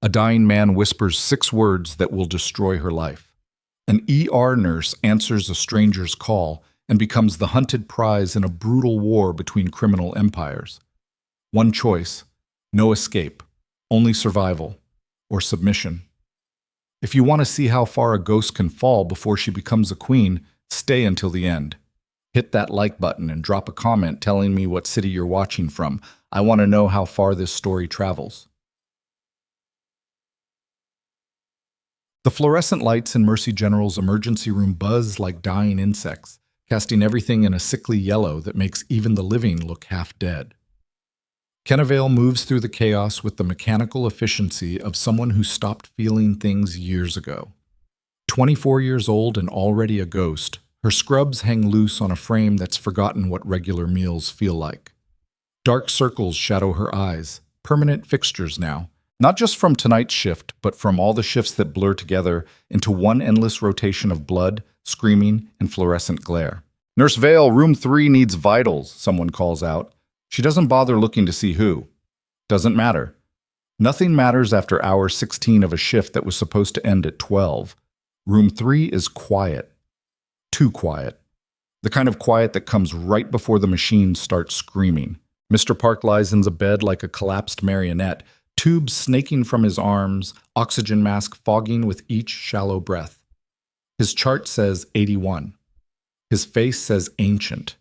A dying man whispers 6 words that will destroy her life. An ER nurse answers a stranger's call and becomes the hunted prize in a brutal war between criminal empires. One choice, no escape, only survival or submission. If you want to see how far a ghost can fall before she becomes a queen, stay until the end. Hit that like button and drop a comment telling me what city you're watching from. I want to know how far this story travels. The fluorescent lights in Mercy General's emergency room buzz like dying insects, casting everything in a sickly yellow that makes even the living look half dead. Kennevale moves through the chaos with the mechanical efficiency of someone who stopped feeling things years ago. 24 years old and already a ghost, her scrubs hang loose on a frame that's forgotten what regular meals feel like. Dark circles shadow her eyes, permanent fixtures now. Not just from tonight's shift, but from all the shifts that blur together into one endless rotation of blood, screaming, and fluorescent glare. "Nurse Vale, room 3 needs vitals," someone calls out. She doesn't bother looking to see who. Doesn't matter. Nothing matters after hour 16 of a shift that was supposed to end at 12. Room 3 is quiet. Too quiet. The kind of quiet that comes right before the machine starts screaming. Mr. Park lies in the bed like a collapsed marionette, tubes snaking from his arms, oxygen mask fogging with each shallow breath. His chart says 81. His face says ancient.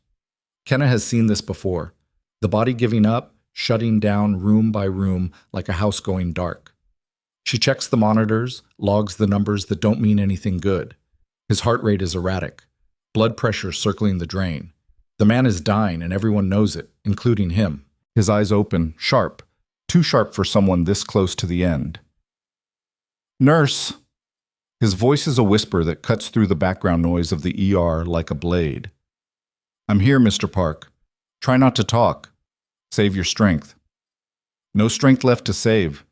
Kenna has seen this before. The body giving up, shutting down room by room like a house going dark. She checks the monitors, logs the numbers that don't mean anything good. His heart rate is erratic, blood pressure circling the drain. The man is dying and everyone knows it, including him. His eyes open, sharp. Too sharp for someone this close to the end. "Nurse!" His voice is a whisper that cuts through the background noise of the ER like a blade. "I'm here, Mr. Park. Try not to talk. Save your strength." No strength left to save.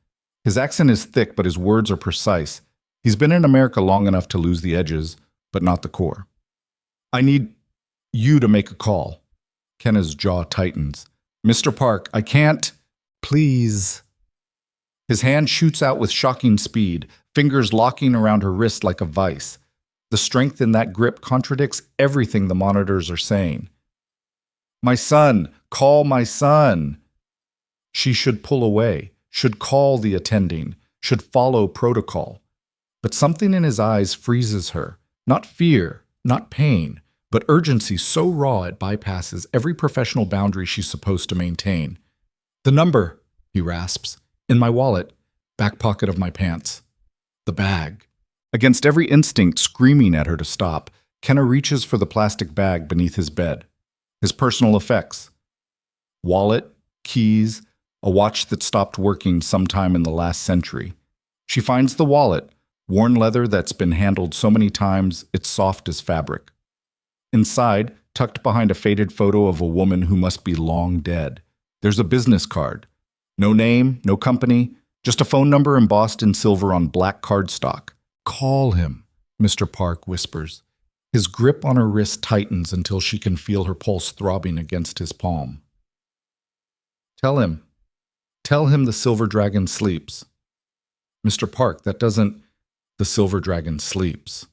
His accent is thick, but his words are precise. He's been in America long enough to lose the edges, but not the core. "I need you to make a call." Kenna's jaw tightens. "Mr. Park, I can't. Please." His hand shoots out with shocking speed, fingers locking around her wrist like a vice. The strength in that grip contradicts everything the monitors are saying. "My son! Call my son!" She should pull away, should call the attending, should follow protocol. But something in his eyes freezes her. Not fear, not pain, but urgency so raw it bypasses every professional boundary she's supposed to maintain. "The number," he rasps. "In my wallet, back pocket of my pants." The bag. Against every instinct screaming at her to stop, Kenna reaches for the plastic bag beneath his bed. His personal effects. Wallet, keys, a watch that stopped working sometime in the last century. She finds the wallet, worn leather that's been handled so many times it's soft as fabric. Inside, tucked behind a faded photo of a woman who must be long dead, there's a business card. No name, no company, just a phone number embossed in silver on black cardstock. "Call him," Mr. Park whispers. His grip on her wrist tightens until she can feel her pulse throbbing against his palm. Tell him the silver dragon sleeps." "Mr. Park, that doesn't—" "The silver dragon sleeps."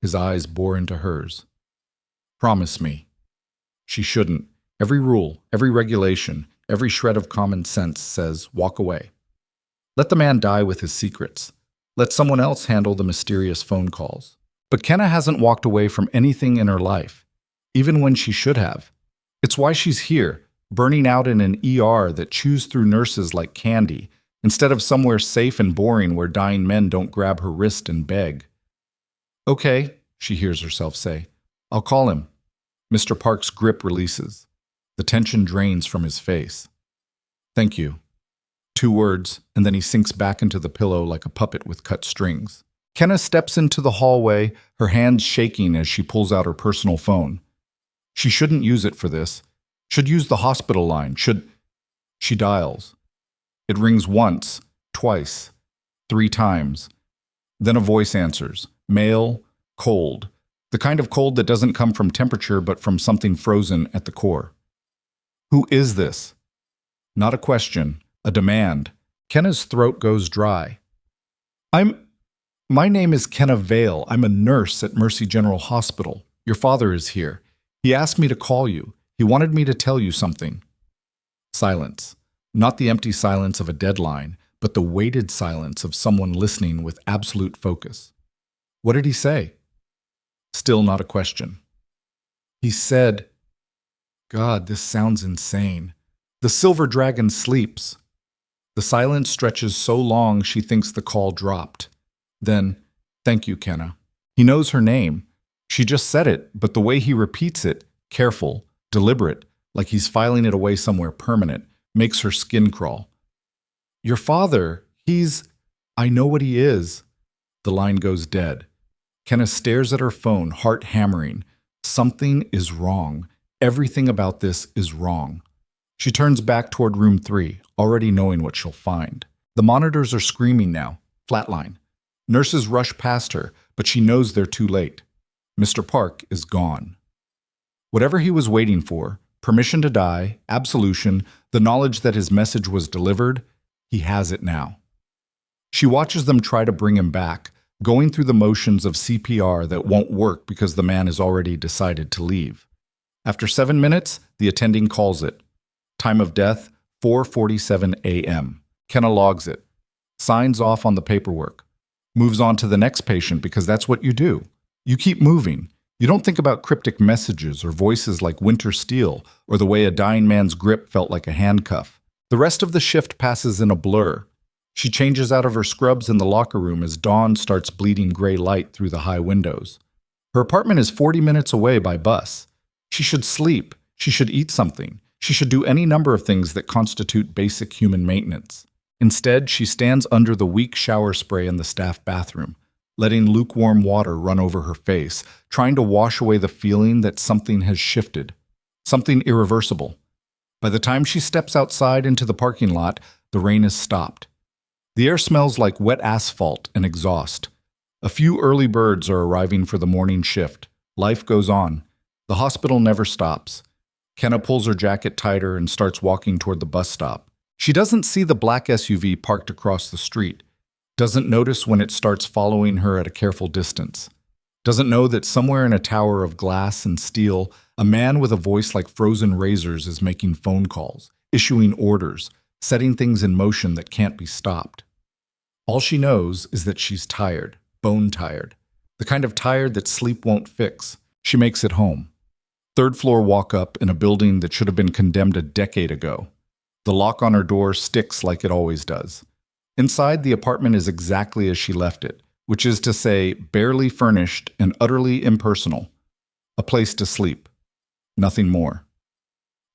His eyes bore into hers. "Promise me." She shouldn't. Every rule, every regulation, every shred of common sense says walk away. Let the man die with his secrets. Let someone else handle the mysterious phone calls. But Kenna hasn't walked away from anything in her life, even when she should have. It's why she's here, burning out in an ER that chews through nurses like candy, instead of somewhere safe and boring where dying men don't grab her wrist and beg. "Okay," she hears herself say. "I'll call him." Mr. Park's grip releases. The tension drains from his face. "Thank you." 2 words, and then he sinks back into the pillow like a puppet with cut strings. Kenna steps into the hallway, her hands shaking as she pulls out her personal phone. She shouldn't use it for this. Should use the hospital line. She dials. It rings once, twice, 3 times. Then a voice answers. Male, cold. The kind of cold that doesn't come from temperature but from something frozen at the core. "Who is this?" Not a question, a demand. Kenna's throat goes dry. My name is Kenna Vale. I'm a nurse at Mercy General Hospital. Your father is here. He asked me to call you. He wanted me to tell you something. Silence. Not the empty silence of a deadline, but the weighted silence of someone listening with absolute focus. What did he say? Still not a question. He said, God, this sounds insane. The silver dragon sleeps. The silence stretches so long she thinks the call dropped. Then, thank you, Kenna. He knows her name. She just said it, but the way he repeats it, careful, deliberate, like he's filing it away somewhere permanent, makes her skin crawl. Your father, I know what he is. The line goes dead. Kenna stares at her phone, heart hammering. Something is wrong. Everything about this is wrong. She turns back toward room 3, already knowing what she'll find. The monitors are screaming now. Flatline. Nurses rush past her, but she knows they're too late. Mr. Park is gone. Whatever he was waiting for, permission to die, absolution, the knowledge that his message was delivered, he has it now. She watches them try to bring him back, going through the motions of CPR that won't work because the man has already decided to leave. After 7 minutes, the attending calls it. Time of death, 4:47 a.m. Kenna logs it, signs off on the paperwork, moves on to the next patient because that's what you do. You keep moving. You don't think about cryptic messages or voices like winter steel or the way a dying man's grip felt like a handcuff. The rest of the shift passes in a blur. She changes out of her scrubs in the locker room as dawn starts bleeding gray light through the high windows. Her apartment is 40 minutes away by bus. She should sleep. She should eat something. She should do any number of things that constitute basic human maintenance. Instead, she stands under the weak shower spray in the staff bathroom, letting lukewarm water run over her face, trying to wash away the feeling that something has shifted, something irreversible. By the time she steps outside into the parking lot, the rain has stopped. The air smells like wet asphalt and exhaust. A few early birds are arriving for the morning shift. Life goes on. The hospital never stops. Kenna pulls her jacket tighter and starts walking toward the bus stop. She doesn't see the black SUV parked across the street, doesn't notice when it starts following her at a careful distance, doesn't know that somewhere in a tower of glass and steel, a man with a voice like frozen razors is making phone calls, issuing orders, setting things in motion that can't be stopped. All she knows is that she's tired, bone tired, the kind of tired that sleep won't fix. She makes it home. Third floor walk up in a building that should have been condemned a decade ago. The lock on her door sticks like it always does. Inside, the apartment is exactly as she left it, which is to say, barely furnished and utterly impersonal. A place to sleep. Nothing more.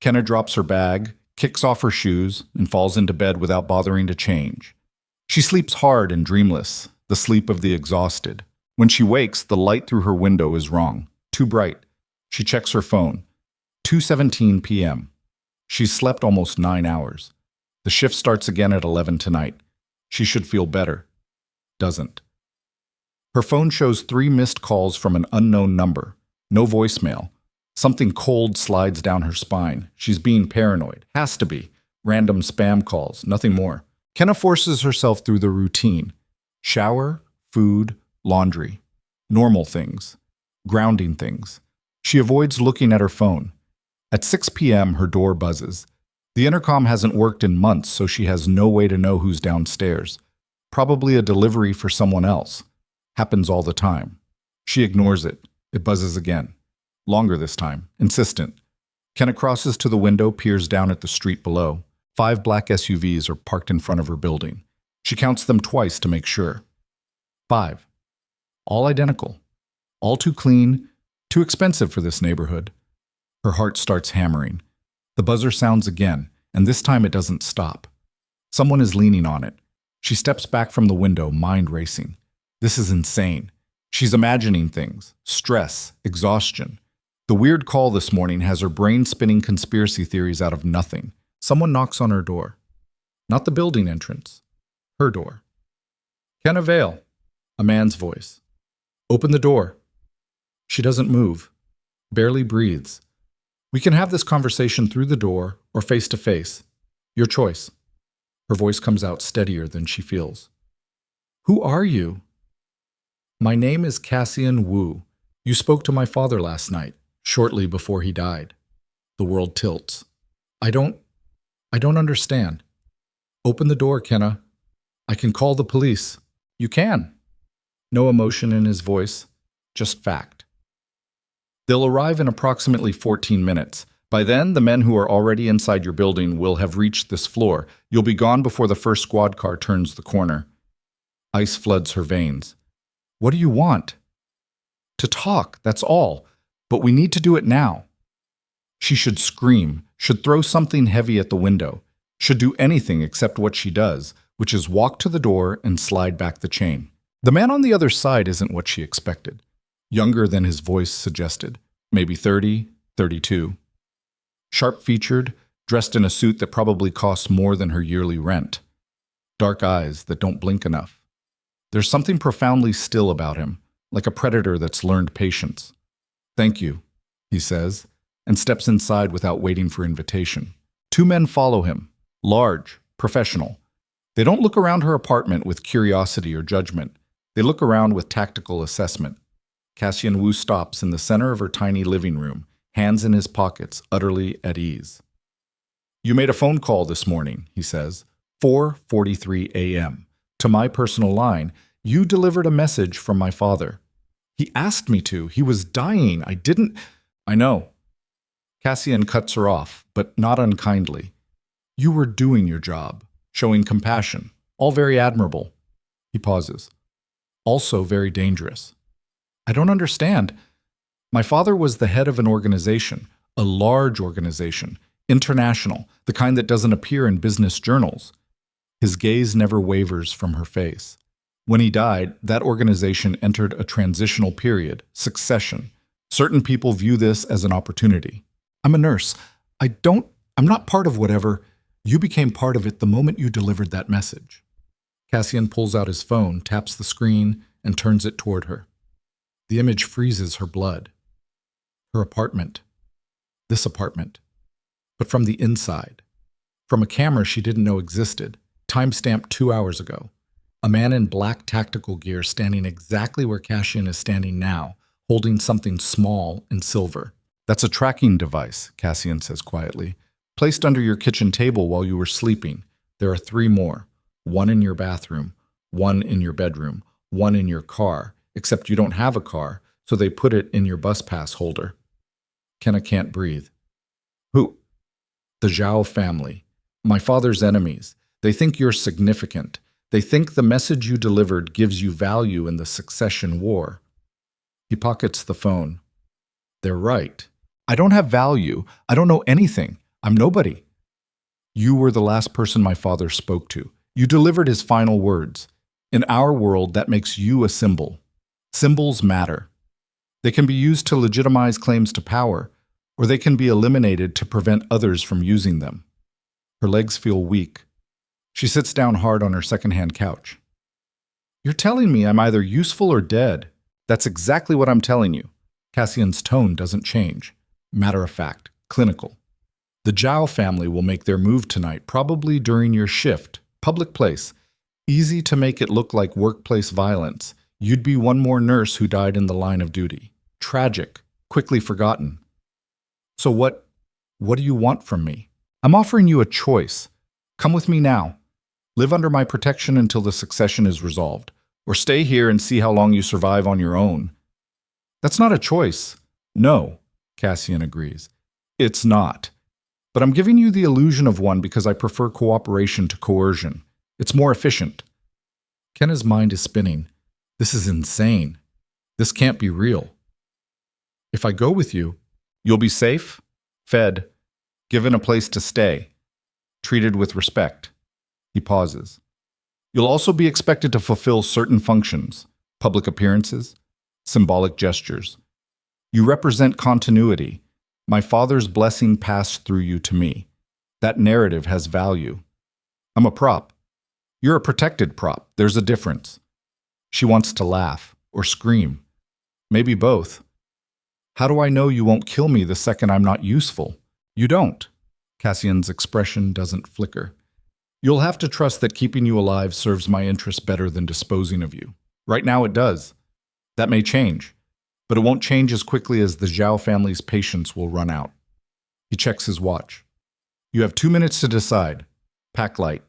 Kenna drops her bag, kicks off her shoes, and falls into bed without bothering to change. She sleeps hard and dreamless, the sleep of the exhausted. When she wakes, the light through her window is wrong, too bright. She checks her phone. 2:17 p.m. She's slept almost 9 hours. The shift starts again at 11 tonight. She should feel better. Doesn't. Her phone shows 3 missed calls from an unknown number. No voicemail. Something cold slides down her spine. She's being paranoid. Has to be. Random spam calls. Nothing more. Kenna forces herself through the routine. Shower, food, laundry. Normal things. Grounding things. She avoids looking at her phone. At 6 p.m., her door buzzes. The intercom hasn't worked in months, so she has no way to know who's downstairs. Probably a delivery for someone else. Happens all the time. She ignores it. It buzzes again. Longer this time. Insistent. Kenna crosses to the window, peers down at the street below. 5 black SUVs are parked in front of her building. She counts them twice to make sure. 5. All identical. All too clean, too expensive for this neighborhood. Her heart starts hammering. The buzzer sounds again, and this time it doesn't stop. Someone is leaning on it. She steps back from the window, mind racing. This is insane. She's imagining things. Stress, exhaustion. The weird call this morning has her brain spinning conspiracy theories out of nothing. Someone knocks on her door. Not the building entrance. Her door. Kenna Vale. A man's voice. Open the door. She doesn't move. Barely breathes. We can have this conversation through the door or face to face. Your choice. Her voice comes out steadier than she feels. Who are you? My name is Cassian Wu. You spoke to my father last night, shortly before he died. The world tilts. I don't understand. Open the door, Kenna. I can call the police. You can. No emotion in his voice, just fact. They'll arrive in approximately 14 minutes. By then, the men who are already inside your building will have reached this floor. You'll be gone before the first squad car turns the corner. Ice floods her veins. What do you want? To talk, that's all. But we need to do it now. She should scream, should throw something heavy at the window, should do anything except what she does, which is walk to the door and slide back the chain. The man on the other side isn't what she expected. Younger than his voice suggested. Maybe 30, 32. Sharp-featured, dressed in a suit that probably costs more than her yearly rent. Dark eyes that don't blink enough. There's something profoundly still about him, like a predator that's learned patience. Thank you, he says, and steps inside without waiting for invitation. Two men follow him, large, professional. They don't look around her apartment with curiosity or judgment. They look around with tactical assessment. Cassian Wu stops in the center of her tiny living room, hands in his pockets, utterly at ease. You made a phone call this morning, he says, 4:43 a.m. To my personal line. You delivered a message from my father. He asked me to. He was dying. I know. Cassian cuts her off, but not unkindly. You were doing your job, showing compassion, all very admirable. He pauses. Also very dangerous. I don't understand. My father was the head of an organization, a large organization, international, the kind that doesn't appear in business journals. His gaze never wavers from her face. When he died, that organization entered a transitional period, succession. Certain people view this as an opportunity. I'm a nurse. I'm not part of whatever. You became part of it the moment you delivered that message. Cassian pulls out his phone, taps the screen, and turns it toward her. The image freezes her blood. Her apartment. This apartment. But from the inside. From a camera she didn't know existed, timestamped 2 hours ago. A man in black tactical gear standing exactly where Cassian is standing now, holding something small and silver. That's a tracking device, Cassian says quietly. Placed under your kitchen table while you were sleeping. There are 3 more. 1 in your bathroom, 1 in your bedroom, 1 in your car, except you don't have a car, so they put it in your bus pass holder. Kenna can't breathe. Who? The Zhao family. My father's enemies. They think you're significant. They think the message you delivered gives you value in the succession war. He pockets the phone. They're right. I don't have value. I don't know anything. I'm nobody. You were the last person my father spoke to. You delivered his final words. In our world, that makes you a symbol. Symbols matter. They can be used to legitimize claims to power, or they can be eliminated to prevent others from using them. Her legs feel weak. She sits down hard on her secondhand couch. You're telling me I'm either useful or dead. That's exactly what I'm telling you. Cassian's tone doesn't change. Matter of fact, clinical. The Zhao family will make their move tonight, probably during your shift. Public place. Easy to make it look like workplace violence. You'd be one more nurse who died in the line of duty. Tragic. Quickly forgotten. So what do you want from me? I'm offering you a choice. Come with me now. Live under my protection until the succession is resolved. Or stay here and see how long you survive on your own. That's not a choice. No, Cassian agrees. It's not. But I'm giving you the illusion of one because I prefer cooperation to coercion. It's more efficient. Kenna's mind is spinning. This is insane. This can't be real. If I go with you, you'll be safe, fed, given a place to stay, treated with respect. He pauses. You'll also be expected to fulfill certain functions, public appearances, symbolic gestures. You represent continuity. My father's blessing passed through you to me. That narrative has value. I'm a prop. You're a protected prop. There's a difference. She wants to laugh or scream. Maybe both. How do I know you won't kill me the second I'm not useful? You don't. Cassian's expression doesn't flicker. You'll have to trust that keeping you alive serves my interests better than disposing of you. Right now it does. That may change, but it won't change as quickly as the Zhao family's patience will run out. He checks his watch. You have 2 minutes to decide. Pack light.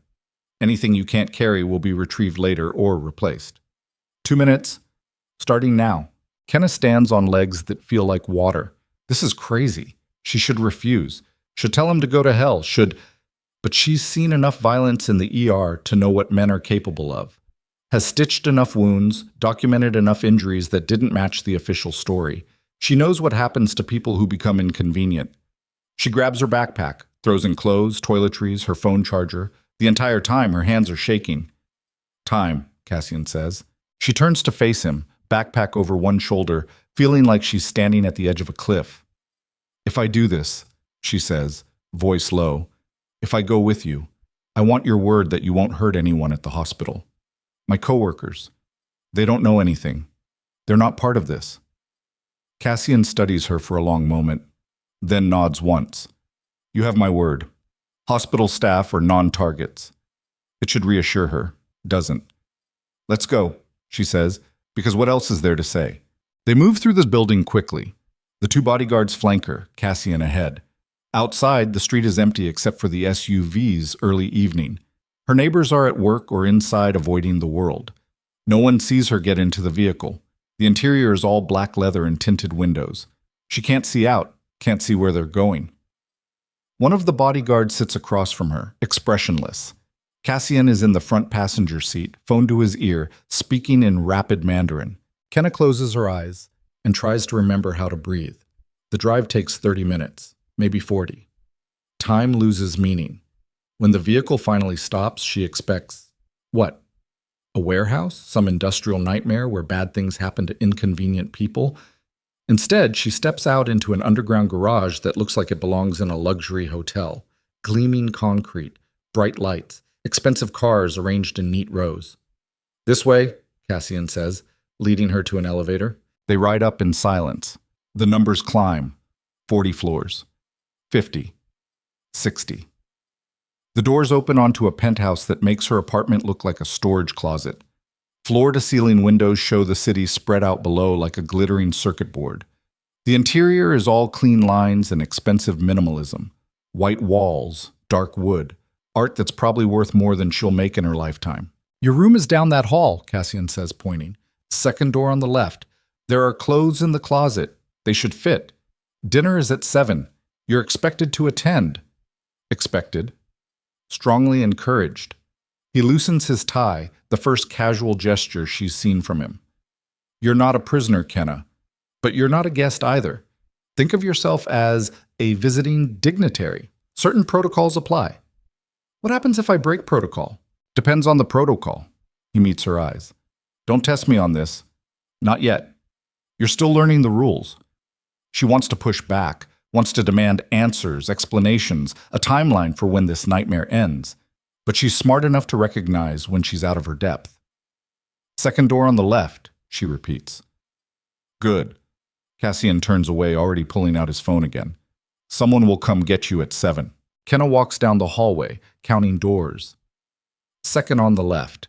Anything you can't carry will be retrieved later or replaced. 2 minutes, starting now. Kenna stands on legs that feel like water. This is crazy. She should refuse. Should tell him to go to hell. But she's seen enough violence in the ER to know what men are capable of. Has stitched enough wounds, documented enough injuries that didn't match the official story. She knows what happens to people who become inconvenient. She grabs her backpack, throws in clothes, toiletries, her phone charger. The entire time, her hands are shaking. Time, Cassian says. She turns to face him, backpack over one shoulder, feeling like she's standing at the edge of a cliff. If I do this, she says, voice low, if I go with you, I want your word that you won't hurt anyone at the hospital. My coworkers, they don't know anything. They're not part of this. Cassian studies her for a long moment, then nods once. You have my word. Hospital staff are non-targets. It should reassure her. Doesn't. Let's go, she says, because what else is there to say? They move through this building quickly. The two bodyguards flank her, Cassian ahead. Outside, the street is empty except for the SUV's early evening. Her neighbors are at work or inside avoiding the world. No one sees her get into the vehicle. The interior is all black leather and tinted windows. She can't see out, can't see where they're going. One of the bodyguards sits across from her, expressionless. Cassian is in the front passenger seat, phone to his ear, speaking in rapid Mandarin. Kenna closes her eyes and tries to remember how to breathe. The drive takes 30 minutes, maybe 40. Time loses meaning. When the vehicle finally stops, she expects, what? A warehouse? Some industrial nightmare where bad things happen to inconvenient people? Instead, she steps out into an underground garage that looks like it belongs in a luxury hotel. Gleaming concrete, bright lights, expensive cars arranged in neat rows. This way, Cassian says, leading her to an elevator. They ride up in silence. The numbers climb. 40 floors. 50. 60. The doors open onto a penthouse that makes her apartment look like a storage closet. Floor-to-ceiling windows show the city spread out below like a glittering circuit board. The interior is all clean lines and expensive minimalism. White walls, dark wood, art that's probably worth more than she'll make in her lifetime. Your room is down that hall, Cassian says, pointing. Second door on the left. There are clothes in the closet. They should fit. Dinner is at 7. You're expected to attend. Expected. Strongly encouraged. He loosens his tie, the first casual gesture she's seen from him. You're not a prisoner, Kenna, but you're not a guest either. Think of yourself as a visiting dignitary. Certain protocols apply. What happens if I break protocol? Depends on the protocol. He meets her eyes. Don't test me on this. Not yet. You're still learning the rules. She wants to push back, wants to demand answers, explanations, a timeline for when this nightmare ends. But she's smart enough to recognize when she's out of her depth. Second door on the left, she repeats. Good. Cassian turns away, already pulling out his phone again. Someone will come get you at 7. Kenna walks down the hallway, counting doors. Second on the left.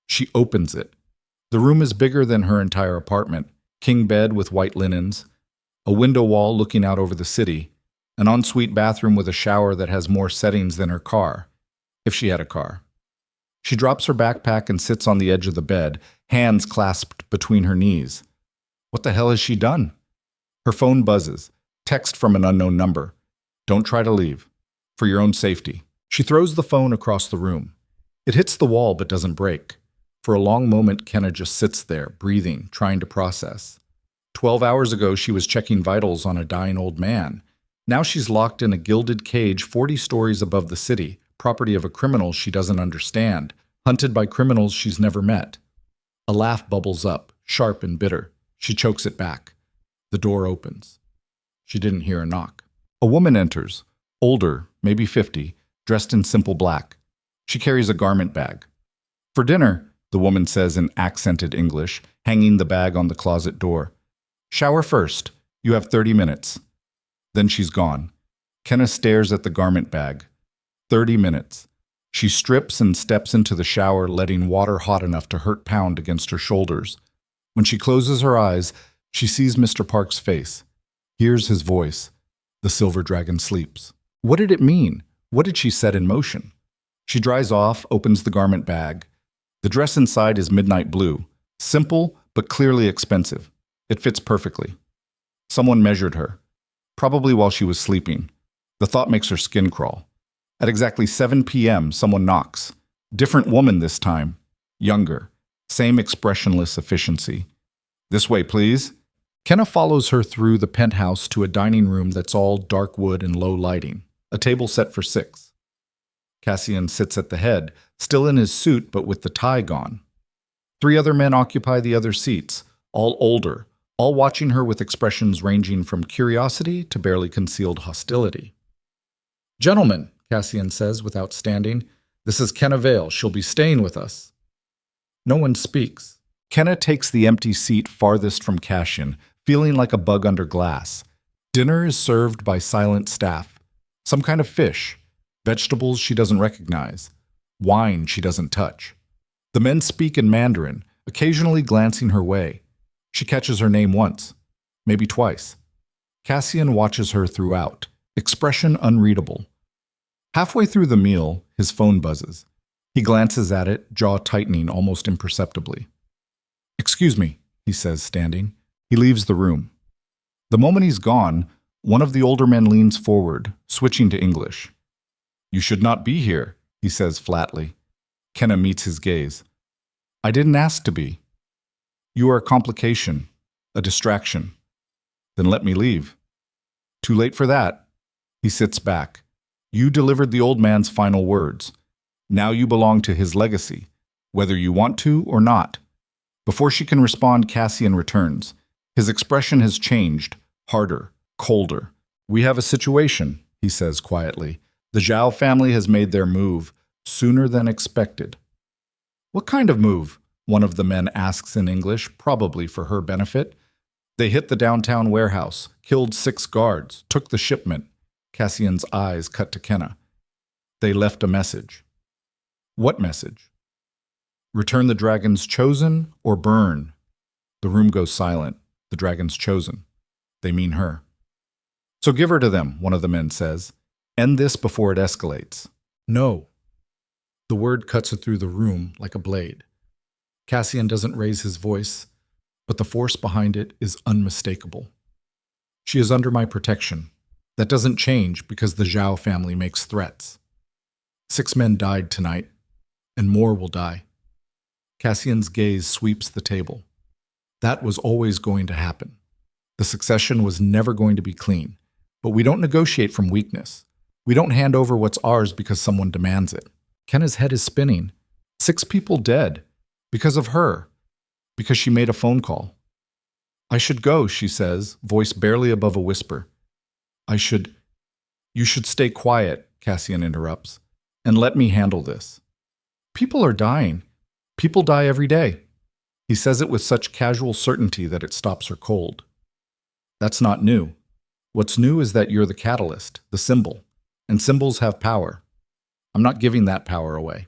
She opens it. The room is bigger than her entire apartment. King bed with white linens, a window wall looking out over the city, an ensuite bathroom with a shower that has more settings than her car, if she had a car. She drops her backpack and sits on the edge of the bed, hands clasped between her knees. What the hell has she done? Her phone buzzes. Text from an unknown number. Don't try to leave. For your own safety. She throws the phone across the room. It hits the wall but doesn't break. For a long moment, Kenna just sits there, breathing, trying to process. 12 hours ago, she was checking vitals on a dying old man. Now she's locked in a gilded cage 40 stories above the city, property of a criminal she doesn't understand, hunted by criminals she's never met. A laugh bubbles up, sharp and bitter. She chokes it back. The door opens. She didn't hear a knock. A woman enters, older, maybe 50, dressed in simple black. She carries a garment bag. For dinner, the woman says in accented English, hanging the bag on the closet door. Shower first. You have 30 minutes. Then she's gone. Kenna stares at the garment bag. 30 minutes. She strips and steps into the shower, letting water hot enough to hurt pound against her shoulders. When she closes her eyes, she sees Mr. Park's face, hears his voice. The silver dragon sleeps. What did it mean? What did she set in motion? She dries off, opens the garment bag. The dress inside is midnight blue, simple but clearly expensive. It fits perfectly. Someone measured her, probably while she was sleeping. The thought makes her skin crawl. At exactly 7 p.m., someone knocks. Different woman this time. Younger. Same expressionless efficiency. This way, please. Kenna follows her through the penthouse to a dining room that's all dark wood and low lighting. A table set for 6. Cassian sits at the head, still in his suit but with the tie gone. 3 other men occupy the other seats, all older, all watching her with expressions ranging from curiosity to barely concealed hostility. "Gentlemen," Cassian says without standing, "this is Kenna Vale. She'll be staying with us." No one speaks. Kenna takes the empty seat farthest from Cassian, feeling like a bug under glass. Dinner is served by silent staff. Some kind of fish, vegetables she doesn't recognize, wine she doesn't touch. The men speak in Mandarin, occasionally glancing her way. She catches her name once, maybe twice. Cassian watches her throughout, expression unreadable. Halfway through the meal, his phone buzzes. He glances at it, jaw tightening almost imperceptibly. "Excuse me," he says, standing. He leaves the room. The moment he's gone, one of the older men leans forward, switching to English. "You should not be here," he says flatly. Kenna meets his gaze. "I didn't ask to be. You are a complication, a distraction. Then let me leave." "Too late for that." He sits back. "You delivered the old man's final words. Now you belong to his legacy, whether you want to or not." Before she can respond, Cassian returns. His expression has changed, harder, colder. "We have a situation," he says quietly. "The Zhao family has made their move, sooner than expected." "What kind of move?" one of the men asks in English, probably for her benefit. "They hit the downtown warehouse, killed 6 guards, took the shipment." Cassian's eyes cut to Kenna. "They left a message." "What message?" "Return the dragon's chosen or burn." The room goes silent. The dragon's chosen. They mean her. "So give her to them," one of the men says. "End this before it escalates." "No." The word cuts through the room like a blade. Cassian doesn't raise his voice, but the force behind it is unmistakable. "She is under my protection. That doesn't change because the Zhao family makes threats. 6 men died tonight, and more will die." Cassian's gaze sweeps the table. That was always going to happen. The succession was never going to be clean. But we don't negotiate from weakness. We don't hand over what's ours because someone demands it. Kenna's head is spinning. 6 people dead. Because of her. Because she made a phone call. "I should go," she says, voice barely above a whisper. "You should stay quiet," Cassian interrupts, "and let me handle this." "People are dying. People die every day." He says it with such casual certainty that it stops her cold. "That's not new. What's new is that you're the catalyst, the symbol, and symbols have power. I'm not giving that power away."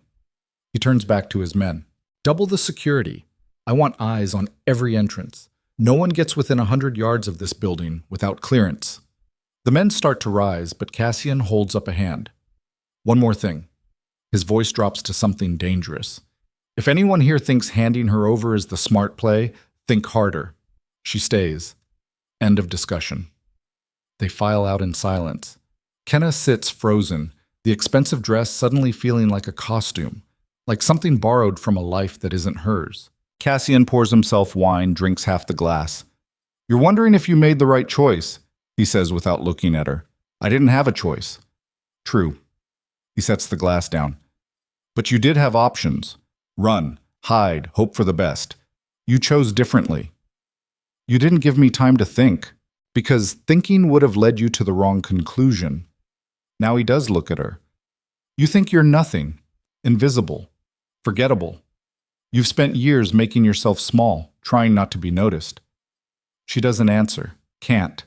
He turns back to his men. "Double the security. I want eyes on every entrance. No one gets within 100 yards of this building without clearance." The men start to rise, but Cassian holds up a hand. "One more thing." His voice drops to something dangerous. "If anyone here thinks handing her over is the smart play, think harder." She stays. End of discussion. They file out in silence. Kenna sits frozen, the expensive dress suddenly feeling like a costume, like something borrowed from a life that isn't hers. Cassian pours himself wine, drinks half the glass. "You're wondering if you made the right choice," he says without looking at her. "I didn't have a choice." "True." He sets the glass down. "But you did have options. Run, hide, hope for the best. You chose differently. You didn't give me time to think, because thinking would have led you to the wrong conclusion." Now he does look at her. "You think you're nothing, invisible, forgettable. You've spent years making yourself small, trying not to be noticed." She doesn't answer, can't.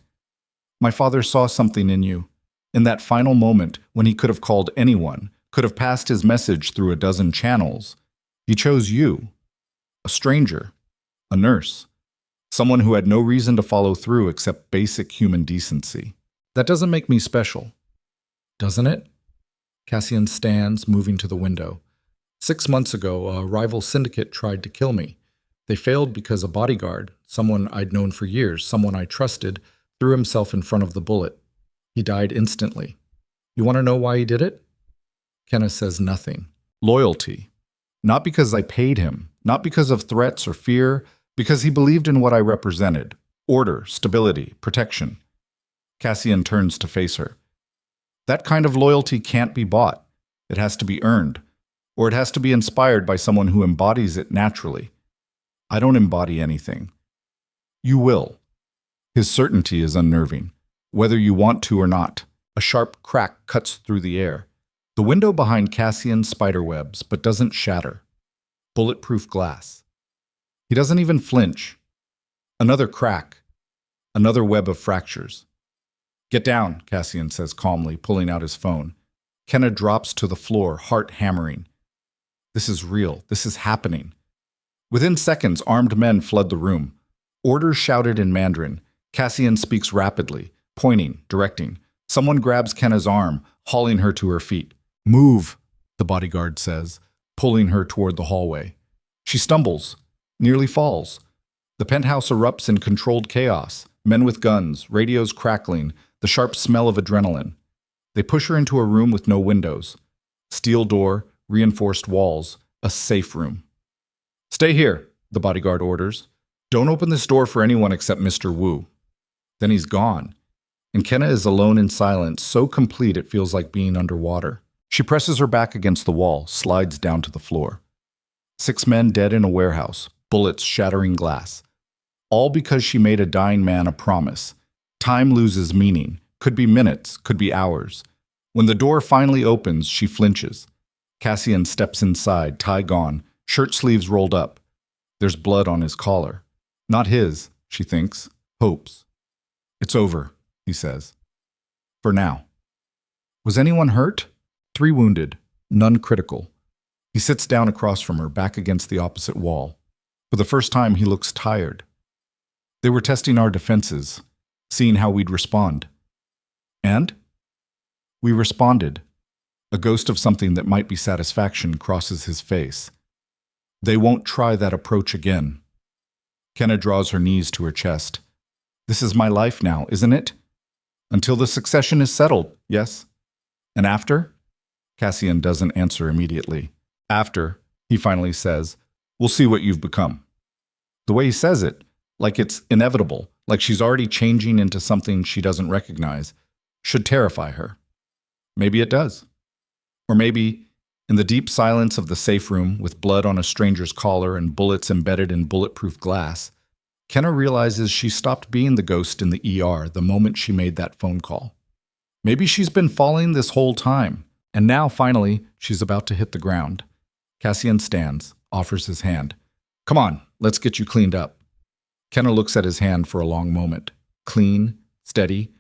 "My father saw something in you. In that final moment, when he could have called anyone, Could have passed his message through a dozen channels. He chose you, a stranger, a nurse, someone who had no reason to follow through except basic human decency. That doesn't make me special, doesn't it? Cassian stands, moving to the window. 6 months ago, a rival syndicate tried to kill me. They failed because a bodyguard, someone I'd known for years, someone I trusted, threw himself in front of the bullet. He died instantly. You want to know why he did it? Kenneth says nothing. Loyalty. Not because I paid him, not because of threats or fear, because he believed in what I represented. Order, stability, protection. Cassian turns to face her. That kind of loyalty can't be bought. It has to be earned, or it has to be inspired by someone who embodies it naturally. I don't embody anything. You will. His certainty is unnerving, whether you want to or not. A sharp crack cuts through the air. The window behind Cassian spiderwebs, but doesn't shatter. Bulletproof glass. He doesn't even flinch. Another crack. Another web of fractures. Get down, Cassian says calmly, pulling out his phone. Kenna drops to the floor, heart hammering. This is real. This is happening. Within seconds, armed men flood the room. Orders shouted in Mandarin. Cassian speaks rapidly, pointing, directing. Someone grabs Kenna's arm, hauling her to her feet. Move, the bodyguard says, pulling her toward the hallway. She stumbles, nearly falls. The penthouse erupts in controlled chaos. Men with guns, radios crackling, the sharp smell of adrenaline. They push her into a room with no windows. Steel door, reinforced walls, a safe room. Stay here, the bodyguard orders. Don't open this door for anyone except Mr. Wu. Then he's gone. And Kenna is alone in silence, so complete it feels like being underwater. She presses her back against the wall, slides down to the floor. 6 men dead in a warehouse, bullets shattering glass. All because she made a dying man a promise. Time loses meaning. Could be minutes, could be hours. When the door finally opens, she flinches. Cassian steps inside, tie gone, shirt sleeves rolled up. There's blood on his collar. Not his, she thinks, hopes. It's over, he says. For now. Was anyone hurt? 3 wounded, none critical. He sits down across from her, back against the opposite wall. For the first time, he looks tired. They were testing our defenses, seeing how we'd respond. And? We responded. A ghost of something that might be satisfaction crosses his face. They won't try that approach again. Kenna draws her knees to her chest. This is my life now, isn't it? Until the succession is settled, yes? And after? Cassian doesn't answer immediately. After, he finally says, we'll see what you've become. The way he says it, like it's inevitable, like she's already changing into something she doesn't recognize, should terrify her. Maybe it does. Or maybe, in the deep silence of the safe room, with blood on a stranger's collar and bullets embedded in bulletproof glass, Kenna realizes she stopped being the ghost in the ER the moment she made that phone call. Maybe she's been falling this whole time, and now, finally, she's about to hit the ground. Cassian stands, offers his hand. Come on, let's get you cleaned up. Kenna looks at his hand for a long moment. Clean, steady,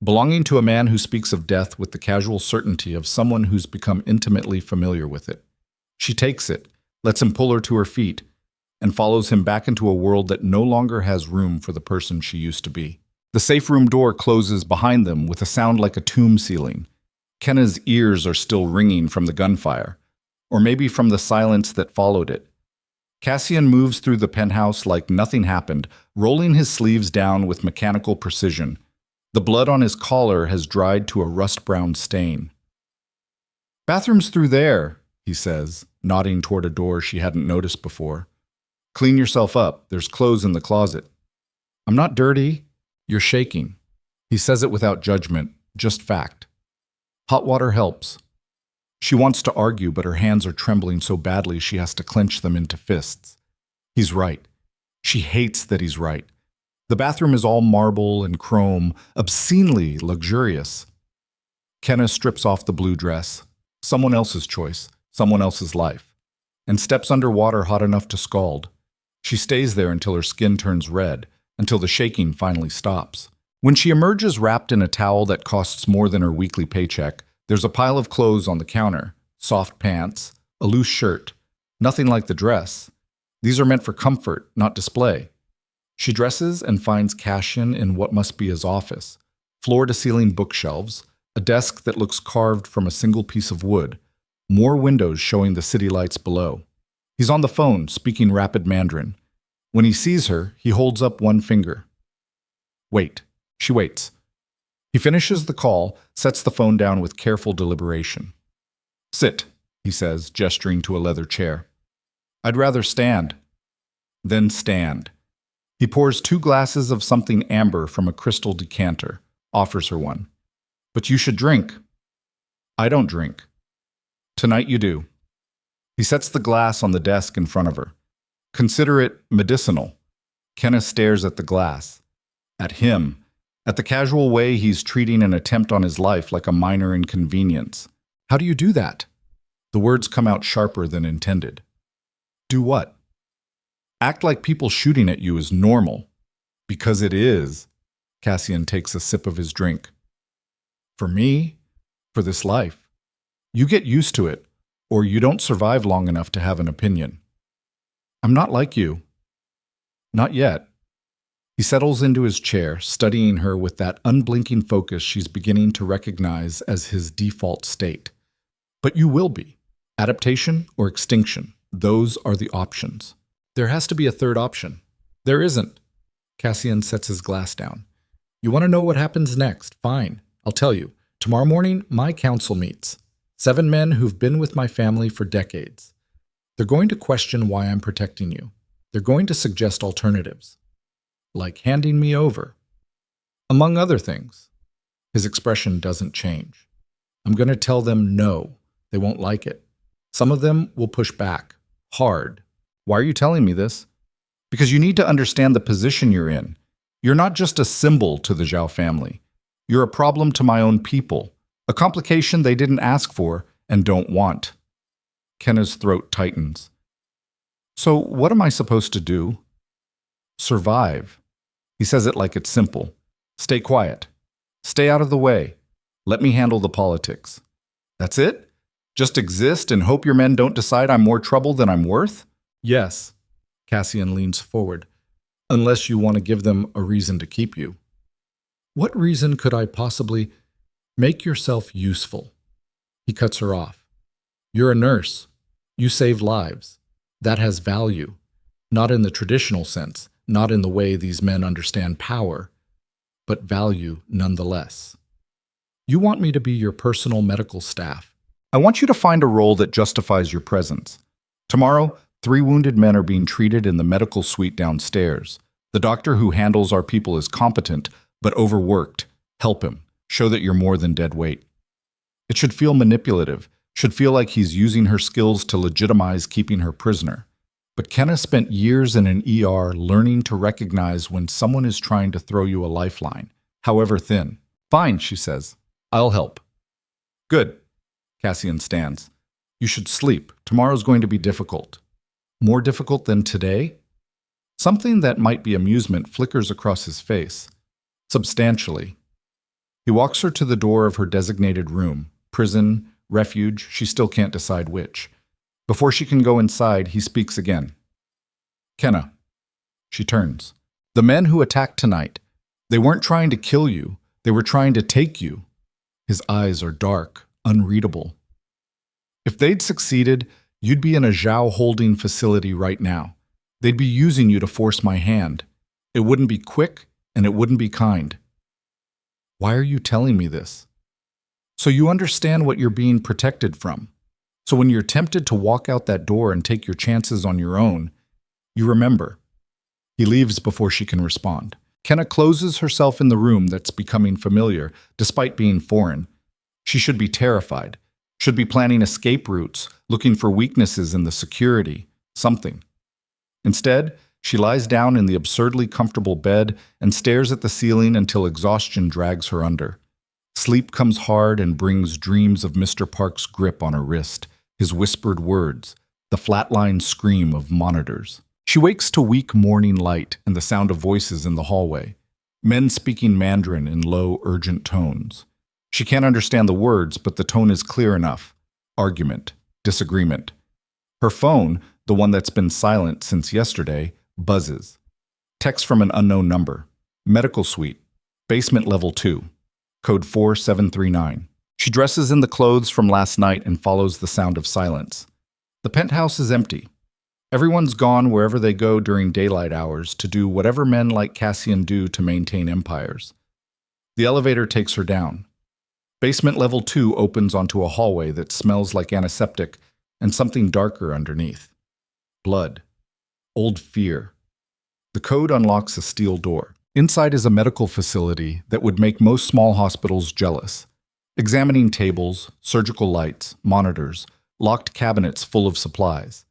belonging to a man who speaks of death with the casual certainty of someone who's become intimately familiar with it. She takes it, lets him pull her to her feet, and follows him back into a world that no longer has room for the person she used to be. The safe room door closes behind them with a sound like a tomb ceiling. Kenna's ears are still ringing from the gunfire, or maybe from the silence that followed it. Cassian moves through the penthouse like nothing happened, rolling his sleeves down with mechanical precision. The blood on his collar has dried to a rust-brown stain. Bathroom's through there, he says, nodding toward a door she hadn't noticed before. Clean yourself up. There's clothes in the closet. I'm not dirty. You're shaking. He says it without judgment, just fact. Hot water helps. She wants to argue, but her hands are trembling so badly she has to clench them into fists. He's right. She hates that he's right. The bathroom is all marble and chrome, obscenely luxurious. Kenna strips off the blue dress, someone else's choice, someone else's life, and steps under water hot enough to scald. She stays there until her skin turns red, until the shaking finally stops. When she emerges wrapped in a towel that costs more than her weekly paycheck, there's a pile of clothes on the counter, soft pants, a loose shirt, nothing like the dress. These are meant for comfort, not display. She dresses and finds Cassian in what must be his office. Floor-to-ceiling bookshelves, a desk that looks carved from a single piece of wood, more windows showing the city lights below. He's on the phone, speaking rapid Mandarin. When he sees her, he holds up one finger. Wait. She waits. He finishes the call, sets the phone down with careful deliberation. Sit, he says, gesturing to a leather chair. I'd rather stand. Then stand. He pours 2 glasses of something amber from a crystal decanter, offers her one. But you should drink. I don't drink. Tonight you do. He sets the glass on the desk in front of her. Consider it medicinal. Kenna stares at the glass. At him. At the casual way he's treating an attempt on his life like a minor inconvenience. How do you do that? The words come out sharper than intended. Do what? Act like people shooting at you is normal. Because it is. Cassian takes a sip of his drink. For me, for this life, you get used to it, or you don't survive long enough to have an opinion. I'm not like you. Not yet. He settles into his chair, studying her with that unblinking focus she's beginning to recognize as his default state. But you will be. Adaptation or extinction. Those are the options. There has to be a third option. There isn't. Cassian sets his glass down. You want to know what happens next? Fine. I'll tell you. Tomorrow morning, my council meets. 7 men who've been with my family for decades. They're going to question why I'm protecting you. They're going to suggest alternatives. Like handing me over. Among other things. His expression doesn't change. I'm going to tell them no. They won't like it. Some of them will push back. Hard. Why are you telling me this? Because you need to understand the position you're in. You're not just a symbol to the Zhao family. You're a problem to my own people. A complication they didn't ask for and don't want. Kenna's throat tightens. So what am I supposed to do? Survive. He says it like it's simple. Stay quiet. Stay out of the way. Let me handle the politics. That's it? Just exist and hope your men don't decide I'm more trouble than I'm worth? Yes. Cassian leans forward. Unless you want to give them a reason to keep you. What reason could I possibly make yourself useful? He cuts her off. You're a nurse. You save lives. That has value. Not in the traditional sense, not in the way these men understand power, but value nonetheless. You want me to be your personal medical staff. I want you to find a role that justifies your presence. Tomorrow, 3 wounded men are being treated in the medical suite downstairs. The doctor who handles our people is competent, but overworked. Help him. Show that you're more than dead weight. It should feel manipulative, should feel like he's using her skills to legitimize keeping her prisoner. But Kenna spent years in an ER learning to recognize when someone is trying to throw you a lifeline, however thin. Fine, she says. I'll help. Good. Cassian stands. You should sleep. Tomorrow's going to be difficult. More difficult than today? Something that might be amusement flickers across his face. Substantially. He walks her to the door of her designated room. Prison, refuge, she still can't decide which. Before she can go inside, he speaks again. Kenna. She turns. The men who attacked tonight, they weren't trying to kill you. They were trying to take you. His eyes are dark, unreadable. If they'd succeeded, you'd be in a Zhao holding facility right now. They'd be using you to force my hand. It wouldn't be quick, and it wouldn't be kind. Why are you telling me this? So you understand what you're being protected from. So when you're tempted to walk out that door and take your chances on your own, you remember. He leaves before she can respond. Kenna closes herself in the room that's becoming familiar, despite being foreign. She should be terrified, should be planning escape routes, looking for weaknesses in the security, something. Instead, she lies down in the absurdly comfortable bed and stares at the ceiling until exhaustion drags her under. Sleep comes hard and brings dreams of Mr. Park's grip on her wrist, his whispered words, the flatline scream of monitors. She wakes to weak morning light and the sound of voices in the hallway, men speaking Mandarin in low, urgent tones. She can't understand the words, but the tone is clear enough. Argument. Disagreement. Her phone, the one that's been silent since yesterday, buzzes. Text from an unknown number. Medical suite. Basement level 2. Code 4739. She dresses in the clothes from last night and follows the sound of silence. The penthouse is empty. Everyone's gone wherever they go during daylight hours to do whatever men like Cassian do to maintain empires. The elevator takes her down. Basement level 2 opens onto a hallway that smells like antiseptic and something darker underneath. Blood. Old fear. The code unlocks a steel door. Inside is a medical facility that would make most small hospitals jealous. Examining tables, surgical lights, monitors, locked cabinets full of supplies.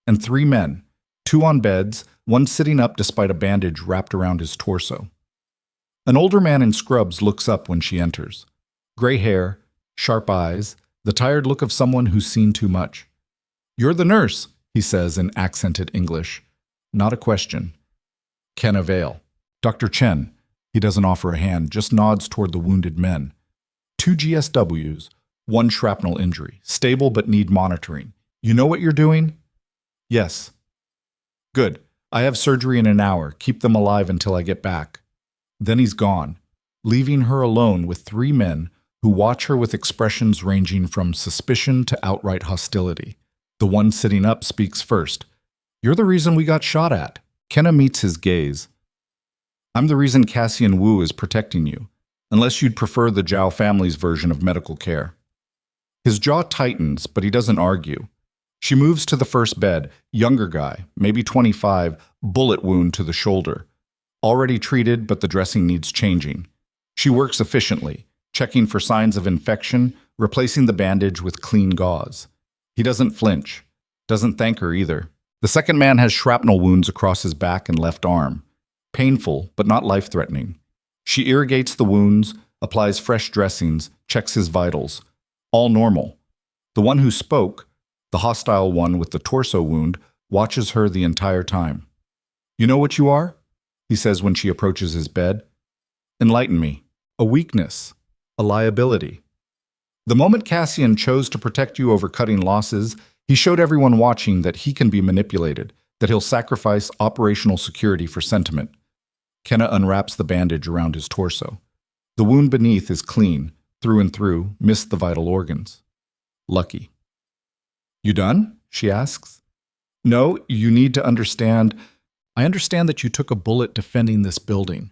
And 3 men, 2 on beds, 1 sitting up despite a bandage wrapped around his torso. An older man in scrubs looks up when she enters. Gray hair, sharp eyes, the tired look of someone who's seen too much. "You're the nurse," he says in accented English. Not a question. Kenna Vale. Dr. Chen. He doesn't offer a hand, just nods toward the wounded men. 2 GSWs, 1 shrapnel injury, stable but need monitoring. "You know what you're doing?" "Yes." "Good. I have surgery in an hour. Keep them alive until I get back." Then he's gone, leaving her alone with 3 men who watch her with expressions ranging from suspicion to outright hostility. The one sitting up speaks first. "You're the reason we got shot at." Kenna meets his gaze. "I'm the reason Cassian Wu is protecting you, unless you'd prefer the Zhao family's version of medical care." His jaw tightens, but he doesn't argue. She moves to the first bed, younger guy, maybe 25, bullet wound to the shoulder. Already treated, but the dressing needs changing. She works efficiently, checking for signs of infection, replacing the bandage with clean gauze. He doesn't flinch, doesn't thank her either. The second man has shrapnel wounds across his back and left arm. Painful, but not life-threatening. She irrigates the wounds, applies fresh dressings, checks his vitals. All normal. The one who spoke, the hostile one with the torso wound, watches her the entire time. "You know what you are?" he says when she approaches his bed. "Enlighten me." "A weakness. A liability." The moment Cassian chose to protect you over cutting losses, he showed everyone watching that he can be manipulated, that he'll sacrifice operational security for sentiment. Kenna unwraps the bandage around his torso. The wound beneath is clean, through and through, missed the vital organs. Lucky. "You done?" she asks. "No, you need to understand. I understand that you took a bullet defending this building.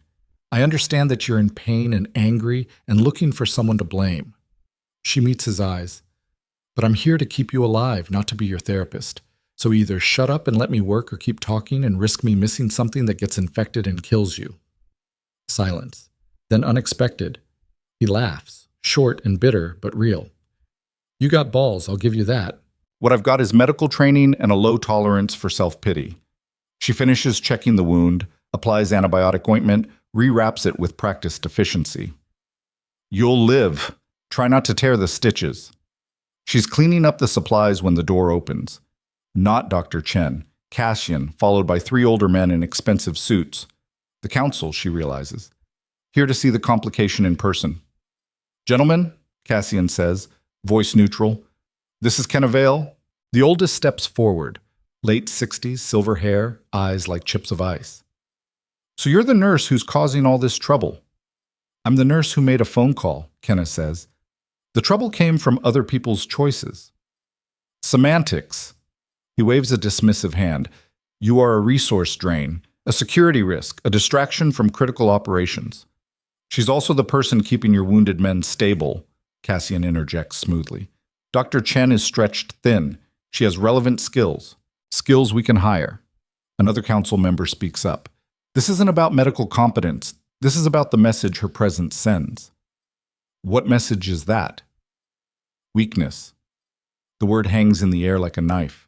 I understand that you're in pain and angry and looking for someone to blame." She meets his eyes. "But I'm here to keep you alive, not to be your therapist. So either shut up and let me work or keep talking and risk me missing something that gets infected and kills you." Silence. Then unexpected. He laughs, short and bitter, but real. "You got balls, I'll give you that. What I've got is medical training and a low tolerance for self-pity." She finishes checking the wound, applies antibiotic ointment, rewraps it with practiced efficiency. "You'll live. Try not to tear the stitches." She's cleaning up the supplies when the door opens. Not Dr. Chen, Cassian, followed by 3 older men in expensive suits. The council, she realizes. Here to see the complication in person. "Gentlemen," Cassian says, voice neutral, "this is Kenna Vale." The oldest steps forward, late 60s, silver hair, eyes like chips of ice. "So you're the nurse who's causing all this trouble." "I'm the nurse who made a phone call," Kenna says. "The trouble came from other people's choices." "Semantics." He waves a dismissive hand. "You are a resource drain, a security risk, a distraction from critical operations." "She's also the person keeping your wounded men stable," Cassian interjects smoothly. "Dr. Chen is stretched thin. She has relevant skills. Skills we can hire." Another council member speaks up. "This isn't about medical competence. This is about the message her presence sends." "What message is that?" "Weakness." The word hangs in the air like a knife.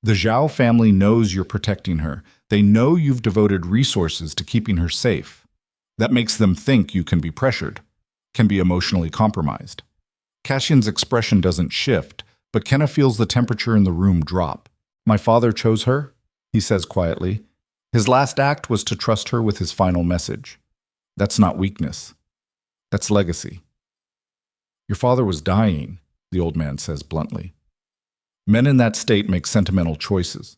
The Zhao family knows you're protecting her. They know you've devoted resources to keeping her safe. That makes them think you can be pressured, can be emotionally compromised. Cassian's expression doesn't shift, but Kenna feels the temperature in the room drop. "My father chose her," he says quietly. "His last act was to trust her with his final message. That's not weakness. That's legacy." "Your father was dying," the old man says bluntly. Men in that state make sentimental choices.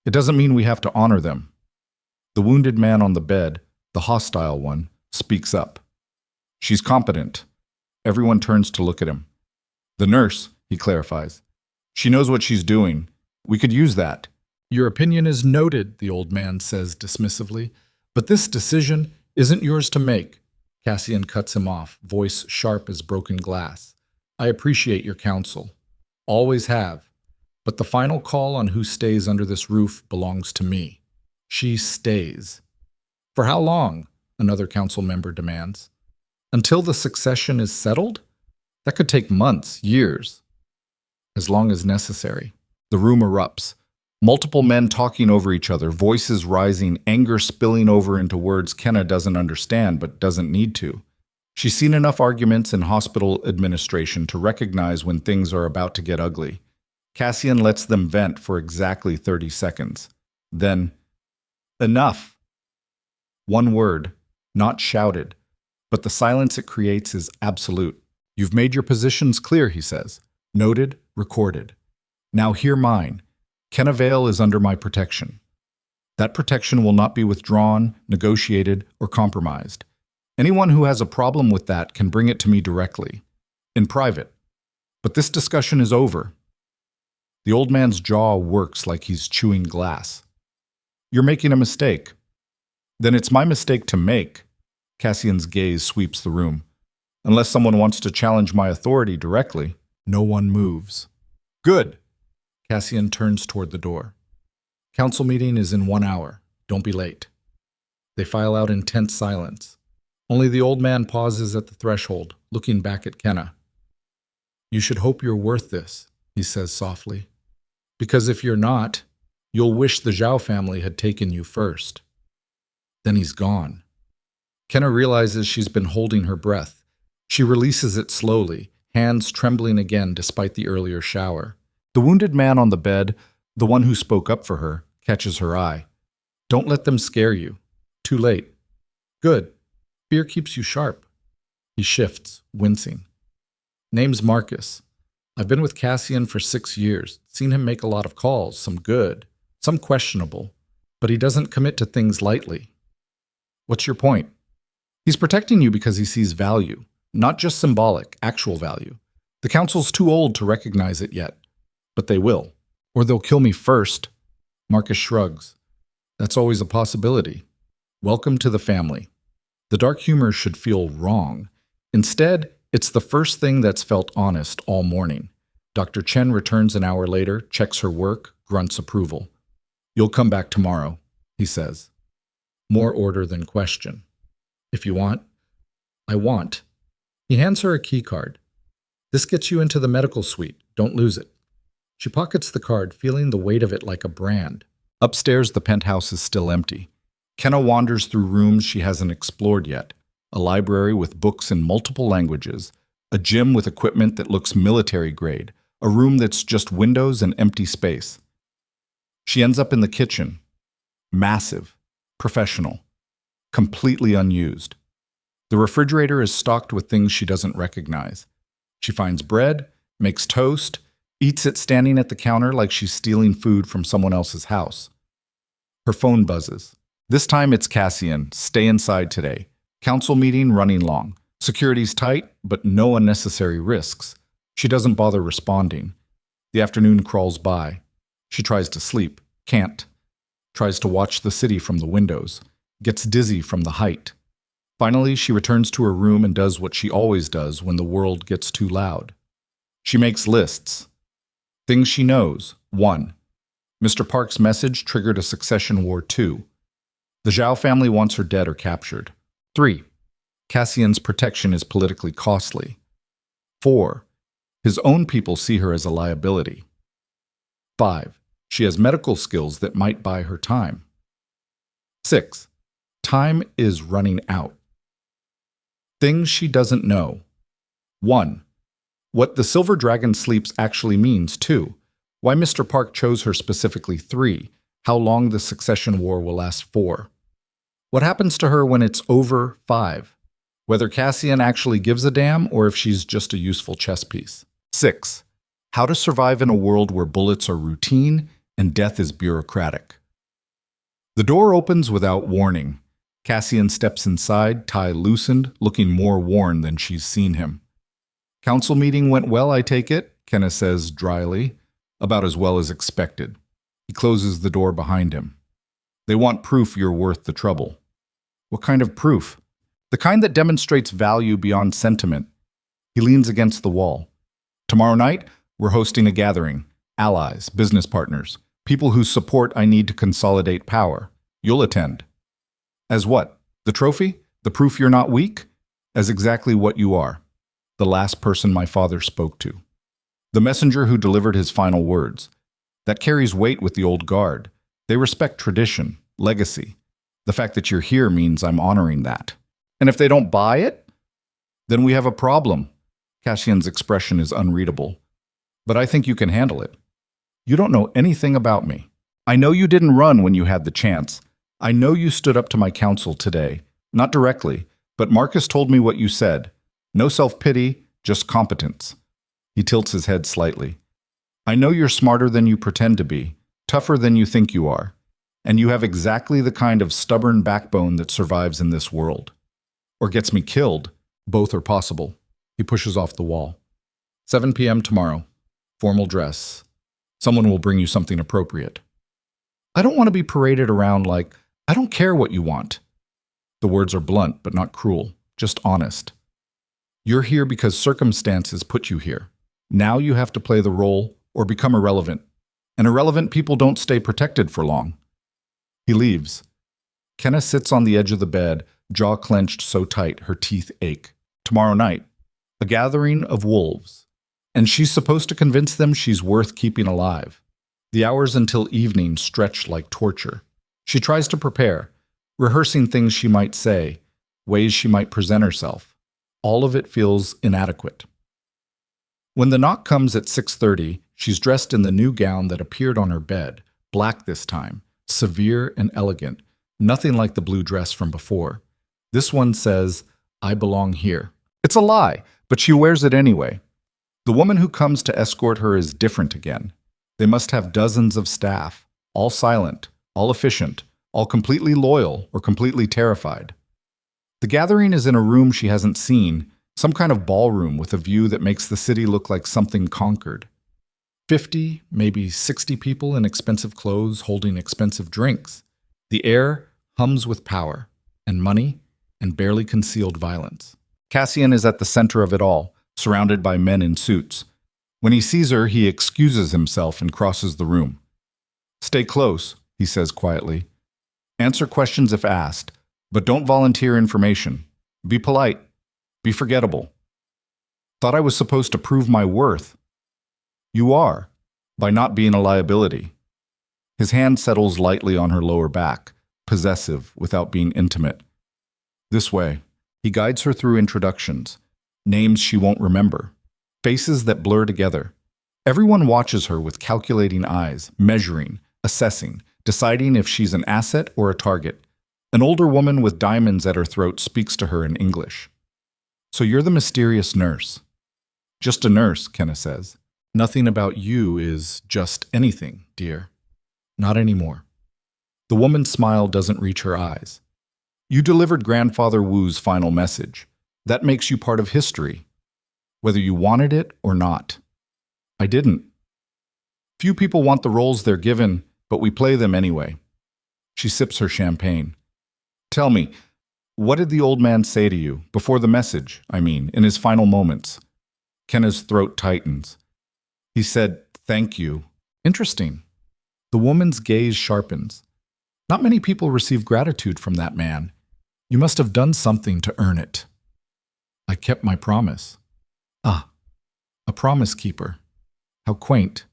It doesn't mean we have to honor them. The wounded man on the bed, the hostile one, speaks up. She's competent. Everyone turns to look at him. The nurse, he clarifies. She knows what she's doing. We could use that. Your opinion is noted, the old man says dismissively, but this decision isn't yours to make. Cassian cuts him off, voice sharp as broken glass. I appreciate your counsel. Always have. But the final call on who stays under this roof belongs to me. She stays. For how long? Another council member demands. Until the succession is settled? That could take months, years. As long as necessary. The room erupts. Multiple men talking over each other, voices rising, anger spilling over into words Kenna doesn't understand but doesn't need to. She's seen enough arguments in hospital administration to recognize when things are about to get ugly. Cassian lets them vent for exactly 30 seconds. Then, enough. One word, not shouted, but the silence it creates is absolute. You've made your positions clear, he says. Noted, recorded. Now hear mine. Kenna Vale is under my protection. That protection will not be withdrawn, negotiated, or compromised. Anyone who has a problem with that can bring it to me directly, in private. But this discussion is over. The old man's jaw works like he's chewing glass. You're making a mistake. Then it's my mistake to make. Cassian's gaze sweeps the room. Unless someone wants to challenge my authority directly, no one moves. Good. Cassian turns toward the door. Council meeting is in 1 hour. Don't be late. They file out in tense silence. Only the old man pauses at the threshold, looking back at Kenna. You should hope you're worth this, he says softly. Because if you're not, you'll wish the Zhao family had taken you first. Then he's gone. Kenna realizes she's been holding her breath. She releases it slowly, hands trembling again despite the earlier shower. The wounded man on the bed, the one who spoke up for her, catches her eye. Don't let them scare you. Too late. Good. Fear keeps you sharp. He shifts, wincing. Name's Marcus. I've been with Cassian for 6 years, seen him make a lot of calls, some good, some questionable, but he doesn't commit to things lightly. What's your point? He's protecting you because he sees value, not just symbolic, actual value. The council's too old to recognize it yet, but they will. Or they'll kill me first. Marcus shrugs. That's always a possibility. Welcome to the family. The dark humor should feel wrong. Instead, it's the first thing that's felt honest all morning. Dr. Chen returns an hour later, checks her work, grunts approval. You'll come back tomorrow, he says. More order than question. If you want. I want. He hands her a key card. This gets you into the medical suite. Don't lose it. She pockets the card, feeling the weight of it like a brand. Upstairs, the penthouse is still empty. Kenna wanders through rooms she hasn't explored yet. A library with books in multiple languages, a gym with equipment that looks military grade, a room that's just windows and empty space. She ends up in the kitchen. Massive, professional, completely unused. The refrigerator is stocked with things she doesn't recognize. She finds bread, makes toast, eats it standing at the counter like she's stealing food from someone else's house. Her phone buzzes. This time it's Cassian. Stay inside today. Council meeting running long. Security's tight, but no unnecessary risks. She doesn't bother responding. The afternoon crawls by. She tries to sleep. Can't. Tries to watch the city from the windows. Gets dizzy from the height. Finally, she returns to her room and does what she always does when the world gets too loud. She makes lists. Things she knows. 1. Mr. Park's message triggered a succession war. 2. The Zhao family wants her dead or captured. 3. Cassian's protection is politically costly. 4. His own people see her as a liability. 5. She has medical skills that might buy her time. 6. Time is running out. Things she doesn't know. 1. What the Silver Dragon sleeps actually means. 2. Why Mr. Park chose her specifically. 3. How long the succession war will last. 4. What happens to her when it's over. 5. Whether Cassian actually gives a damn or if she's just a useful chess piece. 6. How to survive in a world where bullets are routine and death is bureaucratic. The door opens without warning. Cassian steps inside, tie loosened, looking more worn than she's seen him. Council meeting went well, I take it, Kenna says dryly, about as well as expected. He closes the door behind him. They want proof you're worth the trouble. What kind of proof? The kind that demonstrates value beyond sentiment. He leans against the wall. Tomorrow night, we're hosting a gathering. Allies, business partners, people whose support I need to consolidate power. You'll attend. As what? The trophy? The proof you're not weak? As exactly what you are. The last person my father spoke to. The messenger who delivered his final words. That carries weight with the old guard. They respect tradition, legacy. The fact that you're here means I'm honoring that. And if they don't buy it, then we have a problem. Cassian's expression is unreadable. But I think you can handle it. You don't know anything about me. I know you didn't run when you had the chance. I know you stood up to my counsel today. Not directly, but Marcus told me what you said. No self-pity, just competence. He tilts his head slightly. I know you're smarter than you pretend to be, tougher than you think you are, and you have exactly the kind of stubborn backbone that survives in this world. Or gets me killed. Both are possible. He pushes off the wall. 7 p.m. tomorrow. Formal dress. Someone will bring you something appropriate. I don't want to be paraded around like, I don't care what you want. The words are blunt, but not cruel, just honest. You're here because circumstances put you here. Now you have to play the role or become irrelevant. And irrelevant people don't stay protected for long. He leaves. Kenna sits on the edge of the bed, jaw clenched so tight her teeth ache. Tomorrow night, a gathering of wolves. And she's supposed to convince them she's worth keeping alive. The hours until evening stretch like torture. She tries to prepare, rehearsing things she might say, ways she might present herself. All of it feels inadequate. When the knock comes at 6:30, she's dressed in the new gown that appeared on her bed, black this time, severe and elegant, nothing like the blue dress from before. This one says, I belong here. It's a lie, but she wears it anyway. The woman who comes to escort her is different again. They must have dozens of staff, all silent, all efficient, all completely loyal or completely terrified. The gathering is in a room she hasn't seen, some kind of ballroom with a view that makes the city look like something conquered. 50, maybe 60 people in expensive clothes holding expensive drinks. The air hums with power, and money, and barely concealed violence. Cassian is at the center of it all, surrounded by men in suits. When he sees her, he excuses himself and crosses the room. Stay close, he says quietly. Answer questions if asked, but don't volunteer information. Be polite. Be forgettable. Thought I was supposed to prove my worth. You are, by not being a liability. His hand settles lightly on her lower back, possessive without being intimate. This way, he guides her through introductions, names she won't remember, faces that blur together. Everyone watches her with calculating eyes, measuring, assessing, deciding if she's an asset or a target. An older woman with diamonds at her throat speaks to her in English. So you're the mysterious nurse. Just a nurse, Kenna says. Nothing about you is just anything, dear. Not anymore. The woman's smile doesn't reach her eyes. You delivered Grandfather Wu's final message. That makes you part of history, whether you wanted it or not. I didn't. Few people want the roles they're given, but we play them anyway. She sips her champagne. Tell me, what did the old man say to you, before the message, in his final moments? Kenna's throat tightens. He said, thank you. Interesting. The woman's gaze sharpens. Not many people receive gratitude from that man. You must have done something to earn it. I kept my promise. Ah, a promise keeper. How quaint.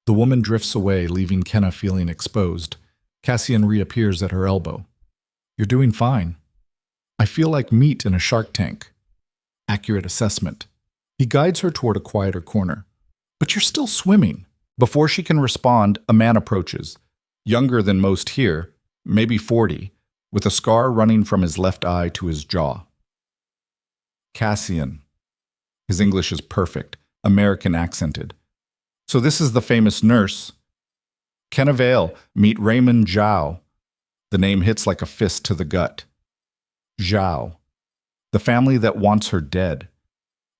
The woman drifts away, leaving Kenna feeling exposed. Cassian reappears at her elbow. You're doing fine. I feel like meat in a shark tank. Accurate assessment. He guides her toward a quieter corner. But you're still swimming. Before she can respond, a man approaches. Younger than most here, maybe 40, with a scar running from his left eye to his jaw. Cassian. His English is perfect, American accented. So this is the famous nurse. Kenna Vale, meet Raymond Zhao. The name hits like a fist to the gut. Zhao. The family that wants her dead.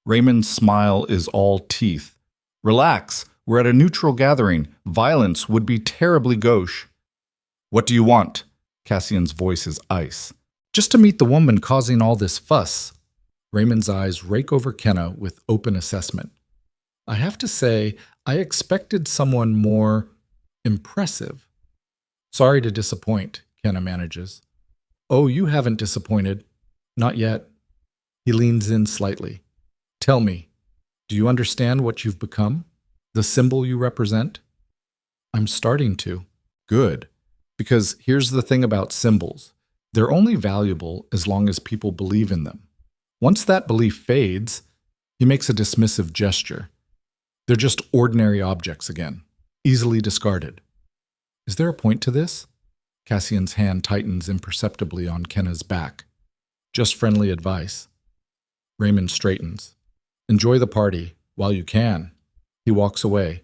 Raymond's smile is all teeth. Relax, we're at a neutral gathering. Violence would be terribly gauche. What do you want? Cassian's voice is ice. Just to meet the woman causing all this fuss. Raymond's eyes rake over Kenna with open assessment. I have to say, I expected someone more impressive. Sorry to disappoint, Kenna manages. Oh, you haven't disappointed. Not yet. He leans in slightly. Tell me, do you understand what you've become? The symbol you represent? I'm starting to. Good. Because here's the thing about symbols. They're only valuable as long as people believe in them. Once that belief fades, he makes a dismissive gesture. They're just ordinary objects again, easily discarded. Is there a point to this? Cassian's hand tightens imperceptibly on Kenna's back. Just friendly advice. Raymond straightens. Enjoy the party, while you can. He walks away.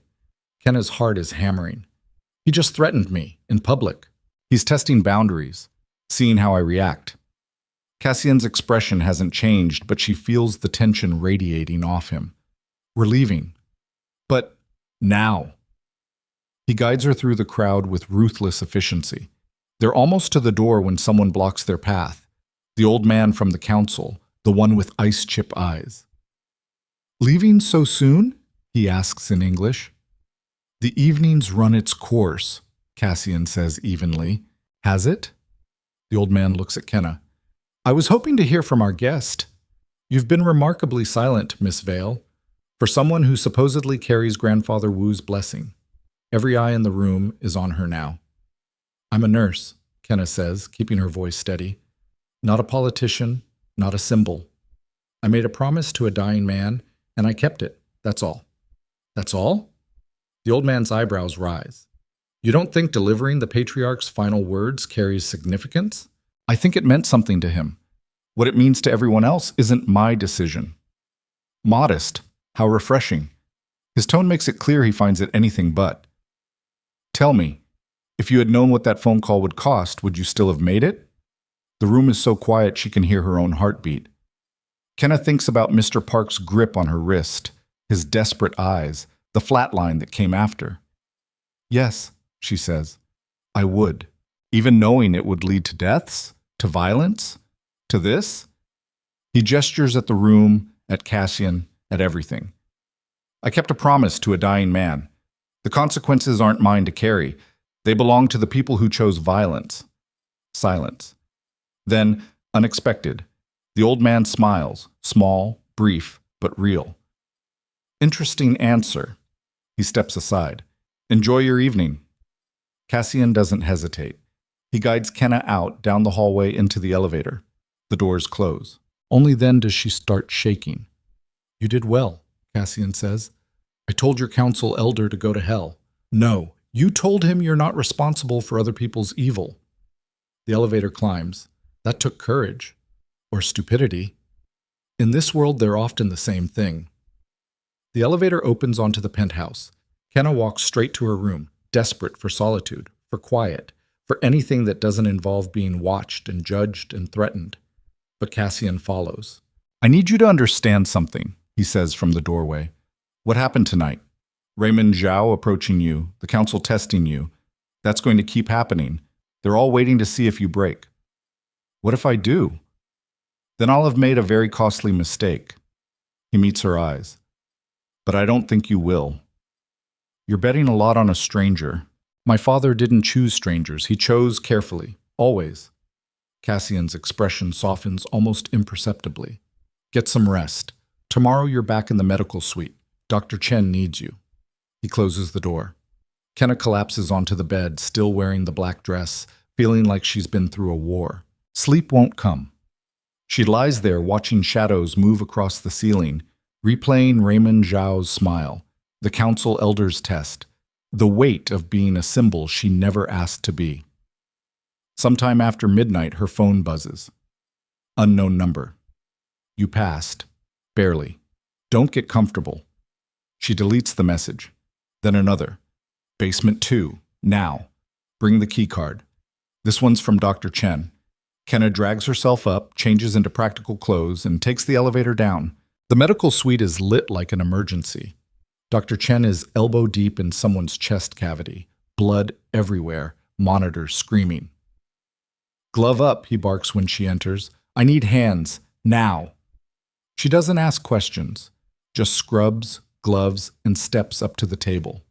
Kenna's heart is hammering. He just threatened me, in public. He's testing boundaries, seeing how I react. Cassian's expression hasn't changed, but she feels the tension radiating off him. Relieving. But now. He guides her through the crowd with ruthless efficiency. They're almost to the door when someone blocks their path. The old man from the council, the one with ice chip eyes. Leaving so soon? He asks in English. The evening's run its course, Cassian says evenly. Has it? The old man looks at Kenna. I was hoping to hear from our guest. You've been remarkably silent, Miss Vale, for someone who supposedly carries Grandfather Wu's blessing. Every eye in the room is on her now. I'm a nurse, Kenna says, keeping her voice steady. Not a politician, not a symbol. I made a promise to a dying man, and I kept it. That's all. That's all? The old man's eyebrows rise. You don't think delivering the patriarch's final words carries significance? I think it meant something to him. What it means to everyone else isn't my decision. Modest. How refreshing. His tone makes it clear he finds it anything but. Tell me, if you had known what that phone call would cost, would you still have made it? The room is so quiet she can hear her own heartbeat. Kenna thinks about Mr. Park's grip on her wrist, his desperate eyes, the flat line that came after. Yes, she says, I would. Even knowing it would lead to deaths? To violence? To this? He gestures at the room, at Cassian, at everything. I kept a promise to a dying man. The consequences aren't mine to carry. They belong to the people who chose violence. Silence. Then, unexpected, the old man smiles, small, brief, but real. Interesting answer. He steps aside. Enjoy your evening. Cassian doesn't hesitate. He guides Kenna out, down the hallway into the elevator. The doors close. Only then does she start shaking. You did well, Cassian says. I told your council elder to go to hell. No, you told him you're not responsible for other people's evil. The elevator climbs. That took courage. Or stupidity. In this world, they're often the same thing. The elevator opens onto the penthouse. Kenna walks straight to her room, desperate for solitude, for quiet, for anything that doesn't involve being watched and judged and threatened. But Cassian follows. I need you to understand something, he says from the doorway. What happened tonight? Raymond Zhao approaching you, the council testing you. That's going to keep happening. They're all waiting to see if you break. What if I do? Then I'll have made a very costly mistake. He meets her eyes. But I don't think you will. You're betting a lot on a stranger. My father didn't choose strangers. He chose carefully, always. Cassian's expression softens almost imperceptibly. Get some rest. Tomorrow you're back in the medical suite. Dr. Chen needs you. He closes the door. Kenna collapses onto the bed, still wearing the black dress, feeling like she's been through a war. Sleep won't come. She lies there watching shadows move across the ceiling, replaying Raymond Zhao's smile, the council elder's test, the weight of being a symbol she never asked to be. Sometime after midnight, her phone buzzes. Unknown number. You passed. Barely. Don't get comfortable. She deletes the message. Then another. Basement 2. Now. Bring the key card. This one's from Dr. Chen. Kenna drags herself up, changes into practical clothes, and takes the elevator down. The medical suite is lit like an emergency. Dr. Chen is elbow deep in someone's chest cavity, blood everywhere, monitors screaming. Glove up, he barks when she enters. I need hands, now. She doesn't ask questions, just scrubs, gloves, and steps up to the table.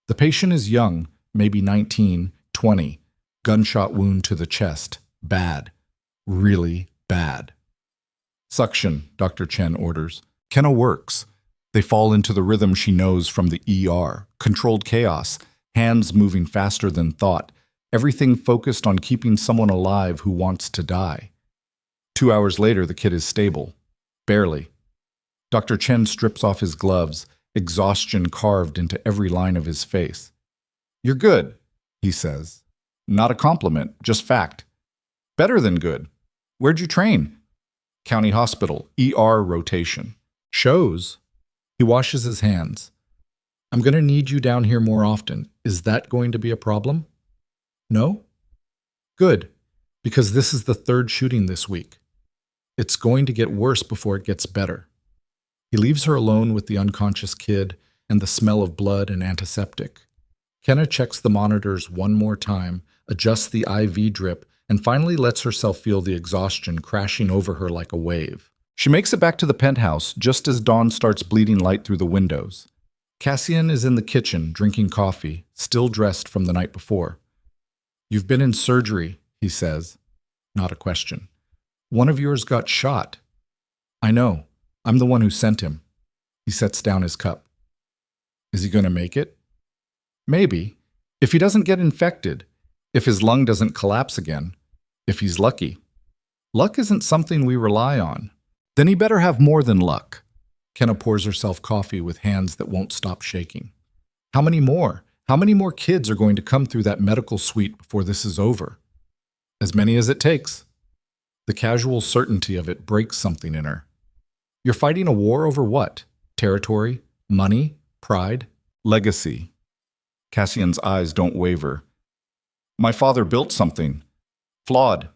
The patient is young, maybe 19, 20. Gunshot wound to the chest. Bad. Really bad. Suction, Dr. Chen orders. Kenna works. They fall into the rhythm she knows from the ER. Controlled chaos, hands moving faster than thought, everything focused on keeping someone alive who wants to die. 2 hours later, the kid is stable. Barely. Dr. Chen strips off his gloves, exhaustion carved into every line of his face. You're good, he says. Not a compliment, just fact. Better than good. Where'd you train? County Hospital, ER rotation. Shows. He washes his hands. I'm going to need you down here more often. Is that going to be a problem? No? Good, because this is the 3rd shooting this week. It's going to get worse before it gets better. He leaves her alone with the unconscious kid and the smell of blood and antiseptic. Kenna checks the monitors one more time, adjusts the IV drip, and finally lets herself feel the exhaustion crashing over her like a wave. She makes it back to the penthouse just as dawn starts bleeding light through the windows. Cassian is in the kitchen, drinking coffee, still dressed from the night before. You've been in surgery, he says. Not a question. One of yours got shot. I know. I'm the one who sent him. He sets down his cup. Is he going to make it? Maybe. If he doesn't get infected. If his lung doesn't collapse again. If he's lucky. Luck isn't something we rely on. Then he better have more than luck. Kenna pours herself coffee with hands that won't stop shaking. How many more? How many more kids are going to come through that medical suite before this is over? As many as it takes. The casual certainty of it breaks something in her. You're fighting a war over what? Territory? Money? Pride? Legacy? Cassian's eyes don't waver. My father built something. Flawed.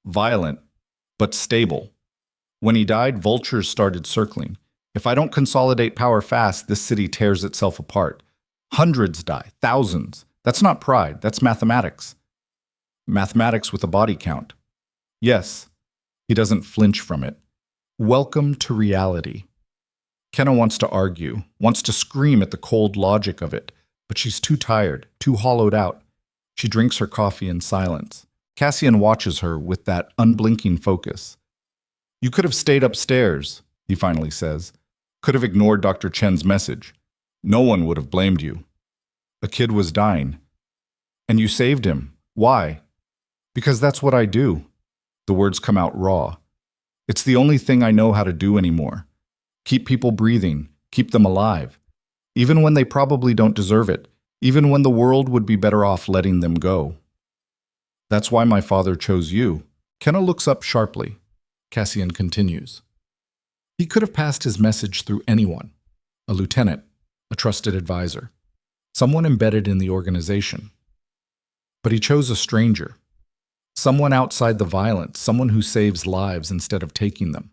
Violent. But stable. When he died, vultures started circling. If I don't consolidate power fast, this city tears itself apart. Hundreds die. Thousands. That's not pride. That's mathematics. Mathematics with a body count. Yes. He doesn't flinch from it. Welcome to reality. Kenna wants to argue, wants to scream at the cold logic of it, but she's too tired, too hollowed out. She drinks her coffee in silence. Cassian watches her with that unblinking focus. You could have stayed upstairs, he finally says. Could have ignored Dr. Chen's message. No one would have blamed you. A kid was dying. And you saved him. Why? Because that's what I do. The words come out raw. It's the only thing I know how to do anymore. Keep people breathing, keep them alive. Even when they probably don't deserve it, even when the world would be better off letting them go. That's why my father chose you. Kenna looks up sharply. Cassian continues. He could have passed his message through anyone. A lieutenant, a trusted advisor, someone embedded in the organization. But he chose a stranger. Someone outside the violence, someone who saves lives instead of taking them.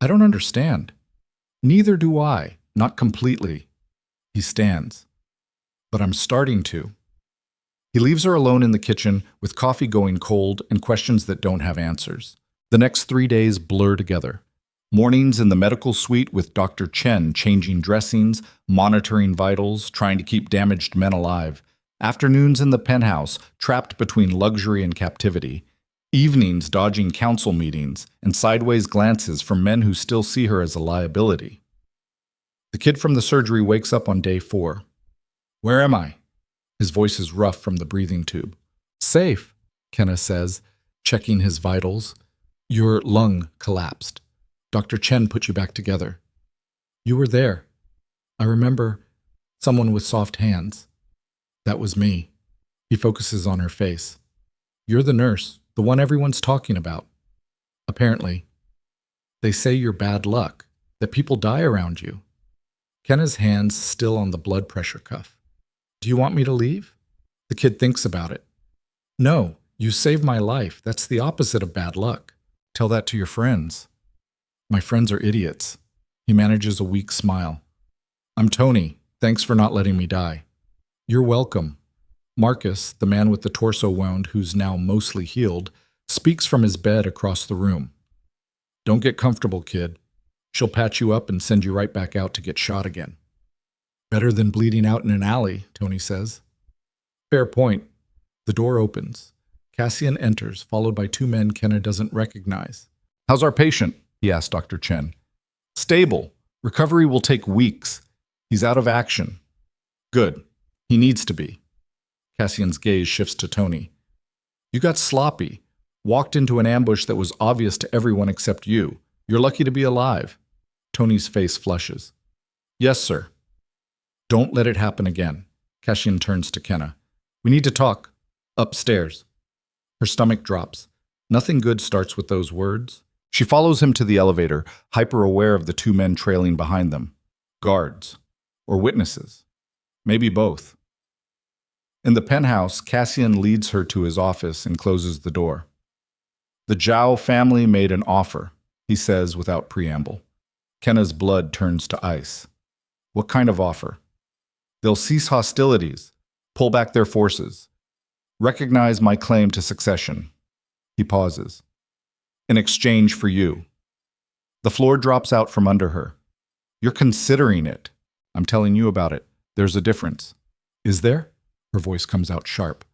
I don't understand. Neither do I, not completely. He stands. But I'm starting to. He leaves her alone in the kitchen with coffee going cold and questions that don't have answers. The next 3 days blur together. Mornings in the medical suite with Dr. Chen changing dressings, monitoring vitals, trying to keep damaged men alive. Afternoons in the penthouse, trapped between luxury and captivity. Evenings dodging council meetings and sideways glances from men who still see her as a liability. The kid from the surgery wakes up on day 4. Where am I? His voice is rough from the breathing tube. Safe, Kenna says, checking his vitals. Your lung collapsed. Dr. Chen put you back together. You were there. I remember someone with soft hands. That was me. He focuses on her face. You're the nurse, the one everyone's talking about. Apparently. They say you're bad luck, that people die around you. Kenna's hands still on the blood pressure cuff. Do you want me to leave? The kid thinks about it. No, you saved my life. That's the opposite of bad luck. Tell that to your friends. My friends are idiots. He manages a weak smile. I'm Tony. Thanks for not letting me die. You're welcome. Marcus, the man with the torso wound who's now mostly healed, speaks from his bed across the room. Don't get comfortable, kid. She'll patch you up and send you right back out to get shot again. Better than bleeding out in an alley, Tony says. Fair point. The door opens. Cassian enters, followed by two men Kenna doesn't recognize. How's our patient? He asked Dr. Chen. Stable. Recovery will take weeks. He's out of action. Good. He needs to be. Cassian's gaze shifts to Tony. You got sloppy. Walked into an ambush that was obvious to everyone except you. You're lucky to be alive. Tony's face flushes. Yes, sir. Don't let it happen again. Cassian turns to Kenna. We need to talk. Upstairs. Her stomach drops. Nothing good starts with those words. She follows him to the elevator, hyper-aware of the two men trailing behind them. Guards. Or witnesses. Maybe both. In the penthouse, Cassian leads her to his office and closes the door. The Zhao family made an offer, he says without preamble. Kenna's blood turns to ice. What kind of offer? They'll cease hostilities, pull back their forces, recognize my claim to succession. He pauses. In exchange for you. The floor drops out from under her. You're considering it. I'm telling you about it. There's a difference. Is there? Her voice comes out sharp.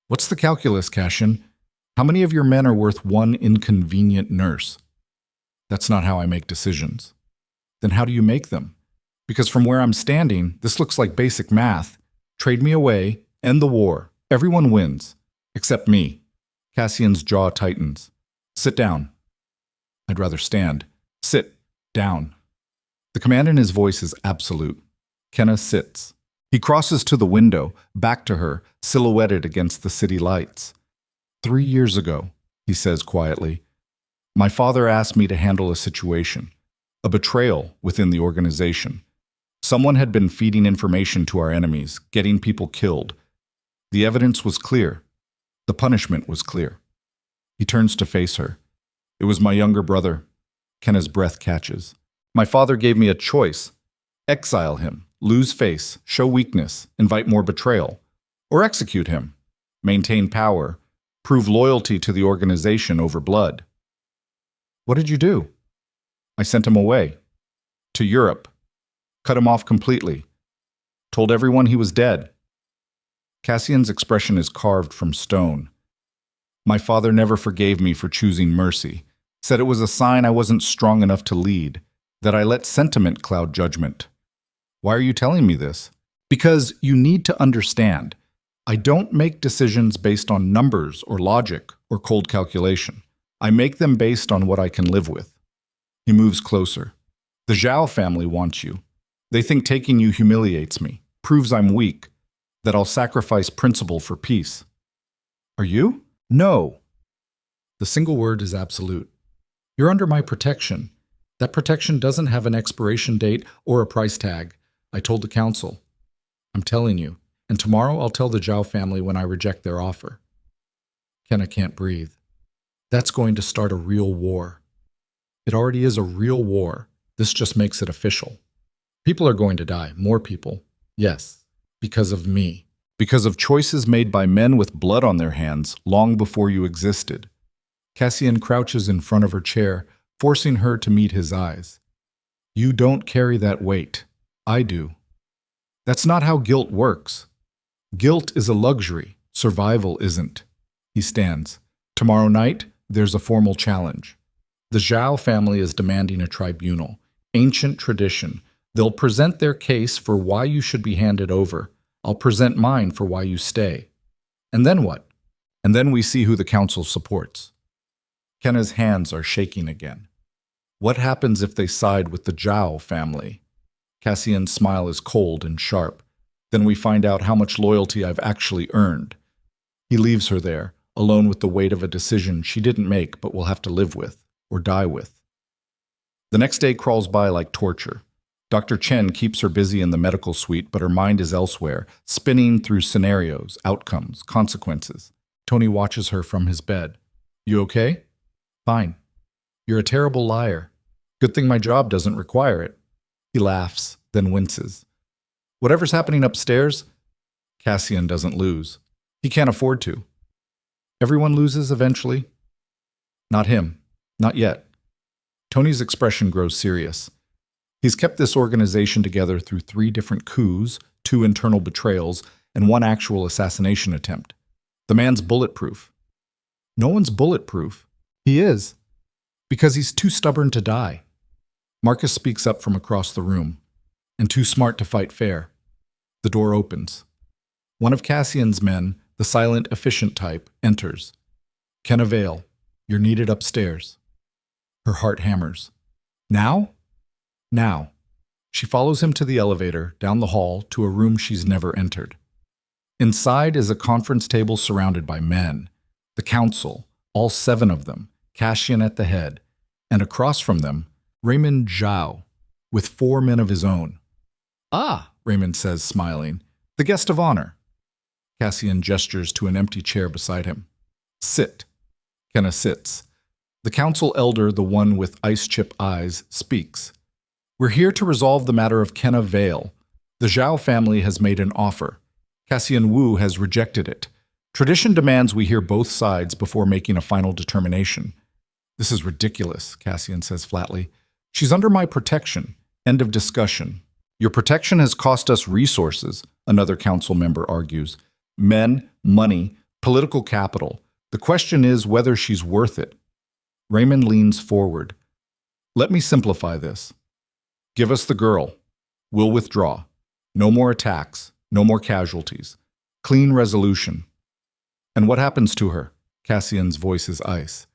What's the calculus, Cassian? How many of your men are worth one inconvenient nurse? That's not how I make decisions. Then how do you make them? Because from where I'm standing, this looks like basic math. Trade me away, end the war. Everyone wins. Except me. Cassian's jaw tightens. Sit down. I'd rather stand. Sit down. The command in his voice is absolute. Kenna sits. He crosses to the window, back to her, silhouetted against the city lights. 3 years ago, he says quietly, my father asked me to handle a situation, a betrayal within the organization. Someone had been feeding information to our enemies, getting people killed. The evidence was clear. The punishment was clear. He turns to face her. It was my younger brother. Kenna's breath catches. My father gave me a choice. Exile him. Lose face, show weakness, invite more betrayal, or execute him, maintain power, prove loyalty to the organization over blood. What did you do? I sent him away. To Europe. Cut him off completely. Told everyone he was dead. Cassian's expression is carved from stone. My father never forgave me for choosing mercy, said it was a sign I wasn't strong enough to lead, that I let sentiment cloud judgment. Why are you telling me this? Because you need to understand. I don't make decisions based on numbers or logic or cold calculation. I make them based on what I can live with. He moves closer. The Zhao family wants you. They think taking you humiliates me, proves I'm weak, that I'll sacrifice principle for peace. Are you? No. The single word is absolute. You're under my protection. That protection doesn't have an expiration date or a price tag. I told the council. I'm telling you, and tomorrow I'll tell the Zhao family when I reject their offer. Kenna can't breathe. That's going to start a real war. It already is a real war. This just makes it official. People are going to die, more people. Yes, because of me. Because of choices made by men with blood on their hands long before you existed. Cassian crouches in front of her chair, forcing her to meet his eyes. You don't carry that weight. I do. That's not how guilt works. Guilt is a luxury. Survival isn't. He stands. Tomorrow night, there's a formal challenge. The Zhao family is demanding a tribunal. Ancient tradition. They'll present their case for why you should be handed over. I'll present mine for why you stay. And then what? And then we see who the council supports. Kenna's hands are shaking again. What happens if they side with the Zhao family? Cassian's smile is cold and sharp. Then we find out how much loyalty I've actually earned. He leaves her there, alone with the weight of a decision she didn't make but will have to live with, or die with. The next day crawls by like torture. Dr. Chen keeps her busy in the medical suite, but her mind is elsewhere, spinning through scenarios, outcomes, consequences. Tony watches her from his bed. You okay? Fine. You're a terrible liar. Good thing my job doesn't require it. He laughs, then winces. Whatever's happening upstairs, Cassian doesn't lose. He can't afford to. Everyone loses eventually. Not him. Not yet. Tony's expression grows serious. He's kept this organization together through 3 different coups, 2 internal betrayals, and 1 actual assassination attempt. The man's bulletproof. No one's bulletproof. He is. Because he's too stubborn to die. Marcus speaks up from across the room. And too smart to fight fair. The door opens. One of Cassian's men, the silent, efficient type, enters. Kenna Vale, you're needed upstairs. Her heart hammers. Now? Now. She follows him to the elevator, down the hall, to a room she's never entered. Inside is a conference table surrounded by men. The council, all 7 of them, Cassian at the head, and across from them, Raymond Zhao, with 4 men of his own. Ah, Raymond says, smiling. The guest of honor. Cassian gestures to an empty chair beside him. Sit. Kenna sits. The council elder, the one with ice-chip eyes, speaks. We're here to resolve the matter of Kenna Vale. The Zhao family has made an offer. Cassian Wu has rejected it. Tradition demands we hear both sides before making a final determination. This is ridiculous, Cassian says flatly. She's under my protection. End of discussion. Your protection has cost us resources, another council member argues. Men, money, political capital. The question is whether she's worth it. Raymond leans forward. Let me simplify this. Give us the girl. We'll withdraw. No more attacks. No more casualties. Clean resolution. And what happens to her? Cassian's voice is ice.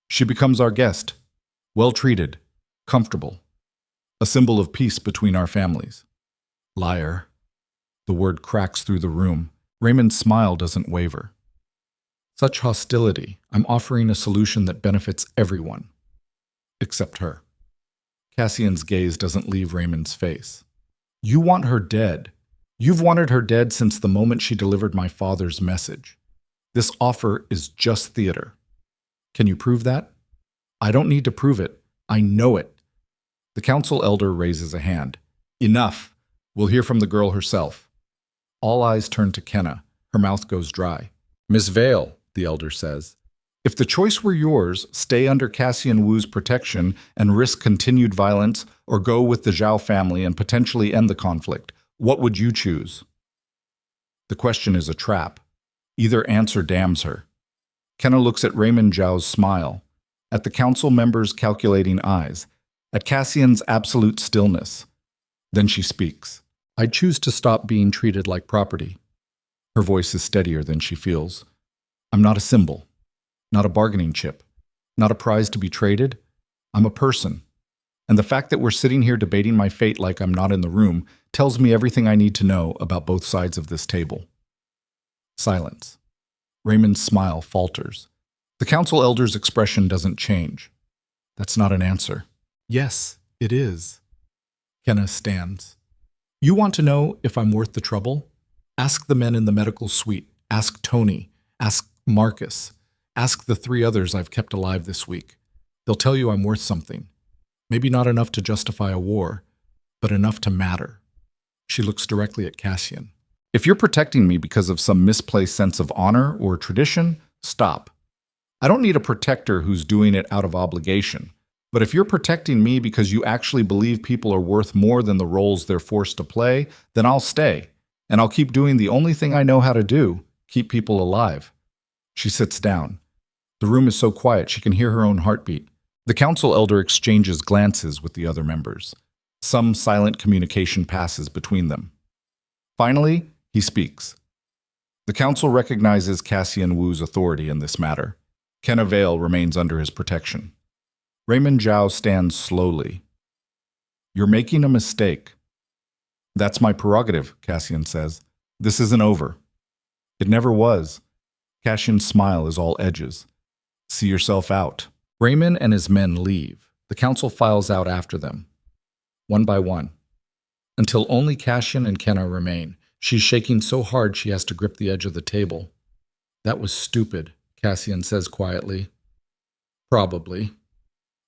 She becomes our guest. Well treated. Comfortable. A symbol of peace between our families. Liar. The word cracks through the room. Raymond's smile doesn't waver. Such hostility. I'm offering a solution that benefits everyone. Except her. Cassian's gaze doesn't leave Raymond's face. You want her dead. You've wanted her dead since the moment she delivered my father's message. This offer is just theater. Can you prove that? I don't need to prove it. I know it. The council elder raises a hand. Enough. We'll hear from the girl herself. All eyes turn to Kenna. Her mouth goes dry. Miss Vale, the elder says, if the choice were yours, stay under Cassian Wu's protection and risk continued violence, or go with the Zhao family and potentially end the conflict, what would you choose? The question is a trap. Either answer damns her. Kenna looks at Raymond Zhao's smile, at the council members' calculating eyes, at Cassian's absolute stillness. Then she speaks. I choose to stop being treated like property. Her voice is steadier than she feels. I'm not a symbol, not a bargaining chip, not a prize to be traded. I'm a person. And the fact that we're sitting here debating my fate like I'm not in the room tells me everything I need to know about both sides of this table. Silence. Raymond's smile falters. The council elder's expression doesn't change. That's not an answer. Yes, it is. Kenna stands. You want to know if I'm worth the trouble? Ask the men in the medical suite. Ask Tony. Ask Marcus. Ask the 3 others I've kept alive this week. They'll tell you I'm worth something. Maybe not enough to justify a war, but enough to matter. She looks directly at Cassian. If you're protecting me because of some misplaced sense of honor or tradition, stop. I don't need a protector who's doing it out of obligation. But if you're protecting me because you actually believe people are worth more than the roles they're forced to play, then I'll stay. And I'll keep doing the only thing I know how to do, keep people alive. She sits down. The room is so quiet she can hear her own heartbeat. The council elder exchanges glances with the other members. Some silent communication passes between them. Finally, he speaks. The council recognizes Cassian Wu's authority in this matter. Kenna Vale remains under his protection. Raymond Zhao stands slowly. You're making a mistake. That's my prerogative, Cassian says. This isn't over. It never was. Cassian's smile is all edges. See yourself out. Raymond and his men leave. The council files out after them. One by one. until only Cassian and Kenna remain. She's shaking so hard she has to grip the edge of the table. That was stupid, Cassian says quietly. Probably.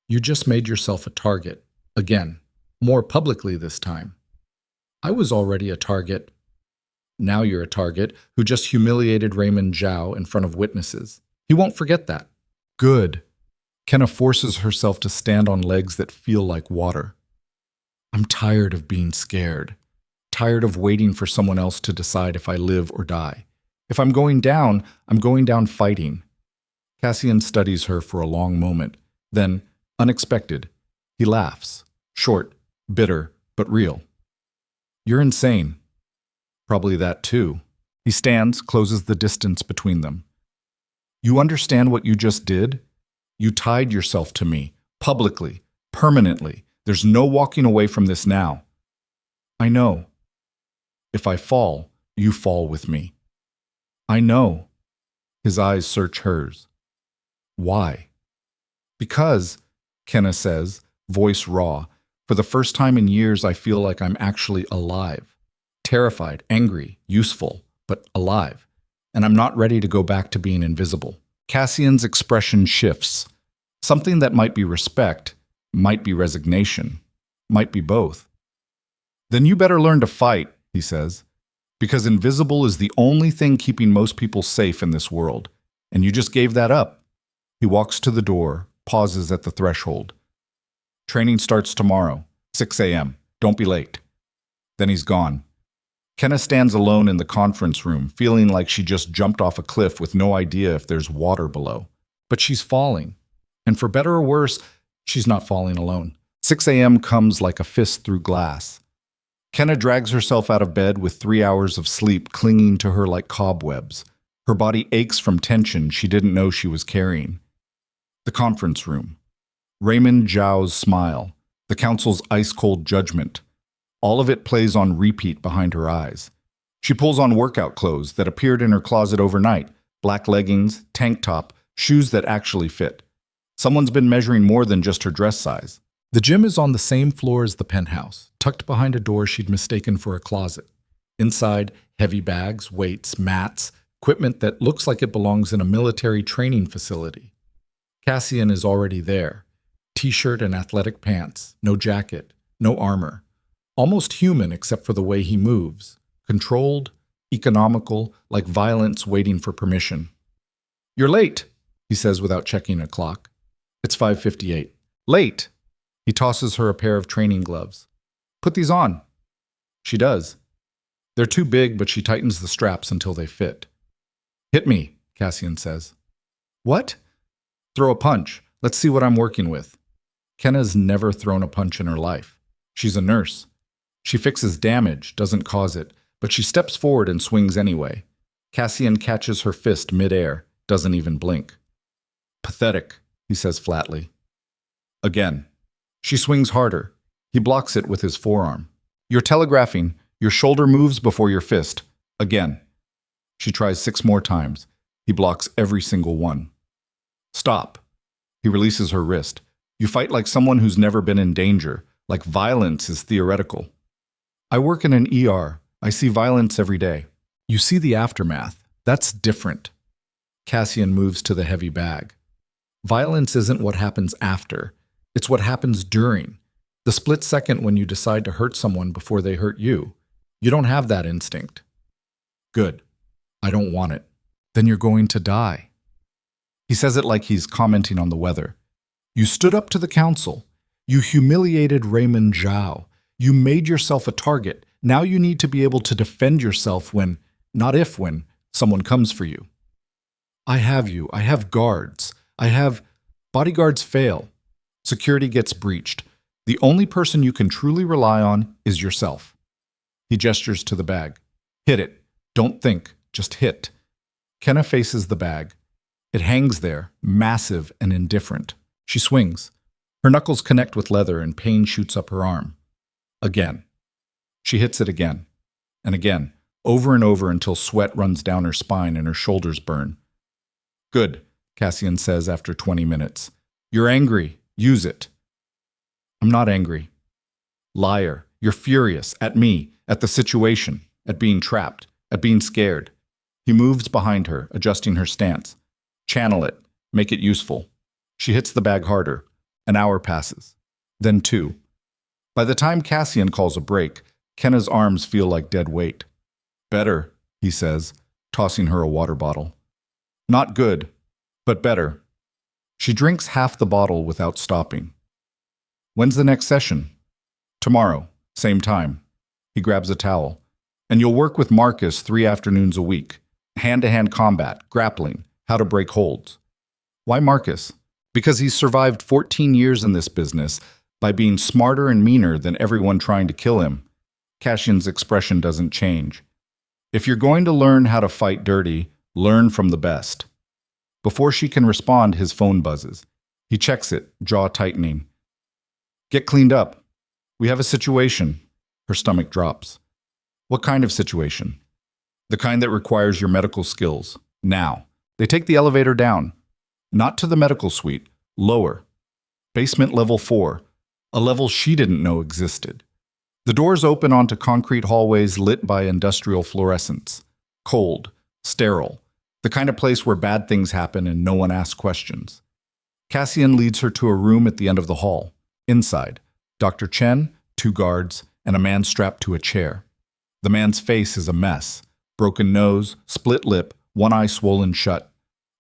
You just made yourself a target. Again. More publicly this time. I was already a target. Now you're a target who just humiliated Raymond Zhao in front of witnesses. He won't forget that. Good. Kenna forces herself to stand on legs that feel like water. I'm tired of being scared. Tired of waiting for someone else to decide if I live or die. If I'm going down fighting. Cassian studies her for a long moment. Then, unexpected, he laughs. Short, bitter, but real. You're insane. Probably that too. He stands, closes the distance between them. You understand what you just did? You tied yourself to me, publicly, permanently. There's no walking away from this now. I know. If I fall, you fall with me. I know. His eyes search hers. Why? Because, Kenna says, voice raw, for the first time in years I feel like I'm actually alive. Terrified, angry, useful, but alive. And I'm not ready to go back to being invisible. Cassian's expression shifts. Something that might be respect, might be resignation, might be both. Then you better learn to fight, he says, because invisible is the only thing keeping most people safe in this world, and you just gave that up. He walks to the door, pauses at the threshold. Training starts tomorrow, 6 a.m. Don't be late. Then he's gone. Kenna stands alone in the conference room, feeling like she just jumped off a cliff with no idea if there's water below. But she's falling. And for better or worse, she's not falling alone. 6 a.m. comes like a fist through glass. Kenna drags herself out of bed with 3 hours of sleep clinging to her like cobwebs. Her body aches from tension she didn't know she was carrying. The conference room. Raymond Zhao's smile. The council's ice-cold judgment. All of it plays on repeat behind her eyes. She pulls on workout clothes that appeared in her closet overnight. Black leggings, tank top, shoes that actually fit. Someone's been measuring more than just her dress size. The gym is on the same floor as the penthouse, tucked behind a door she'd mistaken for a closet. Inside, heavy bags, weights, mats, equipment that looks like it belongs in a military training facility. Cassian is already there. T-shirt and athletic pants, no jacket, no armor. Almost human except for the way he moves. Controlled, economical, like violence waiting for permission. You're late, he says without checking a clock. It's 5:58. Late! He tosses her a pair of training gloves. Put these on. She does. They're too big, but she tightens the straps until they fit. Hit me, Cassian says. What? Throw a punch. Let's see what I'm working with. Kenna's never thrown a punch in her life. She's a nurse. She fixes damage, doesn't cause it, but she steps forward and swings anyway. Cassian catches her fist midair, doesn't even blink. Pathetic, he says flatly. Again. She swings harder. He blocks it with his forearm. You're telegraphing. Your shoulder moves before your fist. Again. She tries 6 more times. He blocks every single one. Stop. He releases her wrist. You fight like someone who's never been in danger, like violence is theoretical. I work in an ER. I see violence every day. You see the aftermath. That's different. Cassian moves to the heavy bag. Violence isn't what happens after. It's what happens during. The split second when you decide to hurt someone before they hurt you. You don't have that instinct. Good. I don't want it. Then you're going to die. He says it like he's commenting on the weather. You stood up to the council. You humiliated Raymond Zhao. You made yourself a target. Now you need to be able to defend yourself when, not if when, someone comes for you. I have you. I have guards. Bodyguards fail. Security gets breached. The only person you can truly rely on is yourself. He gestures to the bag. Hit it. Don't think. Just hit. Kenna faces the bag. It hangs there, massive and indifferent. She swings. Her knuckles connect with leather and pain shoots up her arm. Again. She hits it again. And again. Over and over until sweat runs down her spine and her shoulders burn. Good, Cassian says after 20 minutes. You're angry. Use it. I'm not angry. Liar, You're furious at me, at the situation, at being trapped, at being scared. He moves behind her, adjusting her stance. Channel it. Make it useful. She hits the bag harder. An hour passes. Then 2. By the time Cassian calls a break, Kenna's arms feel like dead weight. Better, he says, tossing her a water bottle. Not good, but better. She drinks half the bottle without stopping. When's the next session? Tomorrow, same time. He grabs a towel. And you'll work with Marcus 3 afternoons a week. Hand-to-hand combat, grappling, how to break holds. Why Marcus? Because he's survived 14 years in this business by being smarter and meaner than everyone trying to kill him. Cassian's expression doesn't change. If you're going to learn how to fight dirty, learn from the best. Before she can respond, his phone buzzes. He checks it, jaw tightening. Get cleaned up. We have a situation. Her stomach drops. What kind of situation? The kind that requires your medical skills. Now. They take the elevator down. Not to the medical suite. Lower. Basement level 4. A level she didn't know existed. The doors open onto concrete hallways lit by industrial fluorescents. Cold. Sterile. The kind of place where bad things happen and no one asks questions. Cassian leads her to a room at the end of the hall. Inside, Dr. Chen, 2 guards, and a man strapped to a chair. The man's face is a mess. Broken nose, split lip, one eye swollen shut.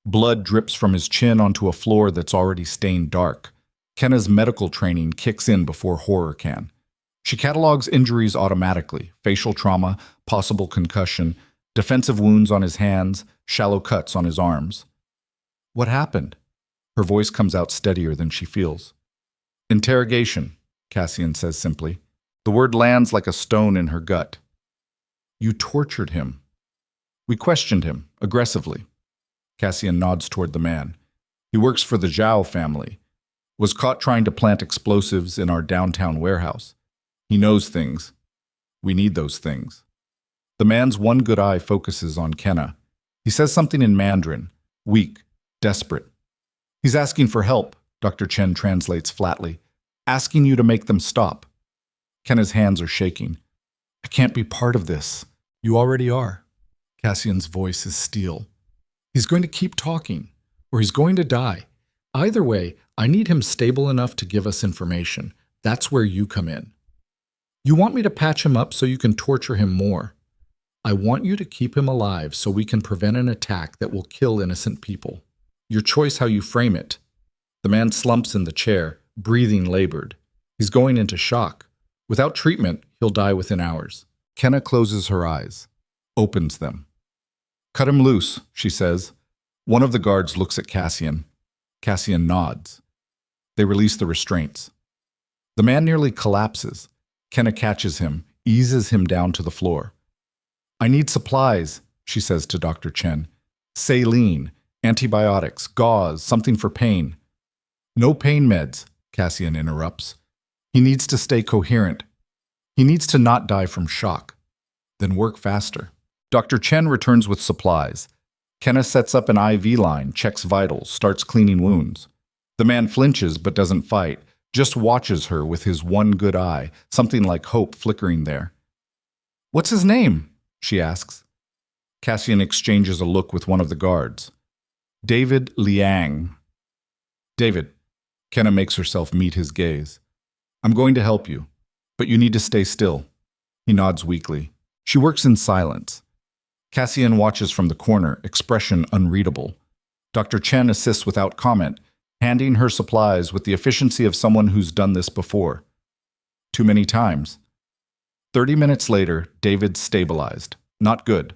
Blood drips from his chin onto a floor that's already stained dark. Kenna's medical training kicks in before horror can. She catalogs injuries automatically: facial trauma, possible concussion, defensive wounds on his hands, shallow cuts on his arms. What happened? Her voice comes out steadier than she feels. Interrogation, Cassian says simply. The word lands like a stone in her gut. You tortured him. We questioned him, aggressively. Cassian nods toward the man. He works for the Zhao family. Was caught trying to plant explosives in our downtown warehouse. He knows things. We need those things. The man's one good eye focuses on Kenna. He says something in Mandarin, weak, desperate. He's asking for help, Dr. Chen translates flatly. Asking you to make them stop. Kenna's hands are shaking. I can't be part of this. You already are. Cassian's voice is steel. He's going to keep talking, or he's going to die. Either way, I need him stable enough to give us information. That's where you come in. You want me to patch him up so you can torture him more. I want you to keep him alive so we can prevent an attack that will kill innocent people. Your choice how you frame it. The man slumps in the chair, breathing labored. He's going into shock. Without treatment, he'll die within hours. Kenna closes her eyes, opens them. Cut him loose, she says. One of the guards looks at Cassian. Cassian nods. They release the restraints. The man nearly collapses. Kenna catches him, eases him down to the floor. I need supplies, she says to Dr. Chen. Saline, antibiotics, gauze, something for pain. No pain meds, Cassian interrupts. He needs to stay coherent. He needs to not die from shock. Then work faster. Dr. Chen returns with supplies. Kenna sets up an IV line, checks vitals, starts cleaning wounds. The man flinches but doesn't fight, just watches her with his one good eye, something like hope flickering there. What's his name? She asks. Cassian exchanges a look with one of the guards. David Liang. David. Kenna makes herself meet his gaze. I'm going to help you, but you need to stay still. He nods weakly. She works in silence. Cassian watches from the corner, expression unreadable. Dr. Chen assists without comment, handing her supplies with the efficiency of someone who's done this before. Too many times. 30 minutes later, David's stabilized. Not good,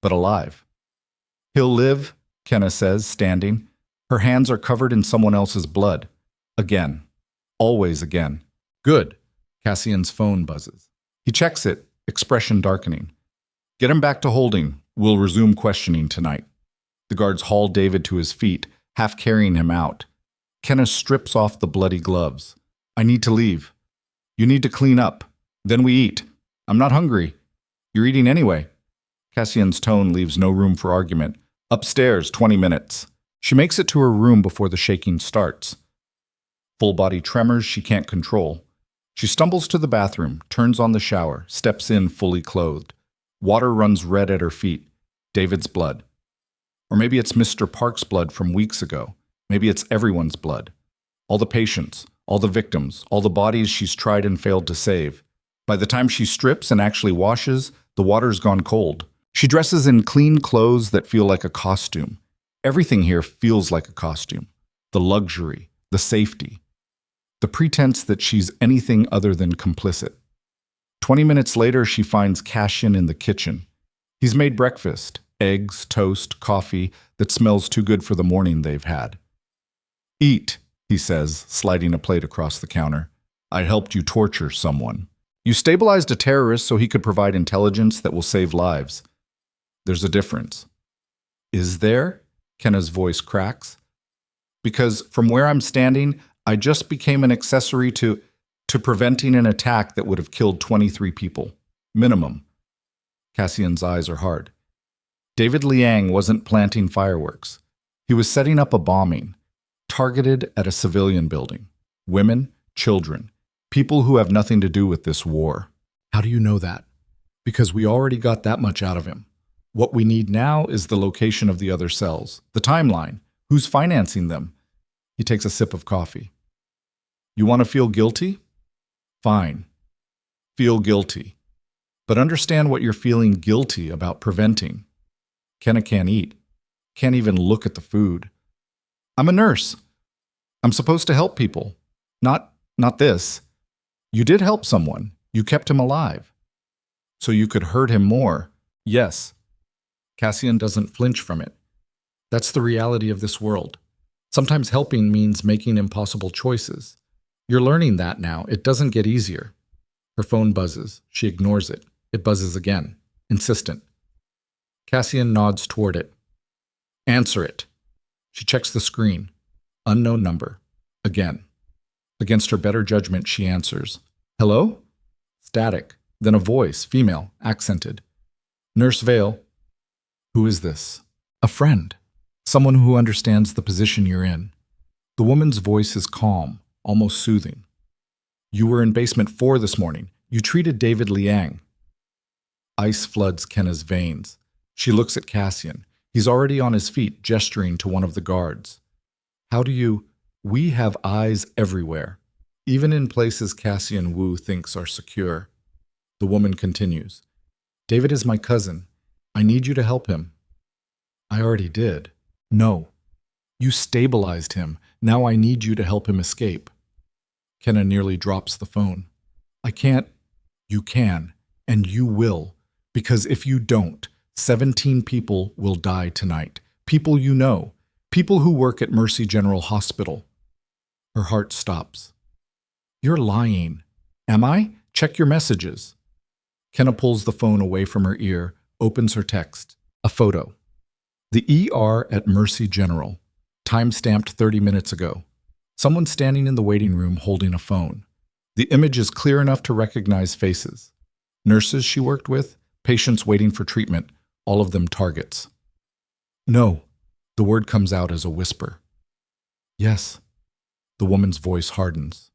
but alive. He'll live, Kenna says, standing. Her hands are covered in someone else's blood. Again. Always again. Good. Cassian's phone buzzes. He checks it, expression darkening. Get him back to holding. We'll resume questioning tonight. The guards haul David to his feet, half carrying him out. Kenna strips off the bloody gloves. I need to leave. You need to clean up. Then we eat. I'm not hungry. You're eating anyway. Cassian's tone leaves no room for argument. Upstairs, 20 minutes. She makes it to her room before the shaking starts. Full body tremors she can't control. She stumbles to the bathroom, turns on the shower, steps in fully clothed. Water runs red at her feet. David's blood. Or maybe it's Mr. Park's blood from weeks ago. Maybe it's everyone's blood. All the patients, all the victims, all the bodies she's tried and failed to save. By the time she strips and actually washes, the water's gone cold. She dresses in clean clothes that feel like a costume. Everything here feels like a costume. The luxury, the safety, the pretense that she's anything other than complicit. 20 minutes later, she finds Cassian in the kitchen. He's made breakfast, eggs, toast, coffee that smells too good for the morning they've had. "Eat," he says, sliding a plate across the counter. "I helped you torture someone. You stabilized a terrorist so he could provide intelligence that will save lives. There's a difference." "Is there?" Kenna's voice cracks. "Because from where I'm standing, I just became an accessory to preventing an attack that would have killed 23 people. Minimum." Cassian's eyes are hard. David Liang wasn't planting fireworks. He was setting up a bombing, targeted at a civilian building. Women, children, people who have nothing to do with this war. "How do you know that?" "Because we already got that much out of him. What we need now is the location of the other cells, the timeline, who's financing them." He takes a sip of coffee. "You want to feel guilty? Fine. Feel guilty. But understand what you're feeling guilty about preventing." Kenna can't eat. Can't even look at the food. "I'm a nurse. I'm supposed to help people. Not this. You did help someone. You kept him alive. So you could hurt him more." "Yes." Cassian doesn't flinch from it. "That's the reality of this world. Sometimes helping means making impossible choices. You're learning that now. It doesn't get easier." Her phone buzzes. She ignores it. It buzzes again. Insistent. Cassian nods toward it. "Answer it." She checks the screen. Unknown number. Again. Against her better judgment, she answers. "Hello?" Static. Then a voice, female, accented. "Nurse Vale." "Who is this?" "A friend. Someone who understands the position you're in." The woman's voice is calm, almost soothing. "You were in basement 4 this morning. You treated David Liang." Ice floods Kenna's veins. She looks at Cassian. He's already on his feet, gesturing to one of the guards. "How do you—" "We have eyes everywhere, even in places Cassian Wu thinks are secure." The woman continues. "David is my cousin. I need you to help him." "I already did." "No. You stabilized him. Now I need you to help him escape." Kenna nearly drops the phone. "I can't." "You can, and you will, because if you don't, 17 people will die tonight. People you know. People who work at Mercy General Hospital." Her heart stops. "You're lying." "Am I? Check your messages." Kenna pulls the phone away from her ear, opens her text. A photo. The ER at Mercy General. Time-stamped 30 minutes ago. Someone standing in the waiting room holding a phone. The image is clear enough to recognize faces. Nurses she worked with, patients waiting for treatment, all of them targets. "No." The word comes out as a whisper. "Yes." The woman's voice hardens.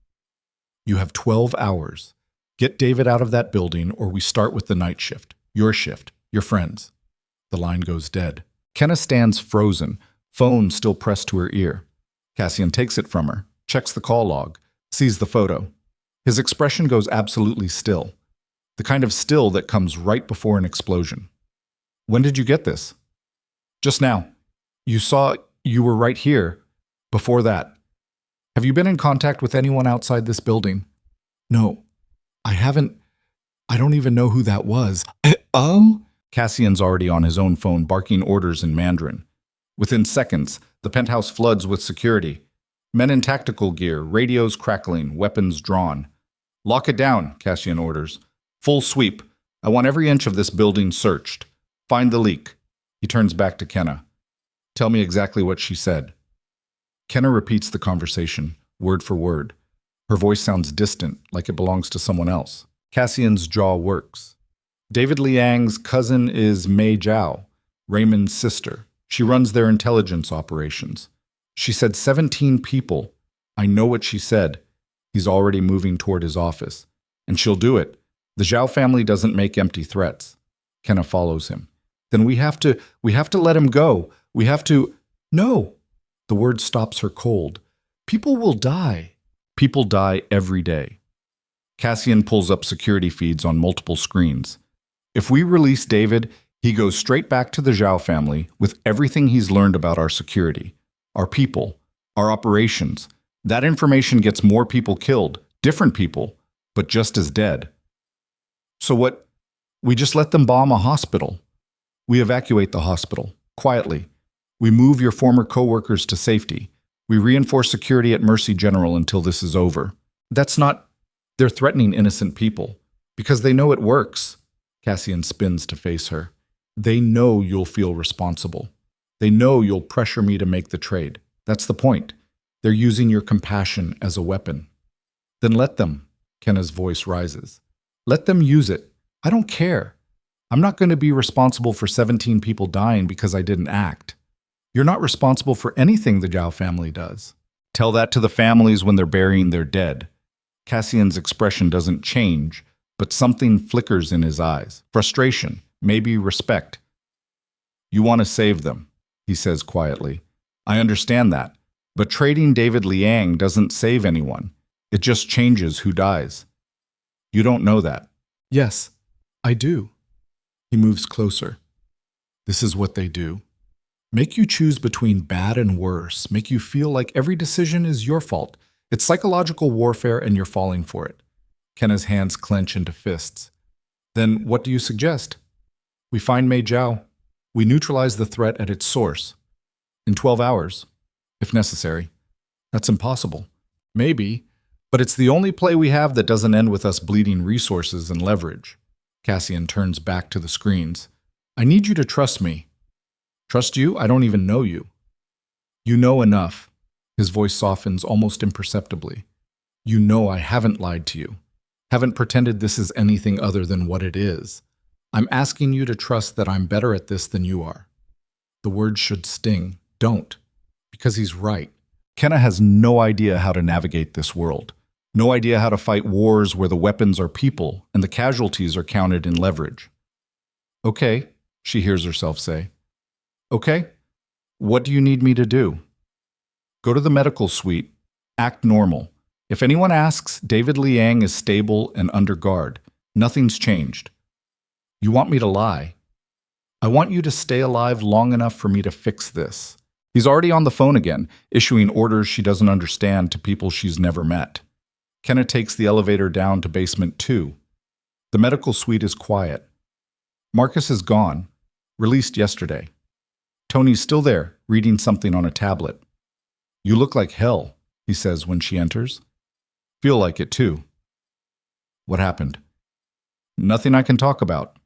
"You have 12 hours. Get David out of that building or we start with the night shift. Your shift. Your friends." The line goes dead. Kenna stands frozen, phone still pressed to her ear. Cassian takes it from her, checks the call log, sees the photo. His expression goes absolutely still. The kind of still that comes right before an explosion. "When did you get this?" "Just now. You were right here. Before that." "Have you been in contact with anyone outside this building?" "No. I haven't. I don't even know who that was." "Oh?" Cassian's already on his own phone barking orders in Mandarin. Within seconds, the penthouse floods with security. Men in tactical gear, radios crackling, weapons drawn. "Lock it down," Cassian orders. "Full sweep. I want every inch of this building searched. Find the leak." He turns back to Kenna. "Tell me exactly what she said." Kenna repeats the conversation, word for word. Her voice sounds distant, like it belongs to someone else. Cassian's jaw works. David Liang's cousin is Mei Zhao, Raymond's sister. She runs their intelligence operations. She said 17 people. I know what she said. He's already moving toward his office. And she'll do it. The Zhao family doesn't make empty threats. Kenna follows him. Then we have to let him go. We have to... No! The word stops her cold. People will die. People die every day. Cassian pulls up security feeds on multiple screens. If we release David, he goes straight back to the Zhao family with everything he's learned about our security, our people, our operations. That information gets more people killed, different people, but just as dead. So what? We just let them bomb a hospital. We evacuate the hospital, quietly. We move your former co-workers to safety. We reinforce security at Mercy General until this is over. That's not... They're threatening innocent people. Because they know it works. Cassian spins to face her. They know you'll feel responsible. They know you'll pressure me to make the trade. That's the point. They're using your compassion as a weapon. Then let them. Kenna's voice rises. Let them use it. I don't care. I'm not going to be responsible for 17 people dying because I didn't act. You're not responsible for anything the Zhao family does. Tell that to the families when they're burying their dead. Cassian's expression doesn't change, but something flickers in his eyes. Frustration, maybe respect. You want to save them, he says quietly. I understand that, but trading David Liang doesn't save anyone. It just changes who dies. You don't know that. Yes, I do. He moves closer. This is what they do. Make you choose between bad and worse, make you feel like every decision is your fault. It's psychological warfare and you're falling for it. Kenna's hands clench into fists. Then what do you suggest? We find Mei Zhao. We neutralize the threat at its source. In 12 hours, if necessary. That's impossible. Maybe, but it's the only play we have that doesn't end with us bleeding resources and leverage. Cassian turns back to the screens. I need you to trust me. Trust you? I don't even know you. You know enough. His voice softens almost imperceptibly. You know I haven't lied to you. Haven't pretended this is anything other than what it is. I'm asking you to trust that I'm better at this than you are. The words should sting. Don't. Because he's right. Kenna has no idea how to navigate this world. No idea how to fight wars where the weapons are people and the casualties are counted in leverage. Okay, she hears herself say. Okay, what do you need me to do? Go to the medical suite. Act normal. If anyone asks, David Liang is stable and under guard. Nothing's changed. You want me to lie? I want you to stay alive long enough for me to fix this. He's already on the phone again, issuing orders she doesn't understand to people she's never met. Kenna takes the elevator down to basement 2. The medical suite is quiet. Marcus is gone, released yesterday. Tony's still there, reading something on a tablet. You look like hell, he says when she enters. Feel like it too. What happened? Nothing I can talk about.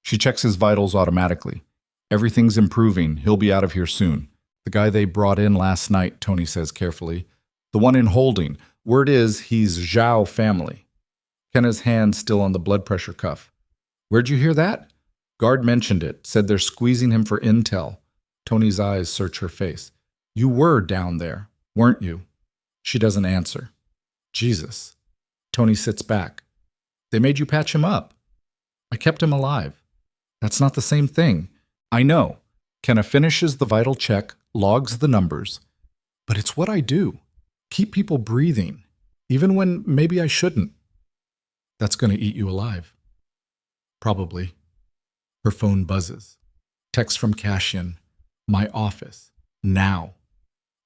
She checks his vitals automatically. Everything's improving. He'll be out of here soon. The guy they brought in last night, Tony says carefully. The one in holding. Word is he's Zhao family. Kenna's hand still on the blood pressure cuff. Where'd you hear that? Guard mentioned it. Said they're squeezing him for intel. Tony's eyes search her face. You were down there, weren't you? She doesn't answer. Jesus. Tony sits back. They made you patch him up. I kept him alive. That's not the same thing. I know. Kenna finishes the vital check, logs the numbers. But it's what I do. Keep people breathing, even when maybe I shouldn't. That's going to eat you alive. Probably. Her phone buzzes. Text from Cassian. My office. Now.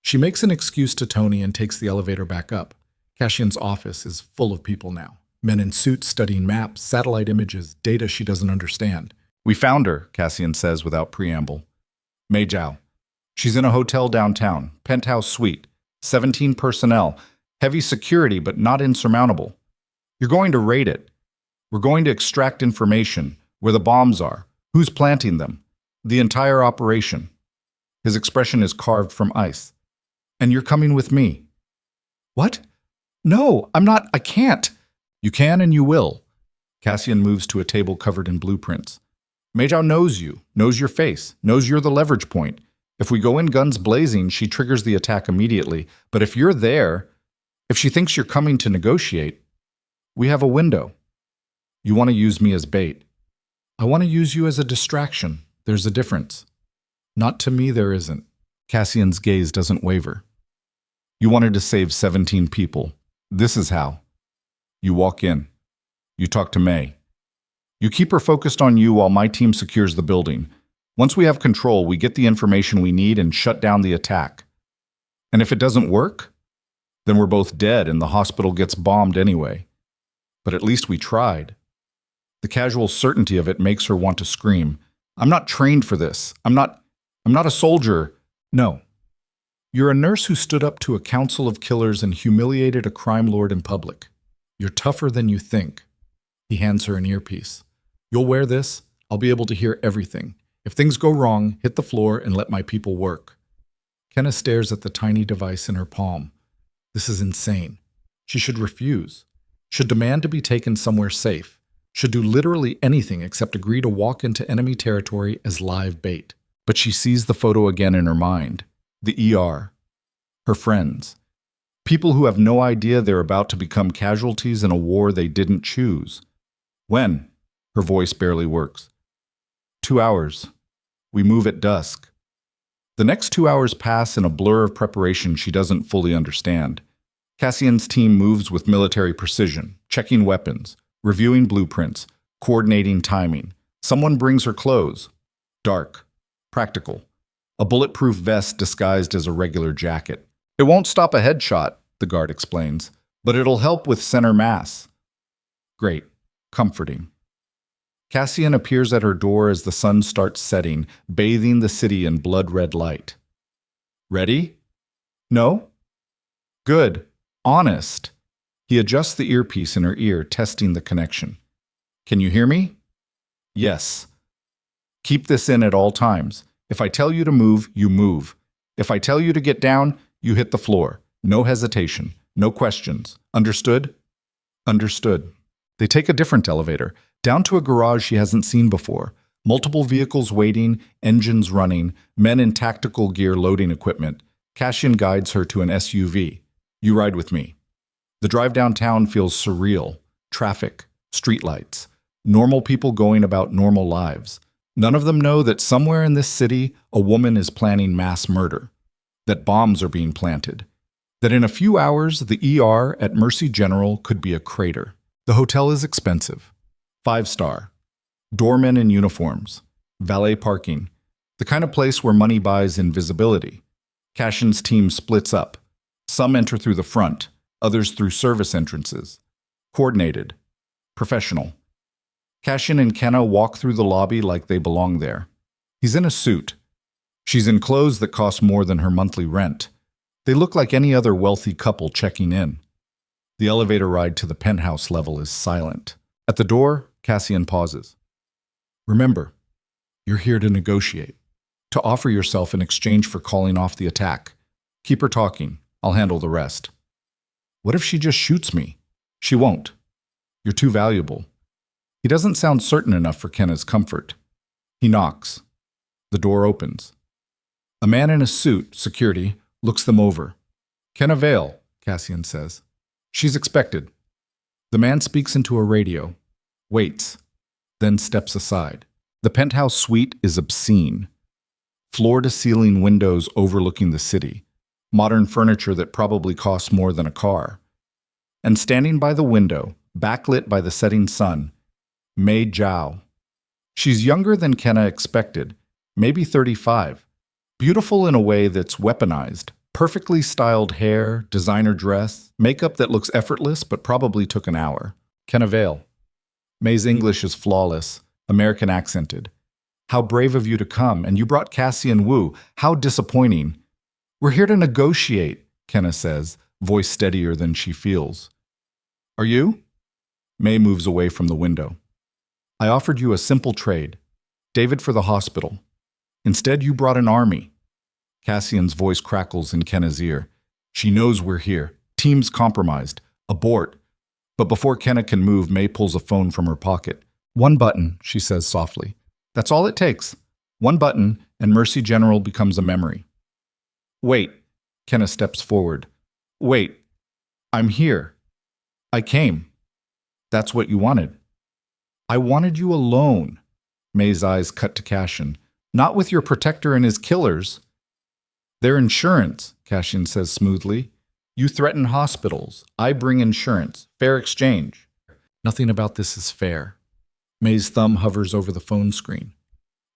She makes an excuse to Tony and takes the elevator back up. Cassian's office is full of people now. Men in suits studying maps, satellite images, data she doesn't understand. We found her, Cassian says without preamble. Mei Zhao. She's in a hotel downtown, penthouse suite, 17 personnel, heavy security but not insurmountable. You're going to raid it. We're going to extract information, where the bombs are, who's planting them, the entire operation. His expression is carved from ice. And you're coming with me. What? No, I'm not. I can't. You can and you will. Cassian moves to a table covered in blueprints. Mei Zhao knows you, knows your face, knows you're the leverage point. If we go in guns blazing, she triggers the attack immediately. But if you're there, If she thinks you're coming to negotiate, we have a window. You want to use me as bait. I want to use you as a distraction. There's a difference. Not to me, there isn't. Cassian's gaze doesn't waver. You wanted to save 17 people. This is how. You walk in. You talk to May. You keep her focused on you while my team secures the building. Once we have control, we get the information we need and shut down the attack. And if it doesn't work, then we're both dead and the hospital gets bombed anyway. But at least we tried. The casual certainty of it makes her want to scream. I'm not trained for this. I'm not a soldier. No. You're a nurse who stood up to a council of killers and humiliated a crime lord in public. You're tougher than you think. He hands her an earpiece. You'll wear this. I'll be able to hear everything. If things go wrong, hit the floor and let my people work. Kenna stares at the tiny device in her palm. This is insane. She should refuse. Should demand to be taken somewhere safe. Should do literally anything except agree to walk into enemy territory as live bait. But she sees the photo again in her mind. The ER. Her friends. People who have no idea they're about to become casualties in a war they didn't choose. When? Her voice barely works. 2 hours. We move at dusk. The next 2 hours pass in a blur of preparation she doesn't fully understand. Cassian's team moves with military precision, checking weapons, reviewing blueprints, coordinating timing. Someone brings her clothes. Dark. Practical. A bulletproof vest disguised as a regular jacket. It won't stop a headshot, the guard explains, but it'll help with center mass. Great. Comforting. Cassian appears at her door as the sun starts setting, bathing the city in blood-red light. Ready? No? Good. Honest. He adjusts the earpiece in her ear, testing the connection. Can you hear me? Yes. Keep this in at all times. If I tell you to move, you move. If I tell you to get down, you hit the floor. No hesitation. No questions. Understood? Understood. They take a different elevator, down to a garage she hasn't seen before. Multiple vehicles waiting, engines running, men in tactical gear loading equipment. Cassian guides her to an SUV. You ride with me. The drive downtown feels surreal. Traffic, streetlights, normal people going about normal lives. None of them know that somewhere in this city, a woman is planning mass murder, that bombs are being planted, that in a few hours, the ER at Mercy General could be a crater. The hotel is expensive. 5-star. Doormen in uniforms. Valet parking. The kind of place where money buys invisibility. Cassian's team splits up. Some enter through the front, others through service entrances. Coordinated. Professional. Cassian and Kenna walk through the lobby like they belong there. He's in a suit. She's in clothes that cost more than her monthly rent. They look like any other wealthy couple checking in. The elevator ride to the penthouse level is silent. At the door, Cassian pauses. Remember, you're here to negotiate, to offer yourself in exchange for calling off the attack. Keep her talking. I'll handle the rest. What if she just shoots me? She won't. You're too valuable. He doesn't sound certain enough for Kenna's comfort. He knocks. The door opens. A man in a suit, security, looks them over. Kenna Vale, Cassian says. She's expected. The man speaks into a radio, waits, then steps aside. The penthouse suite is obscene. Floor-to-ceiling windows overlooking the city. Modern furniture that probably costs more than a car. And standing by the window, backlit by the setting sun, Mei Zhao. She's younger than Kenna expected, maybe 35. Beautiful in a way that's weaponized. Perfectly styled hair, designer dress, makeup that looks effortless but probably took an hour. Kenna Vale. May's English is flawless, American accented. How brave of you to come, and you brought Cassian Wu. How disappointing. We're here to negotiate, Kenna says, voice steadier than she feels. Are you? May moves away from the window. I offered you a simple trade. David for the hospital. Instead, you brought an army. Cassian's voice crackles in Kenna's ear. She knows we're here. Team's compromised. Abort. But before Kenna can move, May pulls a phone from her pocket. One button, she says softly. That's all it takes. One button, and Mercy General becomes a memory. Wait. Kenna steps forward. Wait. I'm here. I came. That's what you wanted. I wanted you alone. May's eyes cut to Cassian. Not with your protector and his killers. They're insurance, Cassian says smoothly. You threaten hospitals. I bring insurance. Fair exchange. Nothing about this is fair. May's thumb hovers over the phone screen.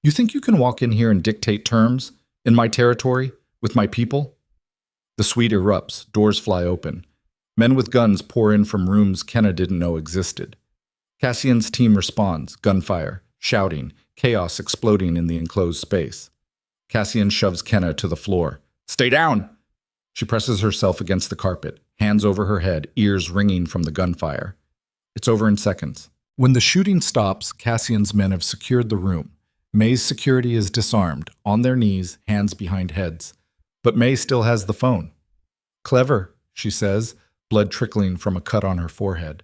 You think you can walk in here and dictate terms? In my territory? With my people? The suite erupts. Doors fly open. Men with guns pour in from rooms Kenna didn't know existed. Cassian's team responds. Gunfire. Shouting. Chaos exploding in the enclosed space. Cassian shoves Kenna to the floor. Stay down! She presses herself against the carpet, hands over her head, ears ringing from the gunfire. It's over in seconds. When the shooting stops, Cassian's men have secured the room. May's security is disarmed, on their knees, hands behind heads. But May still has the phone. Clever, she says, blood trickling from a cut on her forehead.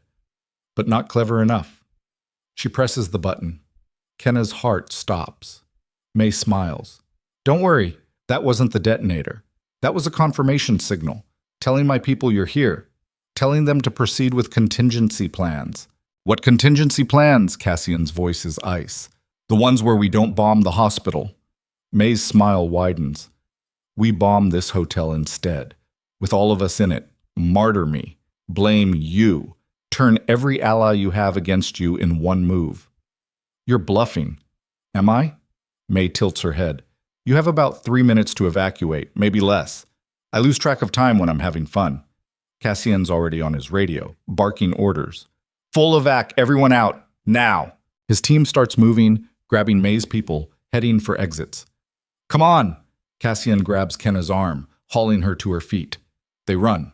But not clever enough. She presses the button. Kenna's heart stops. May smiles. Don't worry, that wasn't the detonator. That was a confirmation signal, telling my people you're here, telling them to proceed with contingency plans. What contingency plans? Cassian's voice is ice. The ones where we don't bomb the hospital. May's smile widens. We bomb this hotel instead, with all of us in it. Martyr me. Blame you. Turn every ally you have against you in one move. You're bluffing. Am I? May tilts her head. You have about 3 minutes to evacuate, maybe less. I lose track of time when I'm having fun. Cassian's already on his radio, barking orders. Full evac, everyone out, now. His team starts moving, grabbing May's people, heading for exits. Come on! Cassian grabs Kenna's arm, hauling her to her feet. They run.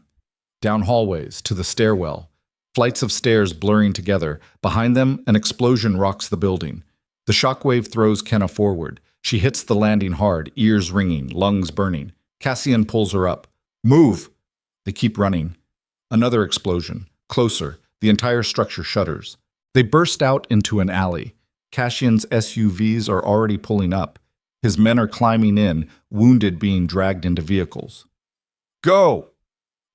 Down hallways, to the stairwell. Flights of stairs blurring together. Behind them, an explosion rocks the building. The shockwave throws Kenna forward. She hits the landing hard, ears ringing, lungs burning. Cassian pulls her up. Move! They keep running. Another explosion. Closer. The entire structure shudders. They burst out into an alley. Cassian's SUVs are already pulling up. His men are climbing in, wounded being dragged into vehicles. Go!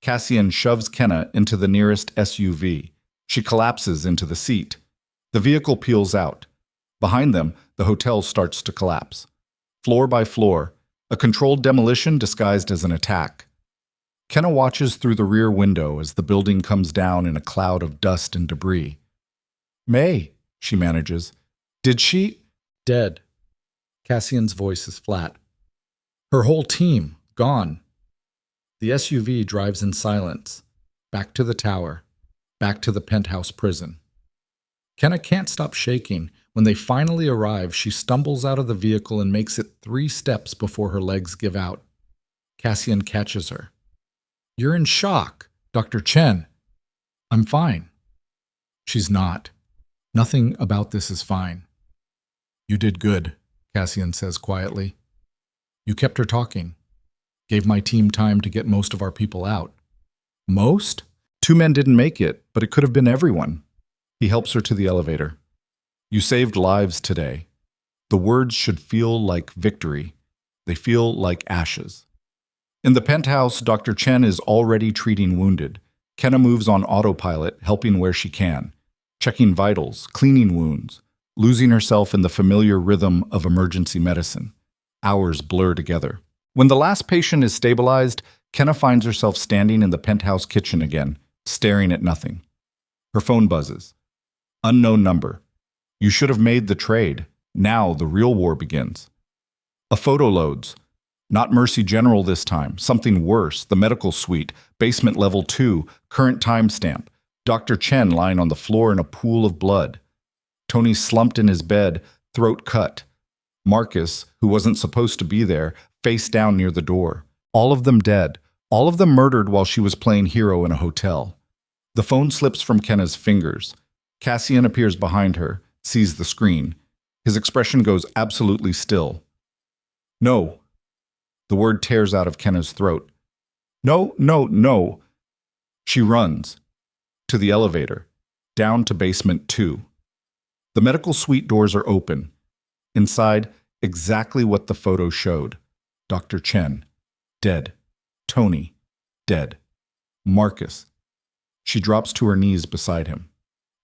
Cassian shoves Kenna into the nearest SUV. She collapses into the seat. The vehicle peels out. Behind them, the hotel starts to collapse. Floor by floor, a controlled demolition disguised as an attack. Kenna watches through the rear window as the building comes down in a cloud of dust and debris. May, she manages. Did she? Dead. Cassian's voice is flat. Her whole team, gone. The SUV drives in silence, back to the tower, back to the penthouse prison. Kenna can't stop shaking. When they finally arrive, she stumbles out of the vehicle and makes it 3 steps before her legs give out. Cassian catches her. You're in shock, Dr. Chen. I'm fine. She's not. Nothing about this is fine. You did good, Cassian says quietly. You kept her talking. Gave my team time to get most of our people out. Most? 2 men didn't make it, but it could have been everyone. He helps her to the elevator. You saved lives today. The words should feel like victory. They feel like ashes. In the penthouse, Dr. Chen is already treating wounded. Kenna moves on autopilot, helping where she can, checking vitals, cleaning wounds, losing herself in the familiar rhythm of emergency medicine. Hours blur together. When the last patient is stabilized, Kenna finds herself standing in the penthouse kitchen again, staring at nothing. Her phone buzzes. Unknown number. You should have made the trade. Now the real war begins. A photo loads. Not Mercy General this time. Something worse. The medical suite. Basement level 2. Current timestamp. Dr. Chen lying on the floor in a pool of blood. Tony slumped in his bed, throat cut. Marcus, who wasn't supposed to be there, face down near the door. All of them dead. All of them murdered while she was playing hero in a hotel. The phone slips from Kenna's fingers. Cassian appears behind her, sees the screen. His expression goes absolutely still. No. The word tears out of Kenna's throat. No, no, no. She runs. To the elevator. Down to basement 2. The medical suite doors are open. Inside, exactly what the photo showed. Dr. Chen. Dead. Tony. Dead. Marcus. She drops to her knees beside him.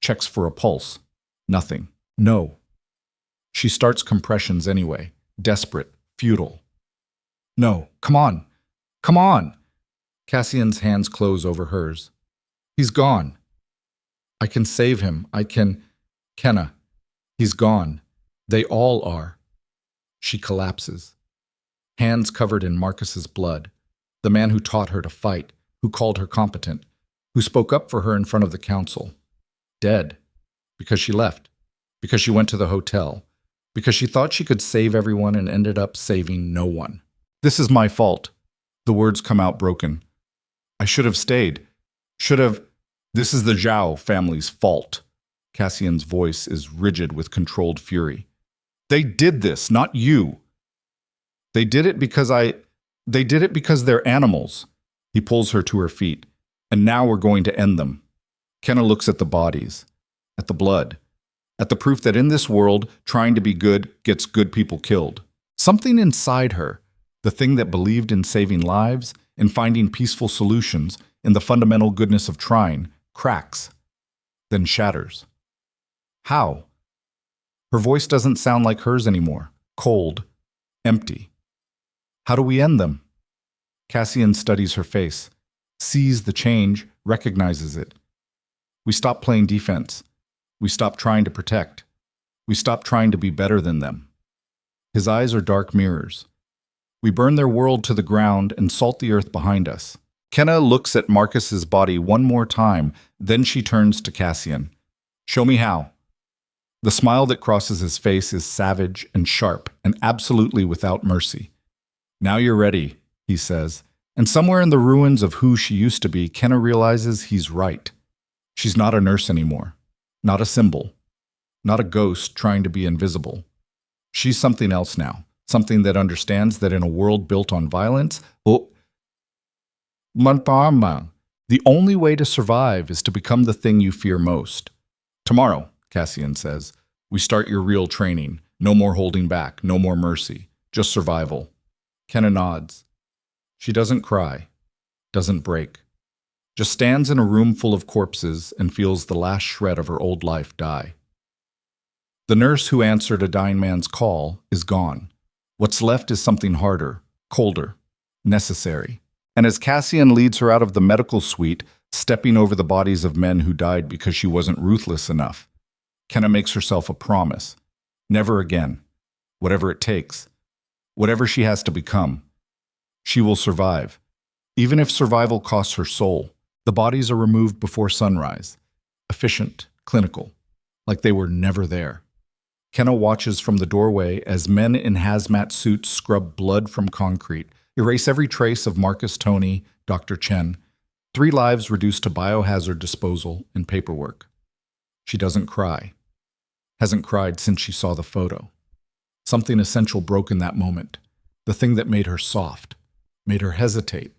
Checks for a pulse. Nothing. No. She starts compressions anyway. Desperate. Futile. No. Come on. Come on. Cassian's hands close over hers. He's gone. I can save him. I can. Kenna. He's gone. They all are. She collapses. Hands covered in Marcus's blood. The man who taught her to fight, who called her competent, who spoke up for her in front of the council. Dead. Because she left. Because she went to the hotel. Because she thought she could save everyone and ended up saving no one. This is my fault. The words come out broken. I should have stayed. Should have. This is the Zhao family's fault. Cassian's voice is rigid with controlled fury. They did this, not you. They did it because they're animals. He pulls her to her feet. And now we're going to end them. Kenna looks at the bodies, at the blood, at the proof that in this world, trying to be good gets good people killed. Something inside her, the thing that believed in saving lives, in finding peaceful solutions, in the fundamental goodness of trying, cracks, then shatters. How? Her voice doesn't sound like hers anymore. Cold. Empty. How do we end them? Cassian studies her face, sees the change, recognizes it. We stop playing defense. We stop trying to protect. We stop trying to be better than them. His eyes are dark mirrors. We burn their world to the ground and salt the earth behind us. Kenna looks at Marcus's body one more time, then she turns to Cassian. Show me how. The smile that crosses his face is savage and sharp and absolutely without mercy. Now you're ready, he says. And somewhere in the ruins of who she used to be, Kenna realizes he's right. She's not a nurse anymore. Not a symbol. Not a ghost trying to be invisible. She's something else now. Something that understands that in a world built on violence, the only way to survive is to become the thing you fear most. Tomorrow, Cassian says, we start your real training. No more holding back, no more mercy, just survival. Kenna nods. She doesn't cry, doesn't break. Just stands in a room full of corpses and feels the last shred of her old life die. The nurse who answered a dying man's call is gone. What's left is something harder, colder, necessary. And as Cassian leads her out of the medical suite, stepping over the bodies of men who died because she wasn't ruthless enough, Kenna makes herself a promise. Never again. Whatever it takes. Whatever she has to become. She will survive. Even if survival costs her soul. The bodies are removed before sunrise. Efficient, clinical. Like they were never there. Kenna watches from the doorway as men in hazmat suits scrub blood from concrete, erase every trace of Marcus Tony, Dr. Chen. 3 lives reduced to biohazard disposal and paperwork. She doesn't cry. Hasn't cried since she saw the photo. Something essential broke in that moment. The thing that made her soft, made her hesitate,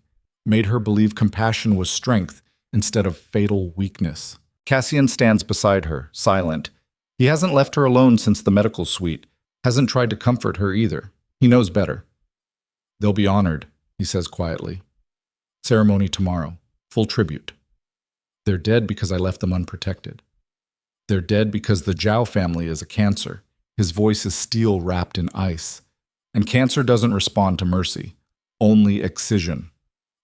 made her believe compassion was strength instead of fatal weakness. Cassian stands beside her, silent. He hasn't left her alone since the medical suite, hasn't tried to comfort her either. He knows better. They'll be honored, he says quietly. Ceremony tomorrow, full tribute. They're dead because I left them unprotected. They're dead because the Zhao family is a cancer. His voice is steel wrapped in ice. And cancer doesn't respond to mercy, only excision.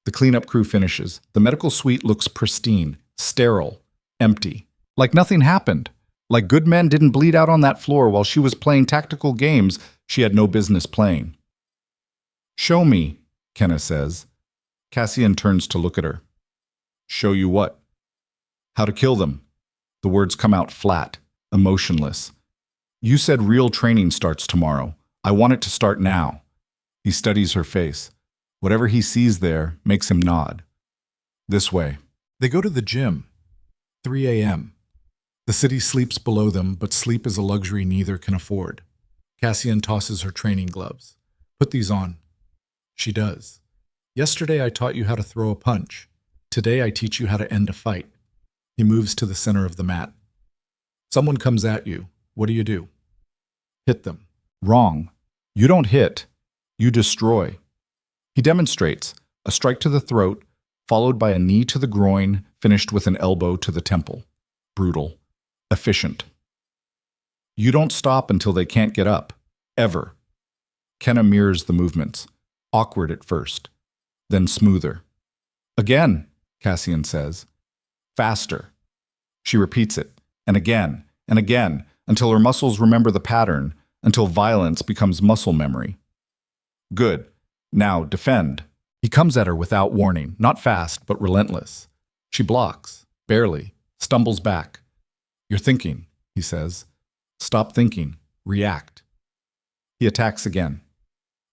The cleanup crew finishes. The medical suite looks pristine, sterile, empty. Like nothing happened. Like good men didn't bleed out on that floor while she was playing tactical games she had no business playing. Show me, Kenna says. Cassian turns to look at her. Show you what? How to kill them. The words come out flat, emotionless. You said real training starts tomorrow. I want it to start now. He studies her face. Whatever he sees there makes him nod. This way. They go to the gym. 3 a.m. The city sleeps below them, but sleep is a luxury neither can afford. Cassian tosses her training gloves. Put these on. She does. Yesterday I taught you how to throw a punch. Today I teach you how to end a fight. He moves to the center of the mat. Someone comes at you. What do? Hit them. Wrong. You don't hit. You destroy. He demonstrates. A strike to the throat, followed by a knee to the groin, finished with an elbow to the temple. Brutal. Efficient. You don't stop until they can't get up. Ever. Kenna mirrors the movements. Awkward at first. Then smoother. Again, Cassian says. Faster. She repeats it. And again, until her muscles remember the pattern, until violence becomes muscle memory. Good. Now, defend. He comes at her without warning, not fast, but relentless. She blocks, barely, stumbles back. You're thinking, he says. Stop thinking. React. He attacks again.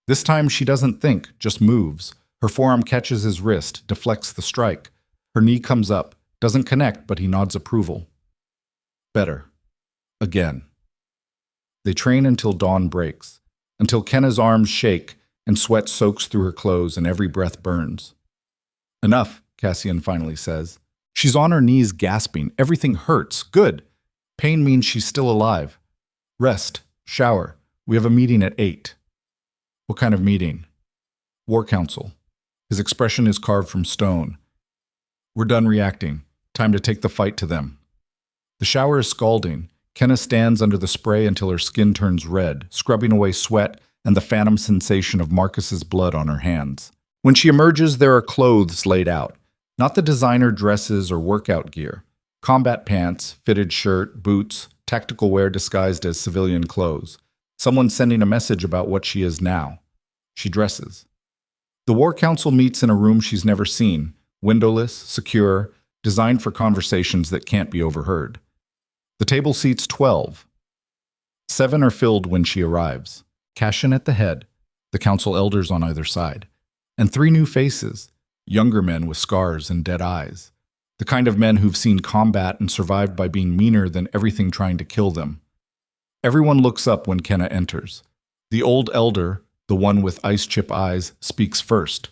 This time she doesn't think, just moves. Her forearm catches his wrist, deflects the strike. Her knee comes up, doesn't connect, but he nods approval. Better. Again. They train until dawn breaks, until Kenna's arms shake and sweat soaks through her clothes and every breath burns. Enough, Cassian finally says. She's on her knees gasping. Everything hurts. Good. Pain means she's still alive. Rest. Shower. We have a meeting at 8. What kind of meeting? War Council. His expression is carved from stone. We're done reacting. Time to take the fight to them. The shower is scalding. Kenna stands under the spray until her skin turns red, scrubbing away sweat and the phantom sensation of Marcus's blood on her hands. When she emerges, there are clothes laid out. Not the designer dresses or workout gear. Combat pants, fitted shirt, boots, tactical wear disguised as civilian clothes. Someone sending a message about what she is now. She dresses. The War Council meets in a room she's never seen, windowless, secure, designed for conversations that can't be overheard. The table seats 12. 7 are filled when she arrives. Cassian at the head, the council elders on either side, and 3 new faces, younger men with scars and dead eyes, the kind of men who've seen combat and survived by being meaner than everything trying to kill them. Everyone looks up when Kenna enters. The old elder, the one with ice chip eyes, speaks first.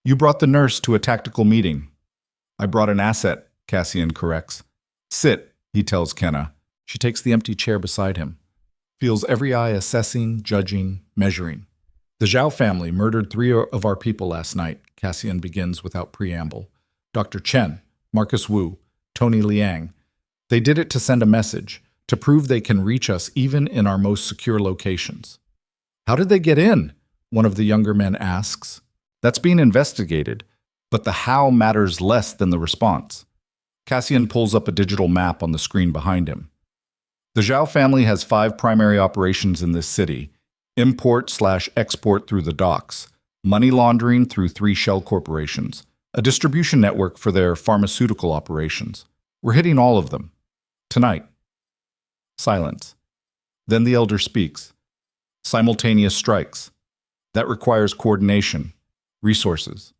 You brought the nurse to a tactical meeting. I brought an asset, Cassian corrects. Sit, he tells Kenna. She takes the empty chair beside him. Feels every eye assessing, judging, measuring. The Zhao family murdered 3 of our people last night, Cassian begins without preamble. Dr. Chen, Marcus Wu, Tony Liang. They did it to send a message, to prove they can reach us even in our most secure locations. How did they get in? One of the younger men asks. That's being investigated, but the how matters less than the response. Cassian pulls up a digital map on the screen behind him. The Zhao family has 5 primary operations in this city: import/export through the docks, money laundering through 3 shell corporations, a distribution network for their pharmaceutical operations. We're hitting all of them. Tonight. Silence. Then the elder speaks. Simultaneous strikes. That requires coordination, resources.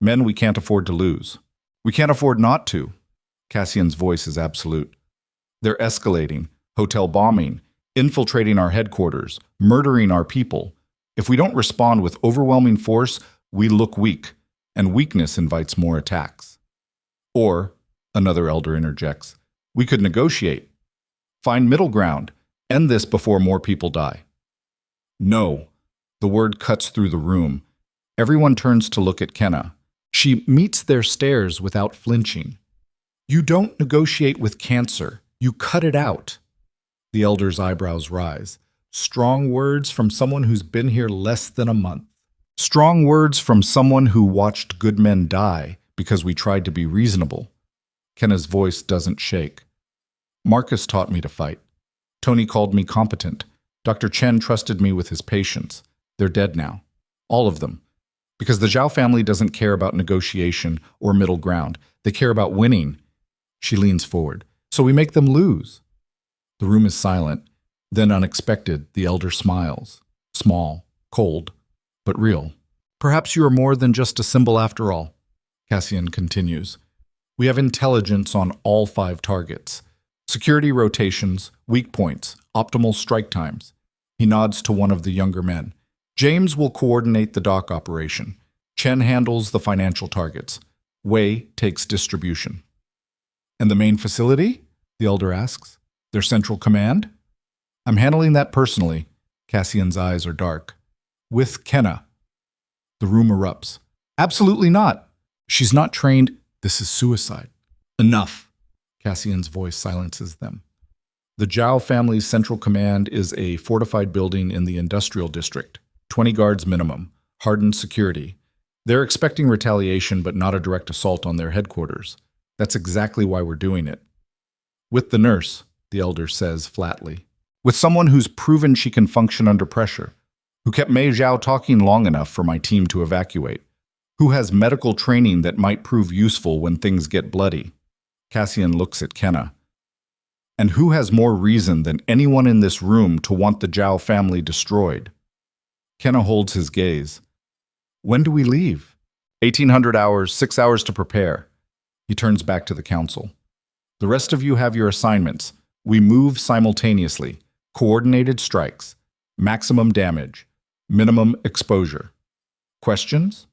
Men we can't afford to lose. We can't afford not to. Cassian's voice is absolute. They're escalating, hotel bombing, infiltrating our headquarters, murdering our people. If we don't respond with overwhelming force, we look weak, and weakness invites more attacks. Or, another elder interjects, we could negotiate. Find middle ground. End this before more people die. No. The word cuts through the room. Everyone turns to look at Kenna. She meets their stares without flinching. You don't negotiate with cancer. You cut it out. The elder's eyebrows rise. Strong words from someone who's been here less than a month. Strong words from someone who watched good men die because we tried to be reasonable. Kenna's voice doesn't shake. Marcus taught me to fight. Tony called me competent. Dr. Chen trusted me with his patients. They're dead now. All of them. Because the Zhao family doesn't care about negotiation or middle ground. They care about winning. She leans forward. So we make them lose. The room is silent. Then, unexpected, the elder smiles. Small, cold, but real. Perhaps you are more than just a symbol after all, Cassian continues. We have intelligence on all 5 targets. Security rotations, weak points, optimal strike times. He nods to one of the younger men. James will coordinate the dock operation. Chen handles the financial targets. Wei takes distribution. And the main facility? The elder asks. Their central command? I'm handling that personally. Cassian's eyes are dark. With Kenna. The room erupts. Absolutely not. She's not trained. This is suicide. Enough. Cassian's voice silences them. The Zhao family's central command is a fortified building in the industrial district. 20 guards minimum. Hardened security. They're expecting retaliation, but not a direct assault on their headquarters. That's exactly why we're doing it. With the nurse, the elder says flatly. With someone who's proven she can function under pressure. Who kept Mei Zhao talking long enough for my team to evacuate. Who has medical training that might prove useful when things get bloody. Cassian looks at Kenna. And who has more reason than anyone in this room to want the Zhao family destroyed? Kenna holds his gaze. When do we leave? 1800 hours, 6 hours to prepare. He turns back to the council. The rest of you have your assignments. We move simultaneously. Coordinated strikes. Maximum damage. Minimum exposure. Questions?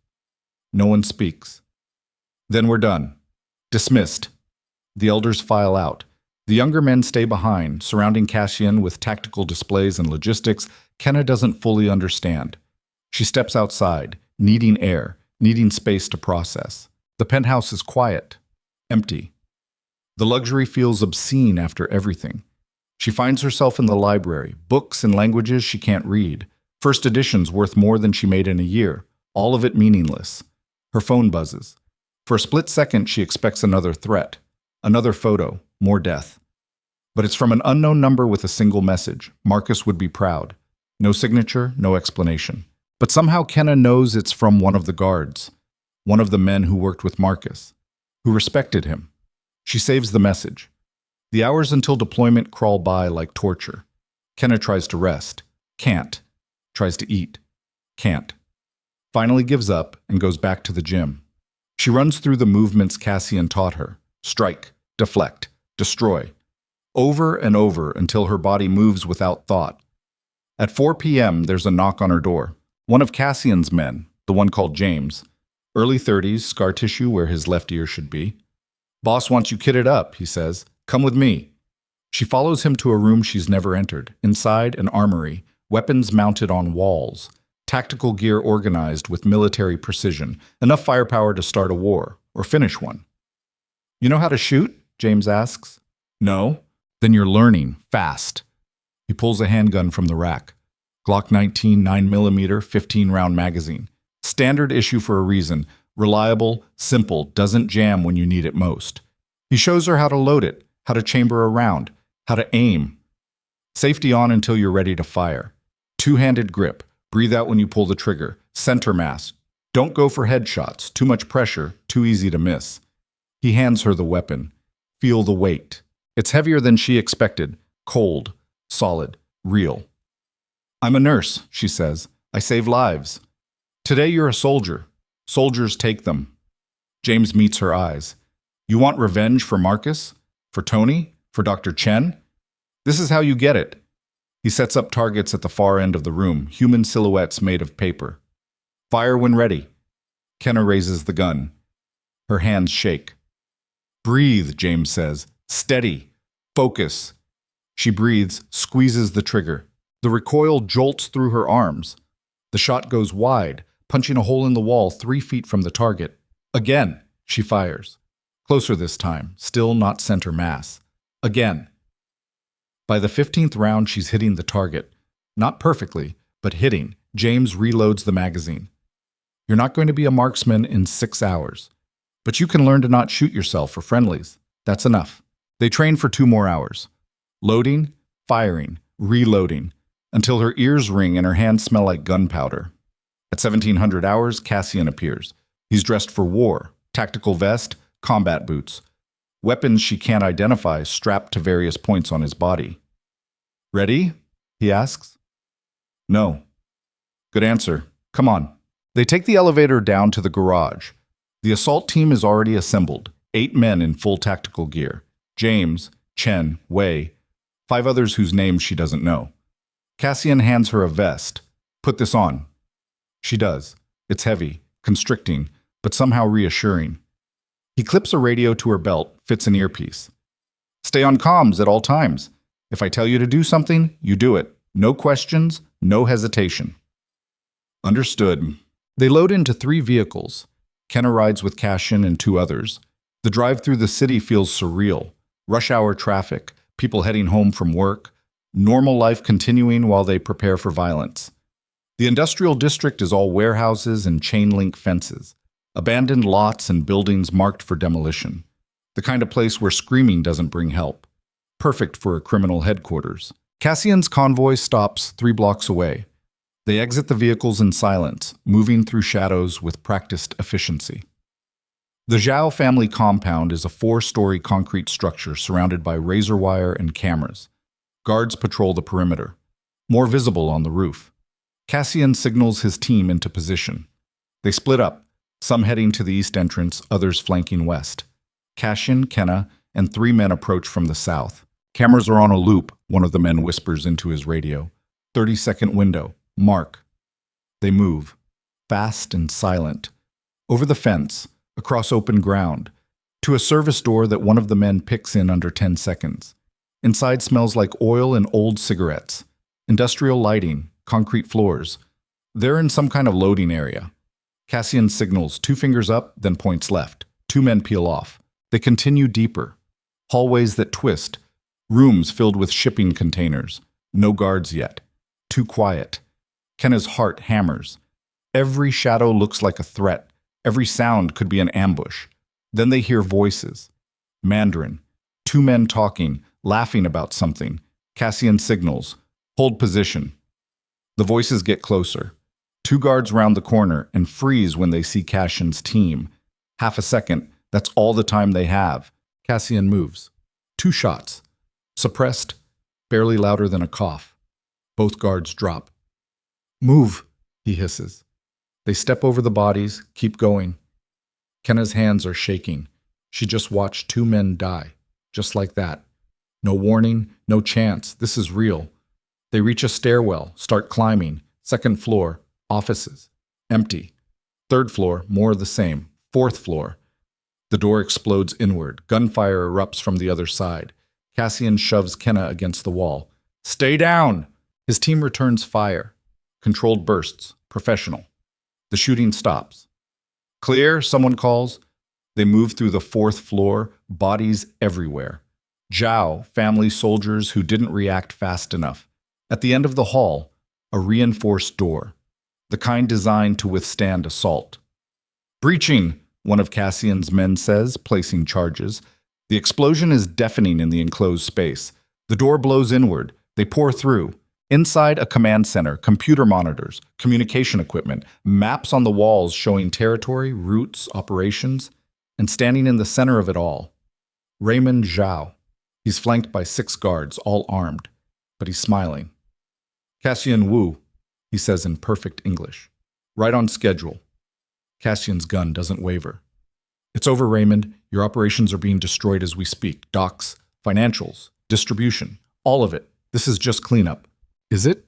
No one speaks. Then we're done. Dismissed. The elders file out. The younger men stay behind, surrounding Cassian with tactical displays and logistics Kenna doesn't fully understand. She steps outside, needing air, needing space to process. The penthouse is quiet, empty. The luxury feels obscene after everything. She finds herself in the library, books in languages she can't read, first editions worth more than she made in a year, all of it meaningless. Her phone buzzes. For a split second, she expects another threat, another photo, more death. But it's from an unknown number with a single message. Marcus would be proud. No signature, no explanation. But somehow Kenna knows it's from one of the guards, one of the men who worked with Marcus, who respected him. She saves the message. The hours until deployment crawl by like torture. Kenna tries to rest. Can't. Tries to eat. Can't. Finally gives up and goes back to the gym. She runs through the movements Cassian taught her. Strike, deflect, destroy. Over and over until her body moves without thought. At 4 p.m., there's a knock on her door. One of Cassian's men, the one called James. Early 30s, scar tissue where his left ear should be. Boss wants you kitted up, he says. Come with me. She follows him to a room she's never entered. Inside, an armory, weapons mounted on walls. Tactical gear organized with military precision. Enough firepower to start a war, or finish one. You know how to shoot? James asks. No. Then you're learning, fast. He pulls a handgun from the rack. Glock 19 9mm 15-round magazine. Standard issue for a reason. Reliable, simple, doesn't jam when you need it most. He shows her how to load it, how to chamber a round, how to aim. Safety on until you're ready to fire. Two-handed grip. Breathe out when you pull the trigger. Center mass. Don't go for headshots. Too much pressure, too easy to miss. He hands her the weapon. Feel the weight. It's heavier than she expected. Cold, solid, real. I'm a nurse, she says. I save lives. Today you're a soldier. Soldiers take them. James meets her eyes. You want revenge for Marcus? For Tony? For Dr. Chen? This is how you get it. He sets up targets at the far end of the room, human silhouettes made of paper. Fire when ready. Kenna raises the gun. Her hands shake. Breathe, James says. Steady. Focus. She breathes, squeezes the trigger. The recoil jolts through her arms. The shot goes wide, punching a hole in the wall 3 feet from the target. Again, she fires. Closer this time, still not center mass. Again. By the 15th round, she's hitting the target. Not perfectly, but hitting. James reloads the magazine. You're not going to be a marksman in 6 hours. But you can learn to not shoot yourself for friendlies. That's enough. They train for 2 more hours. Loading, firing, reloading, until her ears ring and her hands smell like gunpowder. At 1700 hours, Cassian appears. He's dressed for war, tactical vest, combat boots. Weapons she can't identify strapped to various points on his body. Ready? He asks. No. Good answer. Come on. They take the elevator down to the garage. The assault team is already assembled, 8 men in full tactical gear. James, Chen, Wei, 5 others whose names she doesn't know. Cassian hands her a vest. Put this on. She does. It's heavy, constricting, but somehow reassuring. He clips a radio to her belt, fits an earpiece. Stay on comms at all times. If I tell you to do something, you do it. No questions, no hesitation. Understood. They load into 3 vehicles. Kenna rides with Cassian and two others. The drive through the city feels surreal. Rush hour traffic, people heading home from work, normal life continuing while they prepare for violence. The industrial district is all warehouses and chain-link fences, abandoned lots and buildings marked for demolition. The kind of place where screaming doesn't bring help. Perfect for a criminal headquarters. Cassian's convoy stops 3 blocks away. They exit the vehicles in silence, moving through shadows with practiced efficiency. The Zhao family compound is a 4-story concrete structure surrounded by razor wire and cameras. Guards patrol the perimeter, more visible on the roof. Cassian signals his team into position. They split up, some heading to the east entrance, others flanking west. Cassian, Kenna, and 3 men approach from the south. Cameras are on a loop, one of the men whispers into his radio. 30-second window. Mark. They move, fast and silent. Over the fence, across open ground, to a service door that one of the men picks in under 10 seconds. Inside smells like oil and old cigarettes. Industrial lighting, concrete floors. They're in some kind of loading area. Cassian signals 2 fingers up, then points left. 2 men peel off. They continue deeper. Hallways that twist. Rooms filled with shipping containers. No guards yet. Too quiet. Kenna's heart hammers. Every shadow looks like a threat. Every sound could be an ambush. Then they hear voices. Mandarin. 2 men talking, laughing about something. Cassian signals. Hold position. The voices get closer. 2 guards round the corner and freeze when they see Cassian's team. Half a second, that's all the time they have. Cassian moves. 2 shots. Suppressed, barely louder than a cough. Both guards drop. Move, he hisses. They step over the bodies, keep going. Kenna's hands are shaking. She just watched 2 men die, just like that. No warning, no chance, this is real. They reach a stairwell, start climbing. 2nd floor, offices. Empty. 3rd floor, more of the same. 4th floor. The door explodes inward. Gunfire erupts from the other side. Cassian shoves Kenna against the wall. Stay down! His team returns fire. Controlled bursts. Professional. The shooting stops. Clear, someone calls. They move through the 4th floor, bodies everywhere. Zhao, family soldiers who didn't react fast enough. At the end of the hall, a reinforced door. The kind designed to withstand assault. Breaching, one of Cassian's men says, placing charges. The explosion is deafening in the enclosed space. The door blows inward. They pour through. Inside a command center, computer monitors, communication equipment, maps on the walls showing territory, routes, operations, and standing in the center of it all, Raymond Zhao. He's flanked by 6 guards, all armed, but he's smiling. Cassian Wu, he says in perfect English. Right on schedule. Cassian's gun doesn't waver. It's over, Raymond. Your operations are being destroyed as we speak. Docks, financials, distribution, all of it. This is just cleanup. Is it?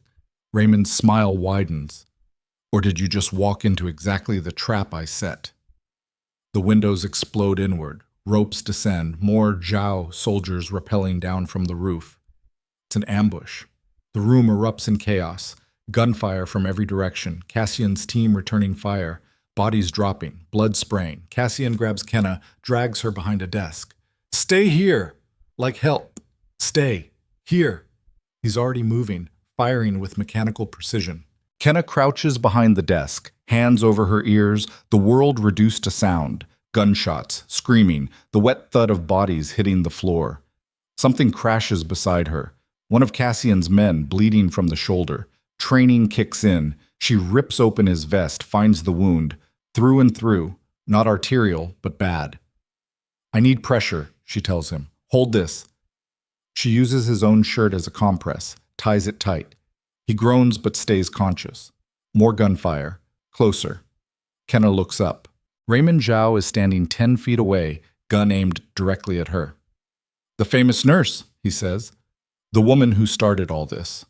Raymond's smile widens. Or did you just walk into exactly the trap I set? The windows explode inward. Ropes descend. More Zhao soldiers rappelling down from the roof. It's an ambush. The room erupts in chaos. Gunfire from every direction. Cassian's team returning fire. Bodies dropping. Blood spraying. Cassian grabs Kenna, drags her behind a desk. Stay here! Like help. Stay. Here. He's already moving, firing with mechanical precision. Kenna crouches behind the desk, hands over her ears, the world reduced to sound. Gunshots, screaming, the wet thud of bodies hitting the floor. Something crashes beside her. One of Cassian's men, bleeding from the shoulder. Training kicks in. She rips open his vest, finds the wound. Through and through. Not arterial, but bad. I need pressure, she tells him. Hold this. She uses his own shirt as a compress, ties it tight. He groans but stays conscious. More gunfire. Closer. Kenna looks up. Raymond Zhao is standing 10 feet away, gun aimed directly at her. The famous nurse, he says. The woman who started all this.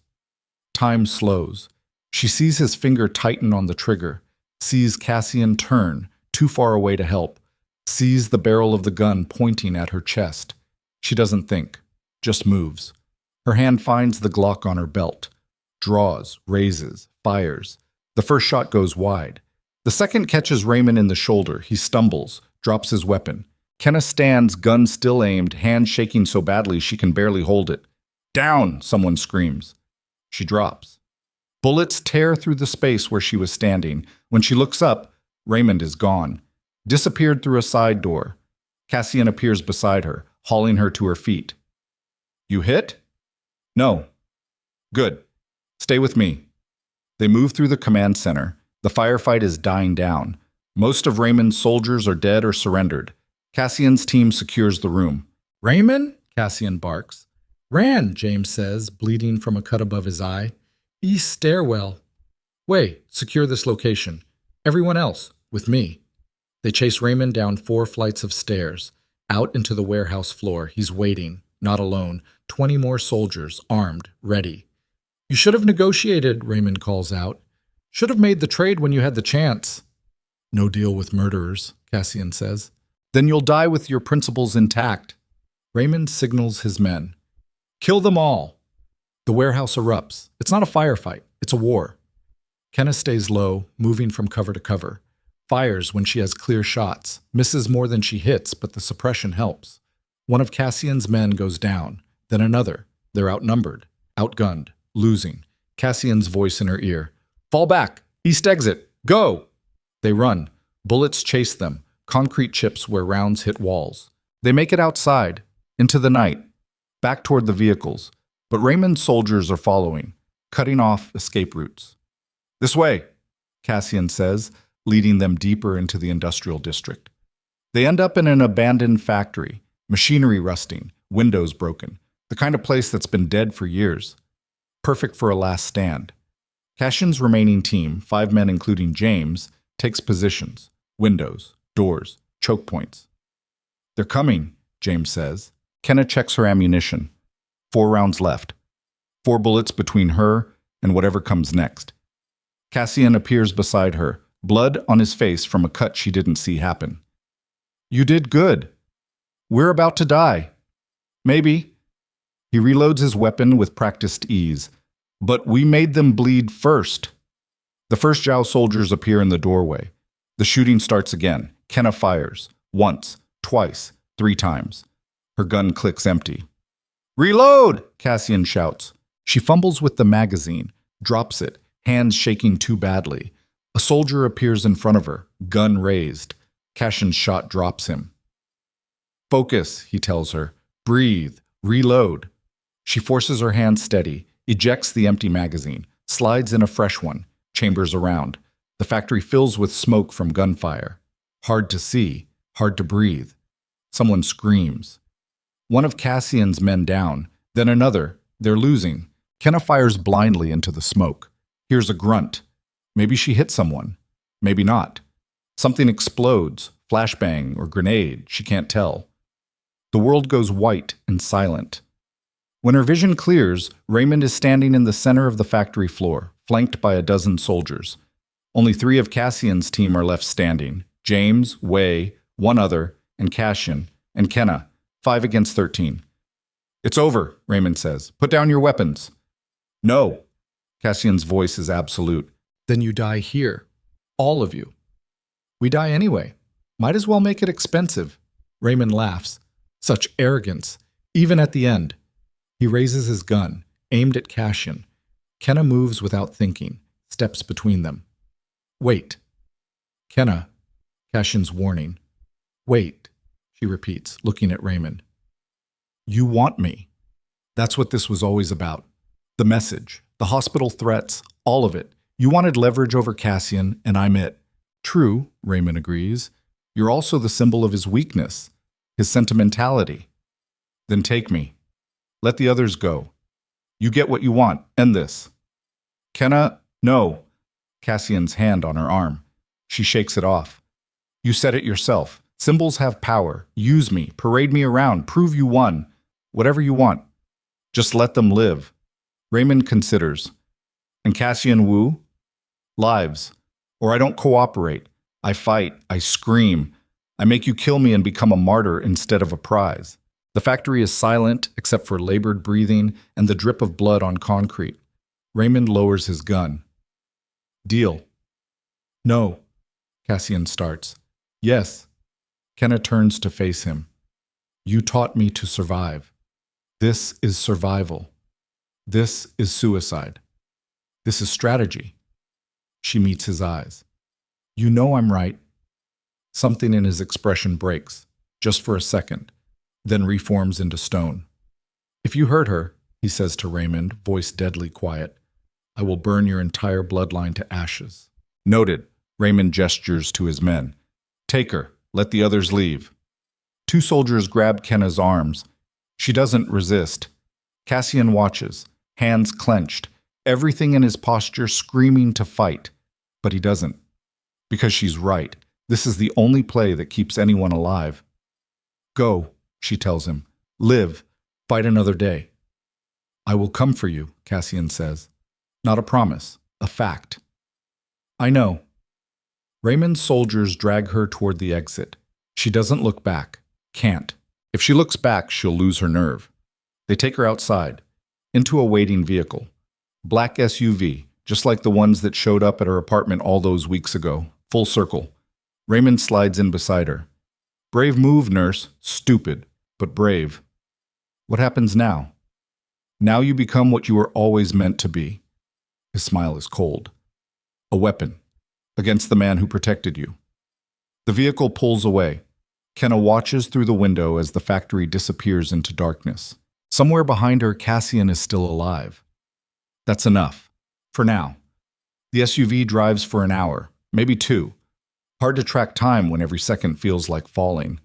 Time slows. She sees his finger tighten on the trigger, sees Cassian turn, too far away to help, sees the barrel of the gun pointing at her chest. She doesn't think, just moves. Her hand finds the Glock on her belt, draws, raises, fires. The first shot goes wide. The second catches Raymond in the shoulder. He stumbles, drops his weapon. Kenna stands, gun still aimed, hand shaking so badly she can barely hold it. Down, someone screams. She drops. Bullets tear through the space where she was standing. When she looks up, Raymond is gone. Disappeared through a side door. Cassian appears beside her, hauling her to her feet. You hit? No. Good. Stay with me. They move through the command center. The firefight is dying down. Most of Raymond's soldiers are dead or surrendered. Cassian's team secures the room. Raymond? Cassian barks. Ran, James says, bleeding from a cut above his eye. East stairwell. Way, secure this location. Everyone else, with me. They chase Raymond down 4 flights of stairs, out into the warehouse floor. He's waiting, not alone. 20 more soldiers, armed, ready. You should have negotiated, Raymond calls out. Should have made the trade when you had the chance. No deal with murderers, Cassian says. Then you'll die with your principles intact. Raymond signals his men. Kill them all. The warehouse erupts. It's not a firefight. It's a war. Kenna stays low, moving from cover to cover. Fires when she has clear shots. Misses more than she hits, but the suppression helps. One of Cassian's men goes down. Then another. They're outnumbered, outgunned, losing. Cassian's voice in her ear. Fall back. East exit. Go. They run. Bullets chase them. Concrete chips where rounds hit walls. They make it outside, into the night, back toward the vehicles. But Raymond's soldiers are following, cutting off escape routes. This way, Cassian says, leading them deeper into the industrial district. They end up in an abandoned factory, machinery rusting, windows broken, the kind of place that's been dead for years. Perfect for a last stand. Cassian's remaining team, 5 men including James, takes positions, windows, doors, choke points. They're coming, James says. Kenna checks her ammunition. 4 rounds left. 4 bullets between her and whatever comes next. Cassian appears beside her, blood on his face from a cut she didn't see happen. You did good. We're about to die. Maybe. He reloads his weapon with practiced ease. But we made them bleed first. The first Zhao soldiers appear in the doorway. The shooting starts again. Kenna fires. Once, twice, 3 times. Her gun clicks empty. Reload! Cassian shouts. She fumbles with the magazine, drops it, hands shaking too badly. A soldier appears in front of her, gun raised. Cassian's shot drops him. Focus, he tells her. Breathe. Reload. She forces her hand steady, ejects the empty magazine, slides in a fresh one, chambers around. The factory fills with smoke from gunfire. Hard to see, hard to breathe. Someone screams. One of Cassian's men down, then another. They're losing. Kenna fires blindly into the smoke. Hears a grunt. Maybe she hit someone. Maybe not. Something explodes, flashbang or grenade, she can't tell. The world goes white and silent. When her vision clears, Raymond is standing in the center of the factory floor, flanked by a dozen soldiers. Only 3 of Cassian's team are left standing. James, Wei, 1 other, and Cassian, and Kenna, 5 against 13. It's over, Raymond says. Put down your weapons. No. Cassian's voice is absolute. Then you die here. All of you. We die anyway. Might as well make it expensive. Raymond laughs. Such arrogance, even at the end. He raises his gun, aimed at Cassian. Kenna moves without thinking, steps between them. Wait. Kenna, Cassian's warning. Wait, she repeats, looking at Raymond. You want me. That's what this was always about. The message, the hospital threats, all of it. You wanted leverage over Cassian, and I'm it. True, Raymond agrees. You're also the symbol of his weakness, his sentimentality. Then take me. Let the others go. You get what you want. End this. Kenna, no. Cassian's hand on her arm. She shakes it off. You said it yourself. Symbols have power. Use me. Parade me around. Prove you won. Whatever you want. Just let them live. Raymond considers. And Cassian Wu? Lives. Or I don't cooperate. I fight. I scream. I make you kill me and become a martyr instead of a prize. The factory is silent except for labored breathing and the drip of blood on concrete. Raymond lowers his gun. Deal. No. Cassian starts. Yes. Kenna turns to face him. You taught me to survive. This is survival. This is suicide. This is strategy. She meets his eyes. You know I'm right. Something in his expression breaks, just for a second, then reforms into stone. If you hurt her, he says to Raymond, voice deadly quiet, I will burn your entire bloodline to ashes. Noted, Raymond gestures to his men. Take her. Let the others leave. Two soldiers grab Kenna's arms. She doesn't resist. Cassian watches, hands clenched, everything in his posture screaming to fight. But he doesn't. Because she's right. This is the only play that keeps anyone alive. Go, she tells him. Live. Fight another day. I will come for you, Cassian says. Not a promise, a fact. I know. Raymond's soldiers drag her toward the exit. She doesn't look back. Can't. If she looks back, she'll lose her nerve. They take her outside, into a waiting vehicle. Black SUV, just like the ones that showed up at her apartment all those weeks ago. Full circle. Raymond slides in beside her. Brave move, nurse. Stupid, but brave. What happens now? Now you become what you were always meant to be. His smile is cold. A weapon. Against the man who protected you. The vehicle pulls away. Kenna watches through the window as the factory disappears into darkness. Somewhere behind her, Cassian is still alive. That's enough. For now. The SUV drives for an hour, maybe two. Hard to track time when every second feels like falling.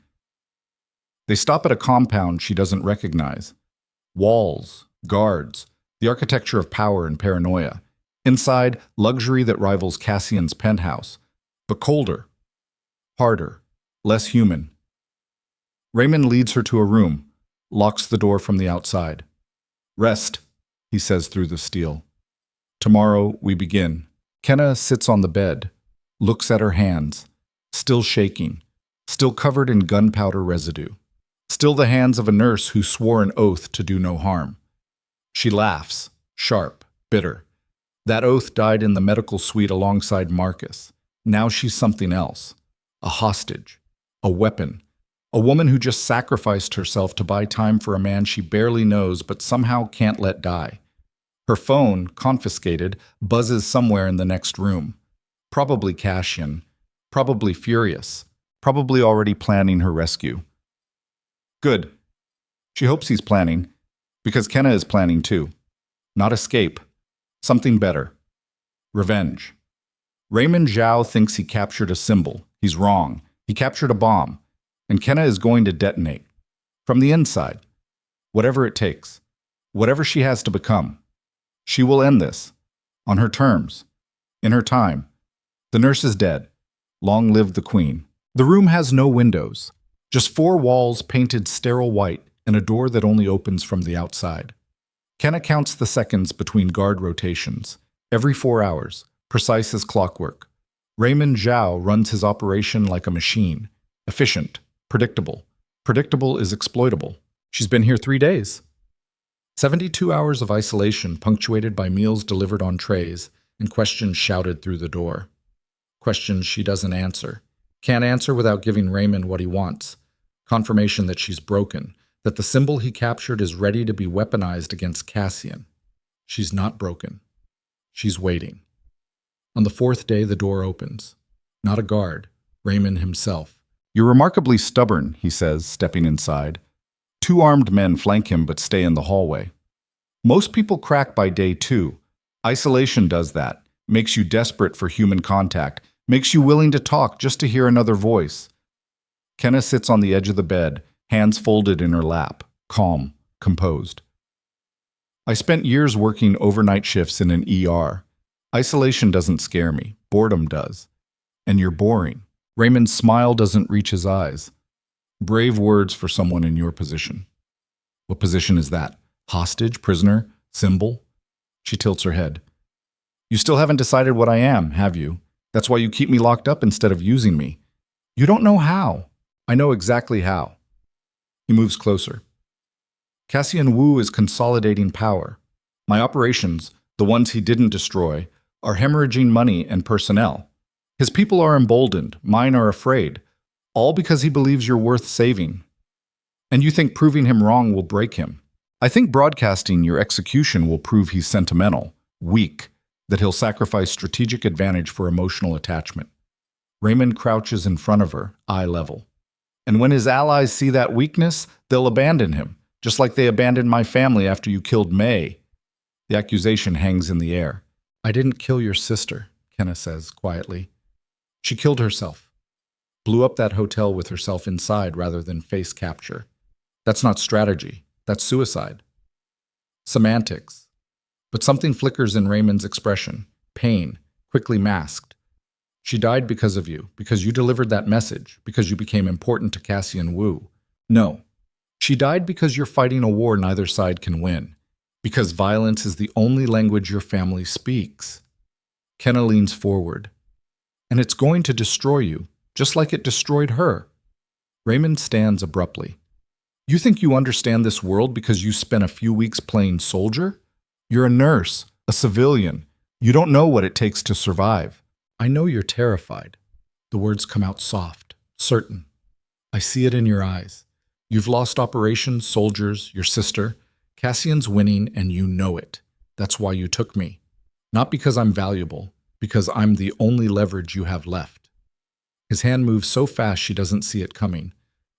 They stop at a compound she doesn't recognize. Walls, guards, the architecture of power and paranoia. Inside, luxury that rivals Cassian's penthouse, but colder, harder, less human. Raymond leads her to a room, locks the door from the outside. Rest, he says through the steel. Tomorrow we begin. Kenna sits on the bed, looks at her hands, still shaking, still covered in gunpowder residue, still the hands of a nurse who swore an oath to do no harm. She laughs, sharp, bitter. That oath died in the medical suite alongside Marcus. Now she's something else. A hostage. A weapon. A woman who just sacrificed herself to buy time for a man she barely knows but somehow can't let die. Her phone, confiscated, buzzes somewhere in the next room. Probably Cassian. Probably furious. Probably already planning her rescue. Good. She hopes he's planning, because Kenna is planning too. Not escape. Something better. Revenge. Raymond Zhao thinks he captured a symbol. He's wrong. He captured a bomb. And Kenna is going to detonate. From the inside. Whatever it takes. Whatever she has to become. She will end this. On her terms. In her time. The nurse is dead. Long live the queen. The room has no windows. Just four walls painted sterile white and a door that only opens from the outside. Kenna counts the seconds between guard rotations. Every 4 hours. Precise as clockwork. Raymond Zhao runs his operation like a machine. Efficient. Predictable. Predictable is exploitable. She's been here 3 days. 72 hours of isolation punctuated by meals delivered on trays and questions shouted through the door. Questions she doesn't answer. Can't answer without giving Raymond what he wants. Confirmation that she's broken, that the symbol he captured is ready to be weaponized against Cassian. She's not broken. She's waiting. On the 4th day, the door opens. Not a guard, Raymond himself. You're remarkably stubborn, he says, stepping inside. 2 armed men flank him but stay in the hallway. Most people crack by day 2. Isolation does that, makes you desperate for human contact, makes you willing to talk just to hear another voice. Kenna sits on the edge of the bed, hands folded in her lap, calm, composed. I spent years working overnight shifts in an ER. Isolation doesn't scare me, boredom does. And you're boring. Raymond's smile doesn't reach his eyes. Brave words for someone in your position. What position is that? Hostage, prisoner, symbol? She tilts her head. You still haven't decided what I am, have you? That's why you keep me locked up instead of using me. You don't know how. I know exactly how. He moves closer. Cassian Wu is consolidating power. My operations, the ones he didn't destroy, are hemorrhaging money and personnel. His people are emboldened, mine are afraid, all because he believes you're worth saving. And you think proving him wrong will break him. I think broadcasting your execution will prove he's sentimental, weak, that he'll sacrifice strategic advantage for emotional attachment. Raymond crouches in front of her, eye level. And when his allies see that weakness, they'll abandon him, just like they abandoned my family after you killed May. The accusation hangs in the air. I didn't kill your sister, Kenna says quietly. She killed herself. Blew up that hotel with herself inside rather than face capture. That's not strategy. That's suicide. Semantics. But something flickers in Raymond's expression. Pain, quickly masked. She died because of you, because you delivered that message, because you became important to Cassian Wu. No. She died because you're fighting a war neither side can win. Because violence is the only language your family speaks. Kenna leans forward. And it's going to destroy you, just like it destroyed her. Raymond stands abruptly. You think you understand this world because you spent a few weeks playing soldier? You're a nurse, a civilian. You don't know what it takes to survive. I know you're terrified. The words come out soft, certain. I see it in your eyes. You've lost operations, soldiers, your sister. Cassian's winning, and you know it. That's why you took me. Not because I'm valuable, because I'm the only leverage you have left. His hand moves so fast she doesn't see it coming.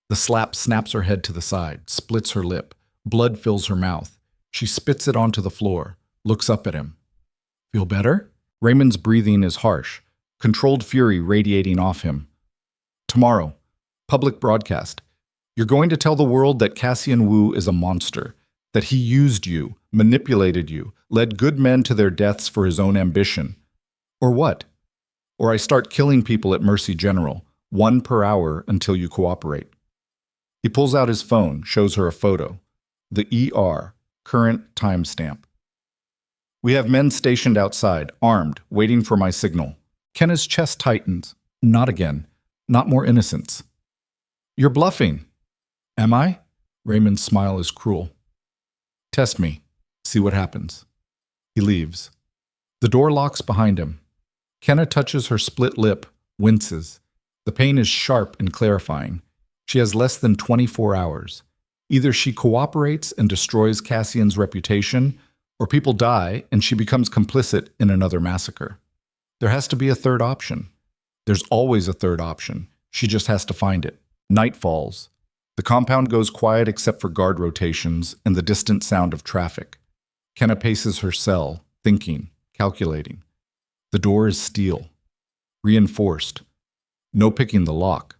The slap snaps her head to the side, splits her lip. Blood fills her mouth. She spits it onto the floor, looks up at him. Feel better? Raymond's breathing is harsh, controlled fury radiating off him. Tomorrow, public broadcast. You're going to tell the world that Cassian Wu is a monster, that he used you, manipulated you, led good men to their deaths for his own ambition. Or what? Or I start killing people at Mercy General, 1 per hour until you cooperate. He pulls out his phone, shows her a photo. The ER, current timestamp. We have men stationed outside, armed, waiting for my signal. Kenna's chest tightens. Not again. Not more innocence. You're bluffing. Am I? Raymond's smile is cruel. Test me. See what happens. He leaves. The door locks behind him. Kenna touches her split lip, winces. The pain is sharp and clarifying. She has less than 24 hours. Either she cooperates and destroys Cassian's reputation, or people die and she becomes complicit in another massacre. There has to be a third option. There's always a third option. She just has to find it. Night falls. The compound goes quiet except for guard rotations and the distant sound of traffic. Kenna paces her cell, thinking, calculating. The door is steel, reinforced. No picking the lock.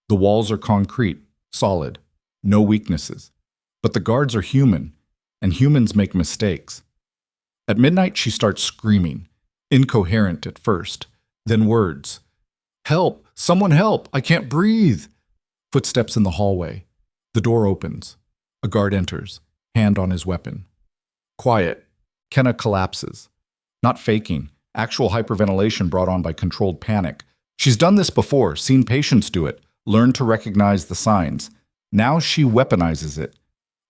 The walls are concrete, solid, no weaknesses. But the guards are human, and humans make mistakes. At midnight, she starts screaming, incoherent at first, then words. Help! Someone help! I can't breathe! Footsteps in the hallway. The door opens. A guard enters, hand on his weapon. Quiet. Kenna collapses. Not faking. Actual hyperventilation brought on by controlled panic. She's done this before, seen patients do it, learned to recognize the signs. Now she weaponizes it.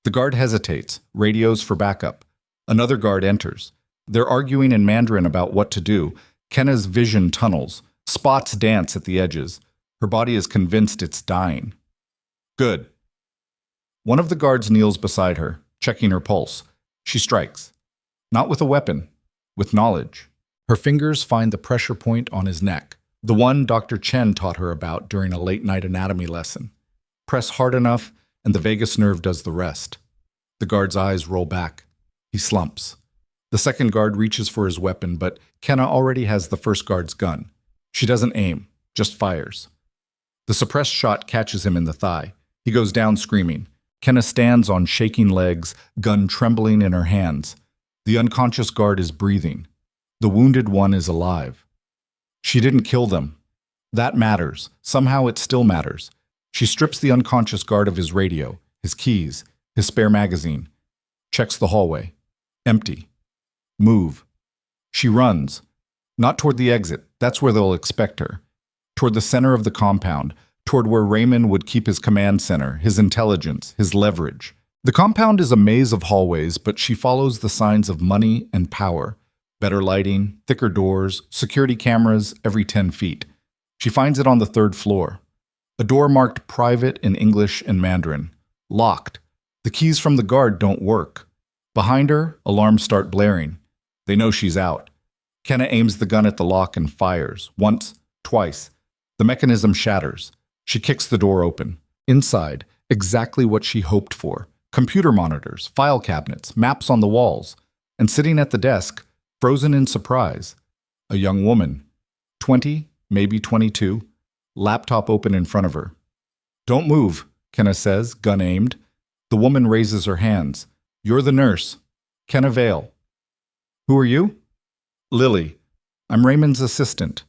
The guard hesitates, radios for backup. Another guard enters. They're arguing in Mandarin about what to do. Kenna's vision tunnels. Spots dance at the edges. Her body is convinced it's dying. Good. One of the guards kneels beside her, checking her pulse. She strikes. Not with a weapon, with knowledge. Her fingers find the pressure point on his neck, the one Dr. Chen taught her about during a late-night anatomy lesson. Press hard enough, and the vagus nerve does the rest. The guard's eyes roll back. He slumps. The second guard reaches for his weapon, but Kenna already has the first guard's gun. She doesn't aim, just fires. The suppressed shot catches him in the thigh. He goes down screaming. Kenna stands on shaking legs, gun trembling in her hands. The unconscious guard is breathing. The wounded one is alive. She didn't kill them. That matters. Somehow it still matters. She strips the unconscious guard of his radio, his keys, his spare magazine. Checks the hallway. Empty. Move. She runs. Not toward the exit. That's where they'll expect her. Toward the center of the compound. Toward where Raymond would keep his command center, his intelligence, his leverage. The compound is a maze of hallways, but she follows the signs of money and power. Better lighting, thicker doors, security cameras every 10 feet. She finds it on the third floor. A door marked private in English and Mandarin. Locked. The keys from the guard don't work. Behind her, alarms start blaring. They know she's out. Kenna aims the gun at the lock and fires. Once, twice. The mechanism shatters. She kicks the door open. Inside, exactly what she hoped for. Computer monitors, file cabinets, maps on the walls. And sitting at the desk, frozen in surprise, a young woman. 20, maybe 22. Laptop open in front of her. "Don't move," Kenna says, gun aimed. The woman raises her hands. "You're the nurse. Kenna Vale." "Who are you?" "Lily. I'm Raymond's assistant."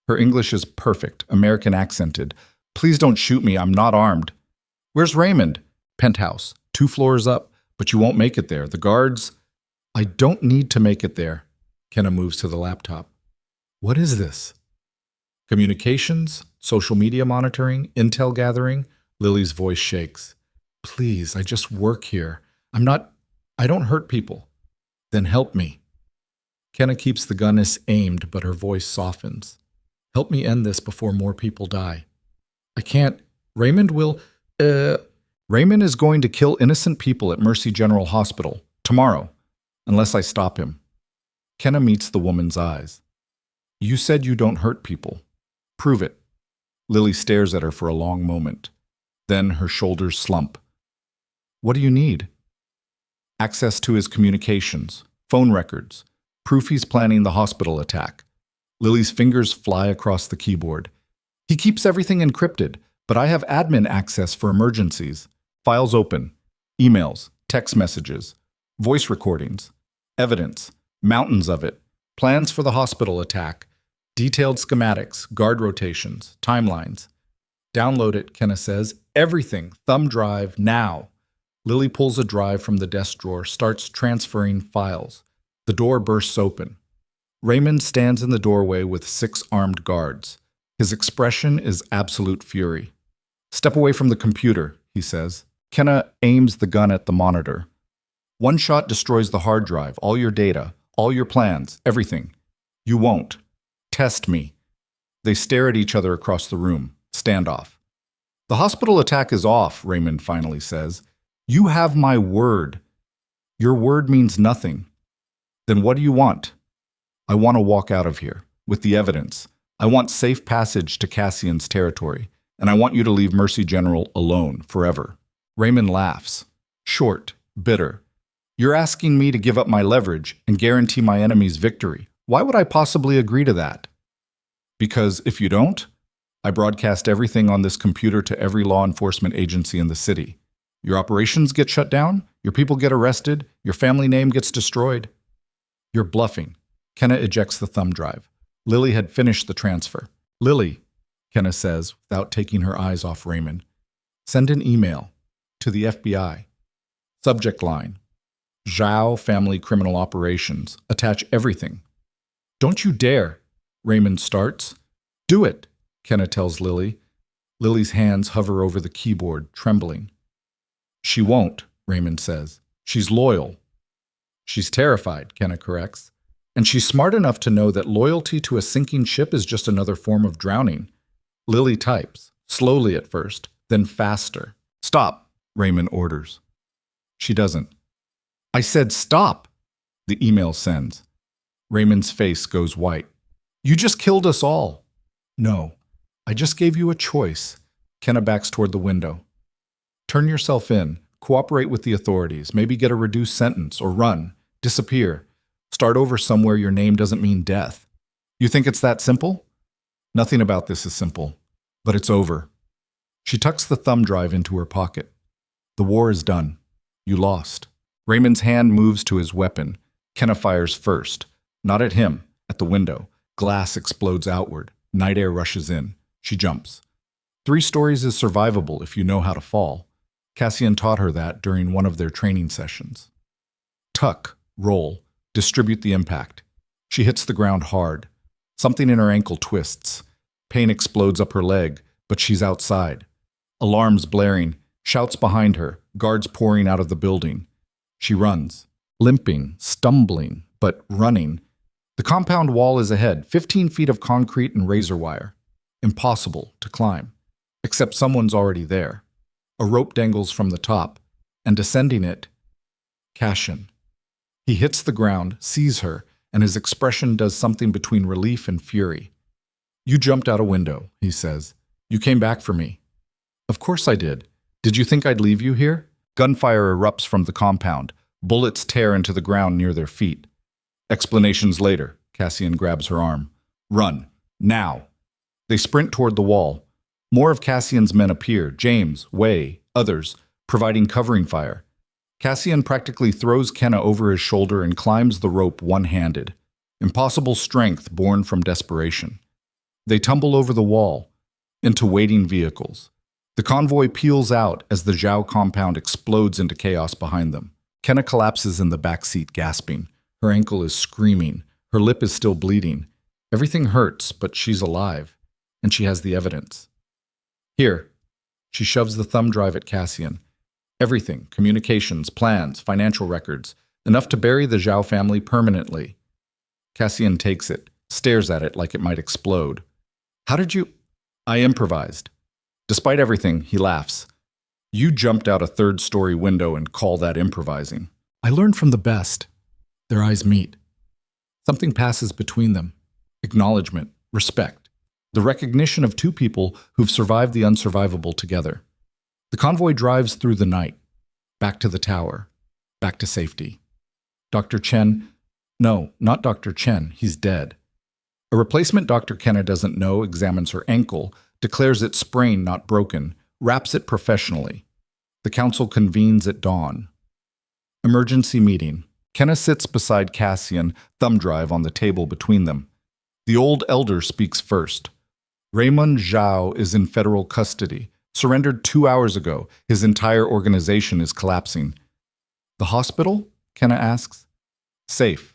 Her English is perfect, American accented. "Please don't shoot me, I'm not armed." "Where's Raymond?" "Penthouse. 2 floors up, but you won't make it there. The guards—" "I don't need to make it there." Kenna moves to the laptop. "What is this?" "Communications, social media monitoring, intel gathering." Lily's voice shakes. "Please, I just work here. I don't hurt people." "Then help me." Kenna keeps the gun aimed, but her voice softens. "Help me end this before more people die." "I can't. Raymond will, Raymond is going to kill innocent people at Mercy General Hospital tomorrow, unless I stop him." Kenna meets the woman's eyes. "You said you don't hurt people. Prove it." Lily stares at her for a long moment. Then her shoulders slump. "What do you need?" "Access to his communications, phone records, proof he's planning the hospital attack." Lily's fingers fly across the keyboard. "He keeps everything encrypted, but I have admin access for emergencies. Files open, emails, text messages, voice recordings, evidence, mountains of it, plans for the hospital attack, detailed schematics, guard rotations, timelines." "Download it," Kenna says. "Everything, thumb drive, now." Lily pulls a drive from the desk drawer, starts transferring files. The door bursts open. Raymond stands in the doorway with 6 armed guards. His expression is absolute fury. "Step away from the computer," he says. Kenna aims the gun at the monitor. "One shot destroys the hard drive, all your data, all your plans, everything. You won't. Test me." They stare at each other across the room. Standoff. "The hospital attack is off," Raymond finally says. "You have my word." "Your word means nothing." "Then what do you want?" "I want to walk out of here, with the evidence. I want safe passage to Cassian's territory, and I want you to leave Mercy General alone, forever." Raymond laughs. Short, bitter. "You're asking me to give up my leverage and guarantee my enemy's victory. Why would I possibly agree to that?" "Because if you don't, I broadcast everything on this computer to every law enforcement agency in the city. Your operations get shut down, your people get arrested, your family name gets destroyed." "You're bluffing." Kenna ejects the thumb drive. Lily had finished the transfer. "Lily," Kenna says, without taking her eyes off Raymond, "send an email to the FBI. Subject line, Zhao Family Criminal Operations. Attach everything." "Don't you dare," Raymond starts. "Do it," Kenna tells Lily. Lily's hands hover over the keyboard, trembling. "She won't," Raymond says. "She's loyal." "She's terrified," Kenna corrects. "And she's smart enough to know that loyalty to a sinking ship is just another form of drowning." Lily types, slowly at first, then faster. "Stop," Raymond orders. She doesn't. "I said stop," the email sends. Raymond's face goes white. "You just killed us all." "No, I just gave you a choice." Kenna backs toward the window. "Turn yourself in, cooperate with the authorities, maybe get a reduced sentence, or run, disappear, start over somewhere your name doesn't mean death. You think it's that simple?" "Nothing about this is simple, but it's over." She tucks the thumb drive into her pocket. "The war is done. You lost." Raymond's hand moves to his weapon. Kenna fires first. Not at him, at the window. Glass explodes outward. Night air rushes in. She jumps. 3 stories is survivable if you know how to fall. Cassian taught her that during one of their training sessions. Tuck, roll, distribute the impact. She hits the ground hard. Something in her ankle twists. Pain explodes up her leg, but she's outside. Alarms blaring, shouts behind her, guards pouring out of the building. She runs, limping, stumbling, but running. The compound wall is ahead, 15 feet of concrete and razor wire. Impossible to climb. Except someone's already there. A rope dangles from the top, and descending it, Cassian. He hits the ground, sees her, and his expression does something between relief and fury. You jumped out a window, he says. You came back for me. Of course I did. Did you think I'd leave you here? Gunfire erupts from the compound. Bullets tear into the ground near their feet. Explanations later. Cassian grabs her arm. Run. Now. They sprint toward the wall. More of Cassian's men appear. James, Way, others, providing covering fire. Cassian practically throws Kenna over his shoulder and climbs the rope one-handed. Impossible strength born from desperation. They tumble over the wall, into waiting vehicles. The convoy peels out as the Zhao compound explodes into chaos behind them. Kenna collapses in the back seat, gasping. Her ankle is screaming. Her lip is still bleeding. Everything hurts, but she's alive, and she has the evidence. Here. She shoves the thumb drive at Cassian. Everything, communications, plans, financial records, enough to bury the Zhao family permanently. Cassian takes it, stares at it like it might explode. How did you... I improvised. Despite everything, he laughs. You jumped out a third-story window and call that improvising. I learned from the best. Their eyes meet. Something passes between them. Acknowledgement, respect. The recognition of two people who've survived the unsurvivable together. The convoy drives through the night. Back to the tower. Back to safety. Dr. Chen... No, not Dr. Chen. He's dead. A replacement Dr. Kenna doesn't know examines her ankle, declares it sprained, not broken, wraps it professionally. The council convenes at dawn. Emergency meeting. Kenna sits beside Cassian, thumb drive on the table between them. The old elder speaks first. Raymond Zhao is in federal custody. Surrendered 2 hours ago. His entire organization is collapsing. The hospital? Kenna asks. Safe.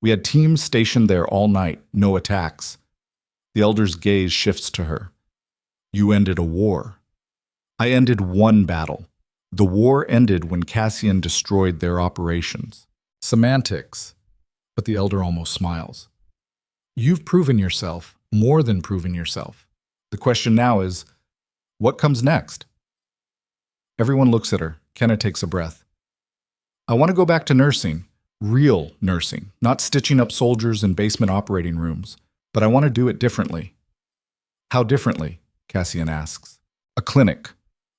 We had teams stationed there all night. No attacks. The elder's gaze shifts to her. You ended a war. I ended one battle. The war ended when Cassian destroyed their operations. Semantics. But the elder almost smiles. You've proven yourself, more than proven yourself. The question now is, what comes next? Everyone looks at her. Kenna takes a breath. I want to go back to nursing. Real nursing. Not stitching up soldiers in basement operating rooms. But I want to do it differently. How differently? Cassian asks. A clinic.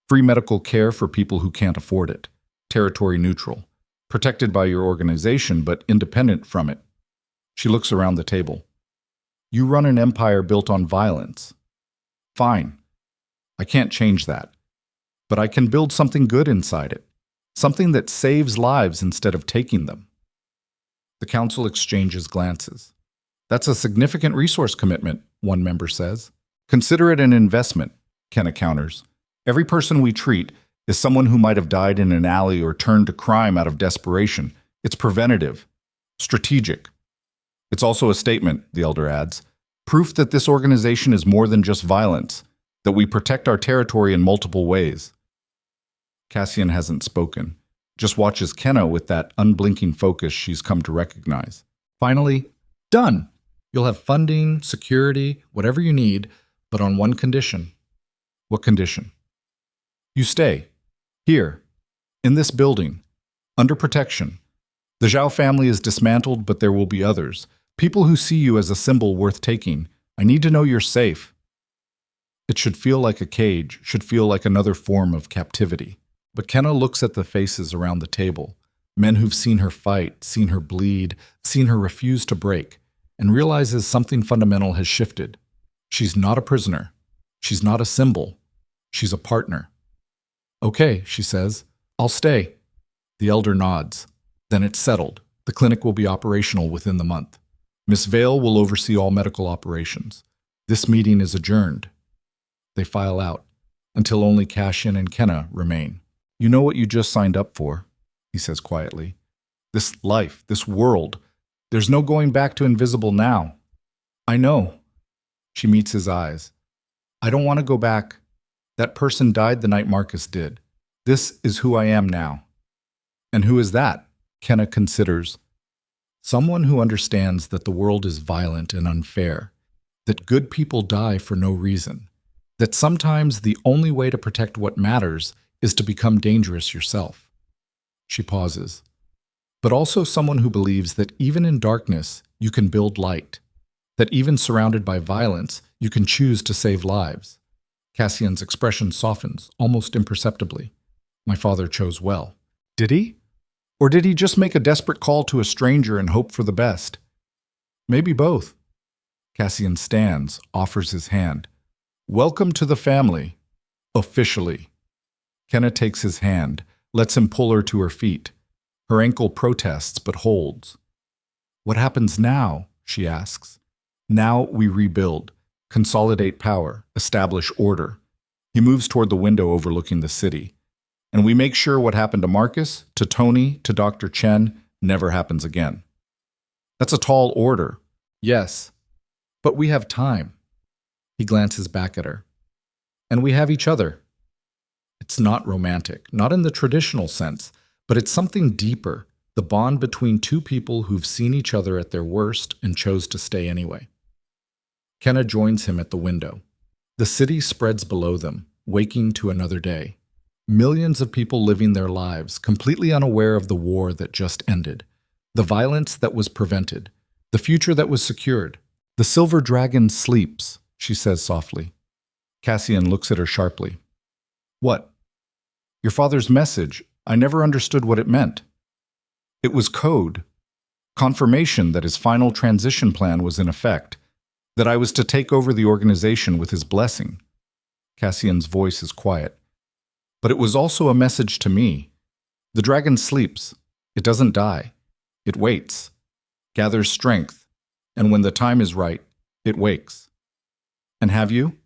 Free medical care for people who can't afford it. Territory neutral. Protected by your organization, but independent from it. She looks around the table. You run an empire built on violence. Fine. I can't change that. But I can build something good inside it. Something that saves lives instead of taking them. The council exchanges glances. That's a significant resource commitment, one member says. Consider it an investment, Kenna counters. Every person we treat is someone who might have died in an alley or turned to crime out of desperation. It's preventative. Strategic. It's also a statement, the elder adds. Proof that this organization is more than just violence. That we protect our territory in multiple ways. Cassian hasn't spoken, just watches Kenna with that unblinking focus she's come to recognize. Finally, done. You'll have funding, security, whatever you need, but on one condition. What condition? You stay. Here. In this building. Under protection. The Zhao family is dismantled, but there will be others. People who see you as a symbol worth taking. I need to know you're safe. It should feel like a cage, should feel like another form of captivity. But Kenna looks at the faces around the table, men who've seen her fight, seen her bleed, seen her refuse to break, and realizes something fundamental has shifted. She's not a prisoner. She's not a symbol. She's a partner. Okay, she says, I'll stay. The elder nods. Then it's settled. The clinic will be operational within the month. Miss Vale will oversee all medical operations. This meeting is adjourned. They file out, until only Cassian and Kenna remain. You know what you just signed up for, he says quietly. This life, this world. There's no going back to invisible now. I know. She meets his eyes. I don't want to go back. That person died the night Marcus did. This is who I am now. And who is that? Kenna considers. Someone who understands that the world is violent and unfair, that good people die for no reason, that sometimes the only way to protect what matters is to become dangerous yourself. She pauses. But also someone who believes that even in darkness, you can build light, that even surrounded by violence, you can choose to save lives. Cassian's expression softens, almost imperceptibly. My father chose well. Did he? Or did he just make a desperate call to a stranger and hope for the best? Maybe both. Cassian stands, offers his hand. Welcome to the family. Officially. Kenna takes his hand, lets him pull her to her feet. Her ankle protests but holds. What happens now? She asks. Now we rebuild, consolidate power, establish order. He moves toward the window overlooking the city. And we make sure what happened to Marcus, to Tony, to Dr. Chen never happens again. That's a tall order. Yes. But we have time. He glances back at her. And we have each other. It's not romantic, not in the traditional sense, but it's something deeper, the bond between two people who've seen each other at their worst and chose to stay anyway. Kenna joins him at the window. The city spreads below them, waking to another day. Millions of people living their lives, completely unaware of the war that just ended, the violence that was prevented, the future that was secured. The silver dragon sleeps, she says softly. Cassian looks at her sharply. What? Your father's message. I never understood what it meant. It was code. Confirmation that his final transition plan was in effect, that I was to take over the organization with his blessing. Cassian's voice is quiet. But it was also a message to me. The dragon sleeps. It doesn't die. It waits, gathers strength, and when the time is right, it wakes. And have you?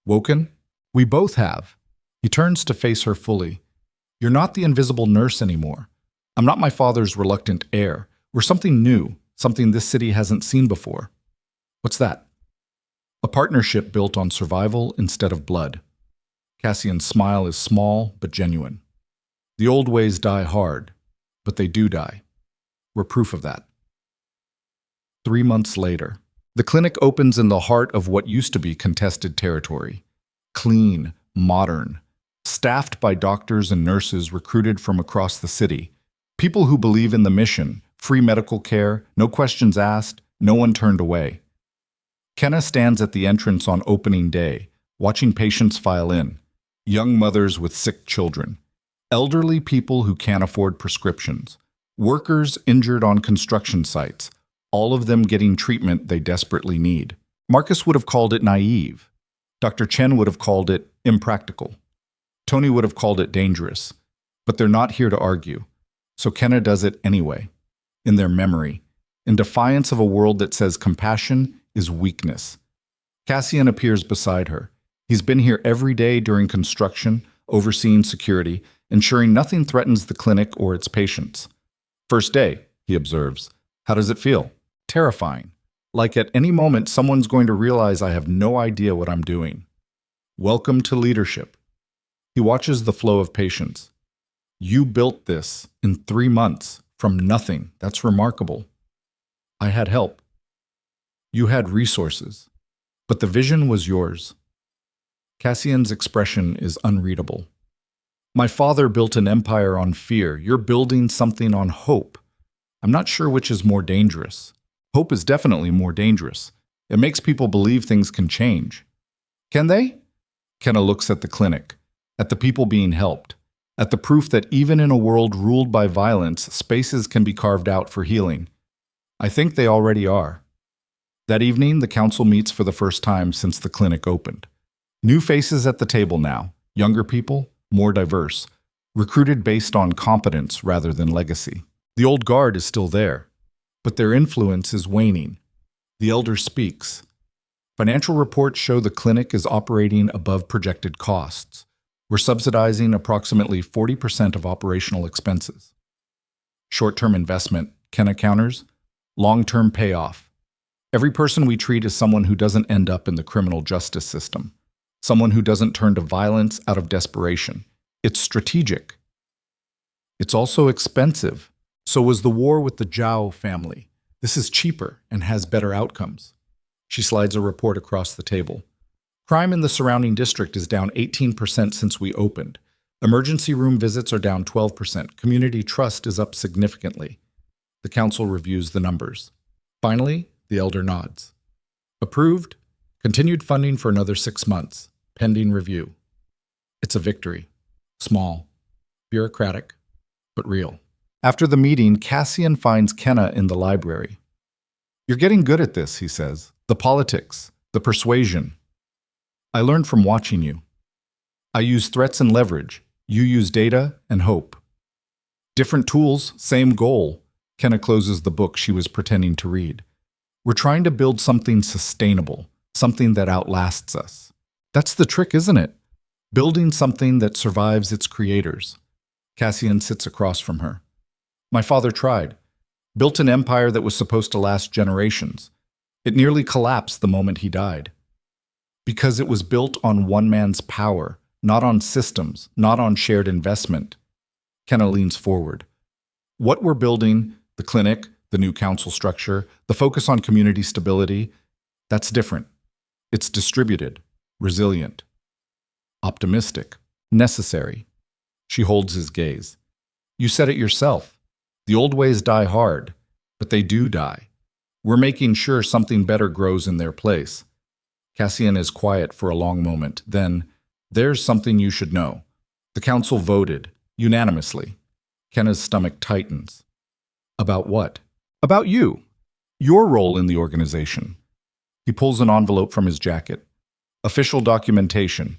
Woken? We both have. He turns to face her fully. You're not the invisible nurse anymore. I'm not my father's reluctant heir. We're something new, something this city hasn't seen before. What's that? A partnership built on survival instead of blood. Cassian's smile is small but genuine. The old ways die hard, but they do die. We're proof of that. 3 months later, the clinic opens in the heart of what used to be contested territory. Clean, modern, staffed by doctors and nurses recruited from across the city. People who believe in the mission, free medical care, no questions asked, no one turned away. Kenna stands at the entrance on opening day, watching patients file in. Young mothers with sick children, elderly people who can't afford prescriptions, workers injured on construction sites, all of them getting treatment they desperately need. Marcus would have called it naive. Dr. Chen would have called it impractical. Tony would have called it dangerous. But they're not here to argue. So Kenna does it anyway, in their memory, in defiance of a world that says compassion is weakness. Cassian appears beside her. He's been here every day during construction, overseeing security, ensuring nothing threatens the clinic or its patients. First day, he observes. How does it feel? Terrifying. Like at any moment someone's going to realize I have no idea what I'm doing. Welcome to leadership. He watches the flow of patients. You built this in 3 months, from nothing. That's remarkable. I had help. You had resources. But the vision was yours. Cassian's expression is unreadable. My father built an empire on fear. You're building something on hope. I'm not sure which is more dangerous. Hope is definitely more dangerous. It makes people believe things can change. Can they? Kenna looks at the clinic, at the people being helped, at the proof that even in a world ruled by violence, spaces can be carved out for healing. I think they already are. That evening, the council meets for the first time since the clinic opened. New faces at the table now, younger people, more diverse, recruited based on competence rather than legacy. The old guard is still there, but their influence is waning. The elder speaks. Financial reports show the clinic is operating above projected costs. We're subsidizing approximately 40% of operational expenses. Short-term investment, Kenna counters. Long-term payoff. Every person we treat is someone who doesn't end up in the criminal justice system. Someone who doesn't turn to violence out of desperation. It's strategic. It's also expensive. So was the war with the Zhao family. This is cheaper and has better outcomes. She slides a report across the table. Crime in the surrounding district is down 18% since we opened. Emergency room visits are down 12%. Community trust is up significantly. The council reviews the numbers. Finally, the elder nods. Approved. Continued funding for another 6 months. Pending review. It's a victory. Small. Bureaucratic. But real. After the meeting, Cassian finds Kenna in the library. You're getting good at this, he says. The politics. The persuasion. I learned from watching you. I use threats and leverage. You use data and hope. Different tools, same goal. Kenna closes the book she was pretending to read. We're trying to build something sustainable, something that outlasts us. That's the trick, isn't it? Building something that survives its creators. Cassian sits across from her. My father tried. Built an empire that was supposed to last generations. It nearly collapsed the moment he died. Because it was built on one man's power, not on systems, not on shared investment. Kenna leans forward. What we're building, the clinic, the new council structure, the focus on community stability, that's different. It's distributed, resilient, optimistic, necessary. She holds his gaze. You said it yourself. The old ways die hard, but they do die. We're making sure something better grows in their place. Cassian is quiet for a long moment. Then, there's something you should know. The council voted, unanimously. Kenna's stomach tightens. About what? About you. Your role in the organization. He pulls an envelope from his jacket. Official documentation.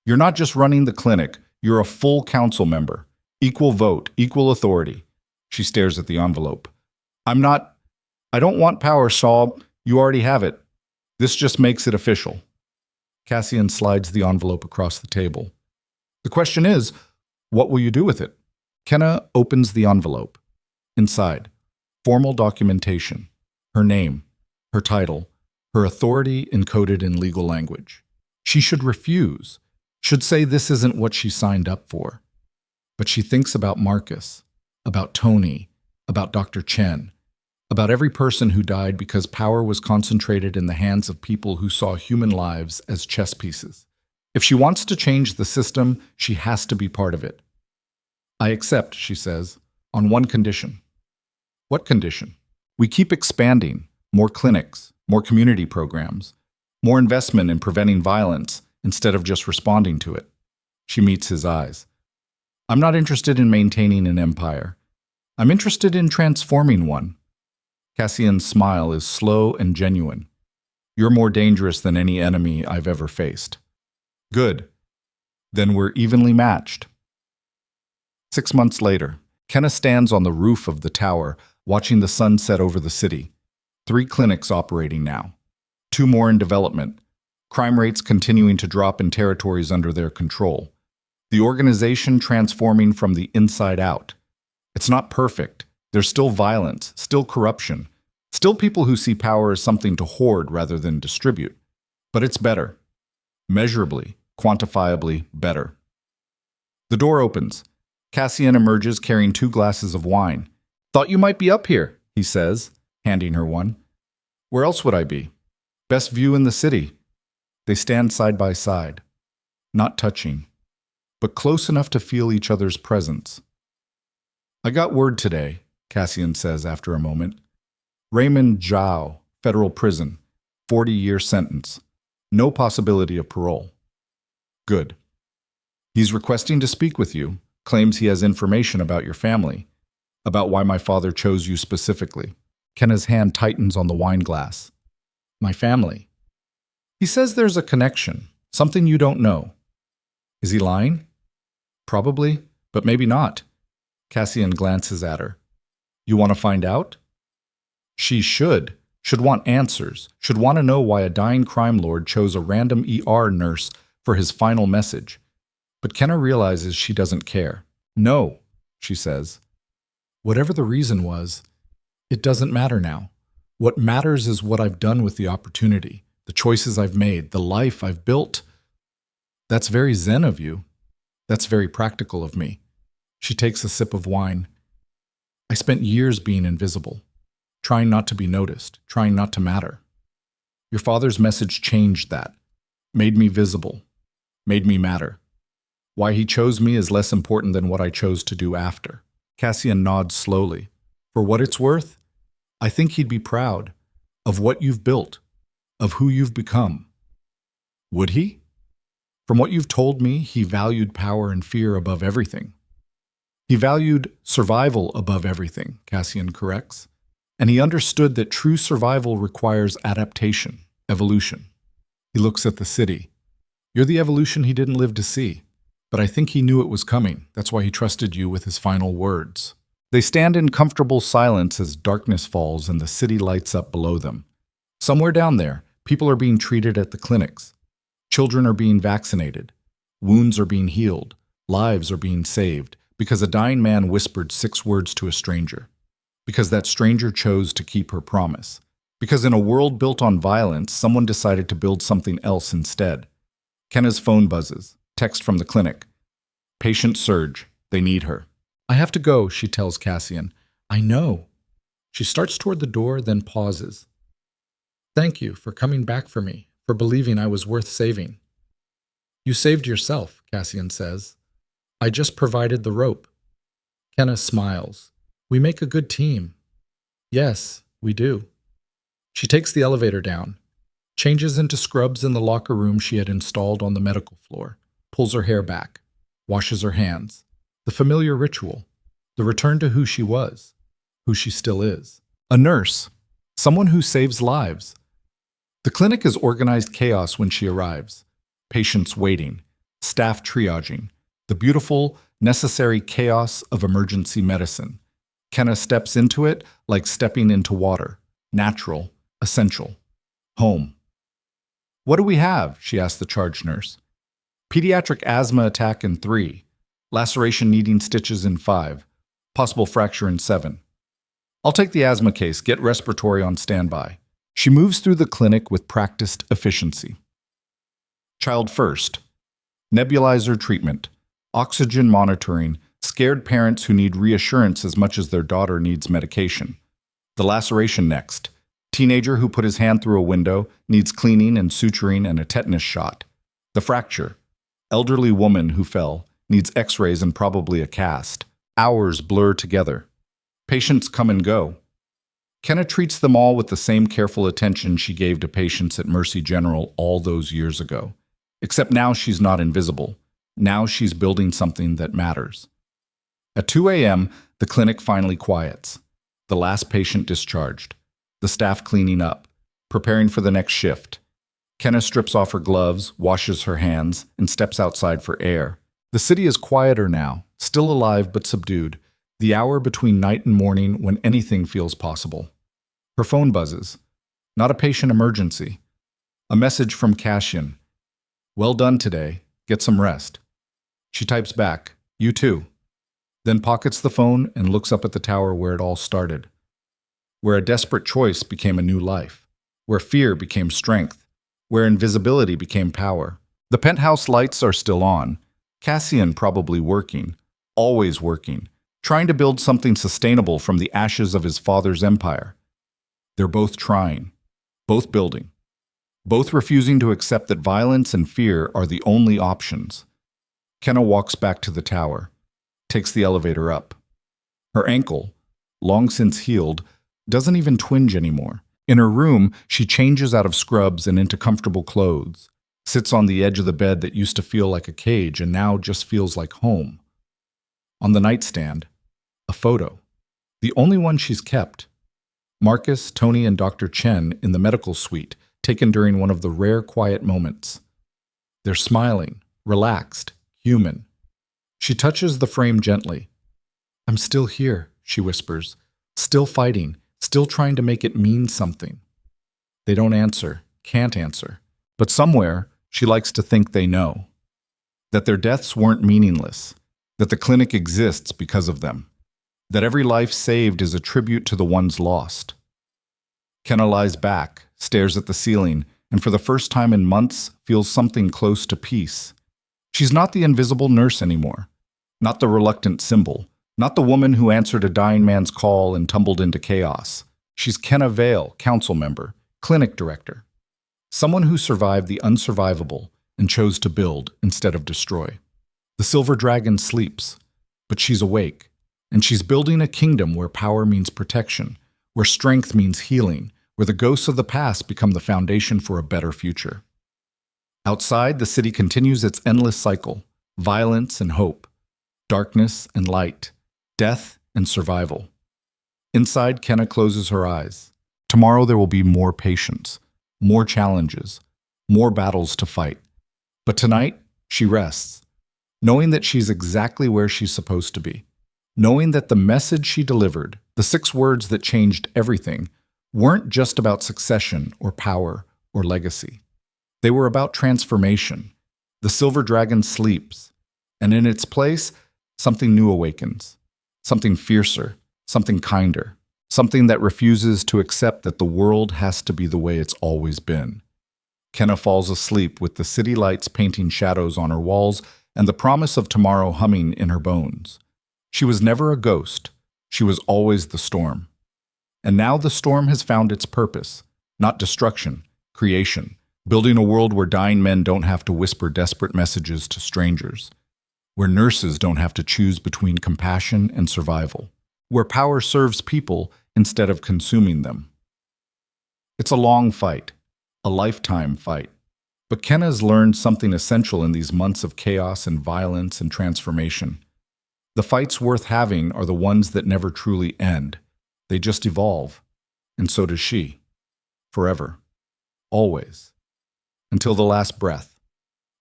You're not just running the clinic, you're a full council member. Equal vote, equal authority. She stares at the envelope. I don't want power, Saul. You already have it. This just makes it official. Cassian slides the envelope across the table. The question is, what will you do with it? Kenna opens the envelope. Inside, formal documentation. Her name, her title, her authority encoded in legal language. She should refuse, should say this isn't what she signed up for. But she thinks about Marcus, about Tony, about Dr. Chen, about every person who died because power was concentrated in the hands of people who saw human lives as chess pieces. If she wants to change the system, she has to be part of it. I accept, she says, on one condition. What condition? We keep expanding, more clinics, more community programs, more investment in preventing violence instead of just responding to it. She meets his eyes. I'm not interested in maintaining an empire. I'm interested in transforming one. Cassian's smile is slow and genuine. You're more dangerous than any enemy I've ever faced. Good. Then we're evenly matched. 6 months later, Kenna stands on the roof of the tower, watching the sun set over the city. 3 clinics operating now. 2 more in development. Crime rates continuing to drop in territories under their control. The organization transforming from the inside out. It's not perfect. There's still violence, still corruption, still people who see power as something to hoard rather than distribute. But it's better. Measurably, quantifiably better. The door opens. Cassian emerges carrying 2 glasses of wine. Thought you might be up here, he says, handing her one. Where else would I be? Best view in the city. They stand side by side, not touching, but close enough to feel each other's presence. I got word today, Cassian says after a moment. Raymond Zhao, federal prison, 40-year sentence. No possibility of parole. Good. He's requesting to speak with you, claims he has information about your family, about why my father chose you specifically. Kenna's hand tightens on the wine glass. My family. He says there's a connection, something you don't know. Is he lying? Probably, but maybe not. Cassian glances at her. You want to find out? She should want answers, should want to know why a dying crime lord chose a random ER nurse for his final message. But Kenna realizes she doesn't care. No, she says. Whatever the reason was, it doesn't matter now. What matters is what I've done with the opportunity, the choices I've made, the life I've built. That's very zen of you. That's very practical of me. She takes a sip of wine. I spent years being invisible, trying not to be noticed, trying not to matter. Your father's message changed that, made me visible, made me matter. Why he chose me is less important than what I chose to do after. Cassian nods slowly. For what it's worth, I think he'd be proud of what you've built, of who you've become. Would he? From what you've told me, he valued power and fear above everything. He valued survival above everything, Cassian corrects. And he understood that true survival requires adaptation, evolution. He looks at the city. You're the evolution he didn't live to see. But I think he knew it was coming. That's why he trusted you with his final words. They stand in comfortable silence as darkness falls and the city lights up below them. Somewhere down there, people are being treated at the clinics. Children are being vaccinated. Wounds are being healed. Lives are being saved because a dying man whispered 6 words to a stranger. Because that stranger chose to keep her promise. Because in a world built on violence, someone decided to build something else instead. Kenna's phone buzzes. Text from the clinic. Patient surge. They need her. I have to go, she tells Cassian. I know. She starts toward the door, then pauses. Thank you for coming back for me, for believing I was worth saving. You saved yourself, Cassian says. I just provided the rope. Kenna smiles. We make a good team. Yes, we do. She takes the elevator down, changes into scrubs in the locker room she had installed on the medical floor, pulls her hair back, washes her hands. The familiar ritual, the return to who she was, who she still is. A nurse, someone who saves lives. The clinic is organized chaos when she arrives. Patients waiting, staff triaging, the beautiful, necessary chaos of emergency medicine. Kenna steps into it like stepping into water, natural, essential, home. What do we have? She asked the charge nurse. Pediatric asthma attack in 3, laceration needing stitches in 5, possible fracture in 7. I'll take the asthma case, get respiratory on standby. She moves through the clinic with practiced efficiency. Child first. Nebulizer treatment, oxygen monitoring, scared parents who need reassurance as much as their daughter needs medication. The laceration next. Teenager who put his hand through a window, needs cleaning and suturing and a tetanus shot. The fracture. Elderly woman who fell, needs x-rays and probably a cast. Hours blur together. Patients come and go. Kenna treats them all with the same careful attention she gave to patients at Mercy General all those years ago. Except now she's not invisible. Now she's building something that matters. At 2 a.m., the clinic finally quiets. The last patient discharged. The staff cleaning up, preparing for the next shift. Kenna strips off her gloves, washes her hands, and steps outside for air. The city is quieter now, still alive but subdued, the hour between night and morning when anything feels possible. Her phone buzzes. Not a patient emergency. A message from Cassian. Well done today. Get some rest. She types back, you too. Then pockets the phone and looks up at the tower where it all started. Where a desperate choice became a new life. Where fear became strength. Where invisibility became power. The penthouse lights are still on. Cassian probably working, always working, trying to build something sustainable from the ashes of his father's empire. They're both trying, both building, both refusing to accept that violence and fear are the only options. Kenna walks back to the tower, takes the elevator up. Her ankle, long since healed, doesn't even twinge anymore. In her room, she changes out of scrubs and into comfortable clothes, sits on the edge of the bed that used to feel like a cage and now just feels like home. On the nightstand, a photo, the only one she's kept. Marcus, Tony, and Dr. Chen in the medical suite, taken during one of the rare quiet moments. They're smiling, relaxed, human. She touches the frame gently. I'm still here, she whispers, still fighting, still trying to make it mean something. They don't answer, can't answer. But somewhere, she likes to think they know. That their deaths weren't meaningless. That the clinic exists because of them. That every life saved is a tribute to the ones lost. Kenna lies back, stares at the ceiling, and for the first time in months, feels something close to peace. She's not the invisible nurse anymore. Not the reluctant symbol. Not the woman who answered a dying man's call and tumbled into chaos. She's Kenna Vale, council member, clinic director. Someone who survived the unsurvivable and chose to build instead of destroy. The silver dragon sleeps, but she's awake, and she's building a kingdom where power means protection, where strength means healing, where the ghosts of the past become the foundation for a better future. Outside, the city continues its endless cycle: violence and hope, darkness and light, death and survival. Inside, Kenna closes her eyes. Tomorrow there will be more patience, more challenges, more battles to fight. But tonight, she rests, knowing that she's exactly where she's supposed to be, knowing that the message she delivered, the 6 words that changed everything, weren't just about succession or power or legacy. They were about transformation. The silver dragon sleeps, and in its place, something new awakens, something fiercer, something kinder, something that refuses to accept that the world has to be the way it's always been. Kenna falls asleep with the city lights painting shadows on her walls and the promise of tomorrow humming in her bones. She was never a ghost. She was always the storm. And now the storm has found its purpose, not destruction, creation, building a world where dying men don't have to whisper desperate messages to strangers, where nurses don't have to choose between compassion and survival, where power serves people instead of consuming them. It's a long fight, a lifetime fight. But Kenna's learned something essential in these months of chaos and violence and transformation. The fights worth having are the ones that never truly end. They just evolve. And so does she. Forever. Always. Until the last breath.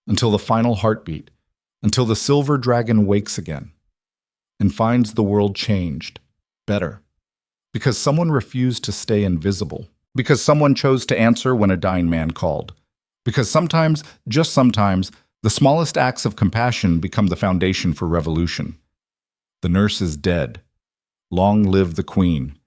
Until the final heartbeat. Until the silver dragon wakes again. And finds the world changed. Better. Because someone refused to stay invisible. Because someone chose to answer when a dying man called. Because sometimes, just sometimes, the smallest acts of compassion become the foundation for revolution. The nurse is dead. Long live the queen.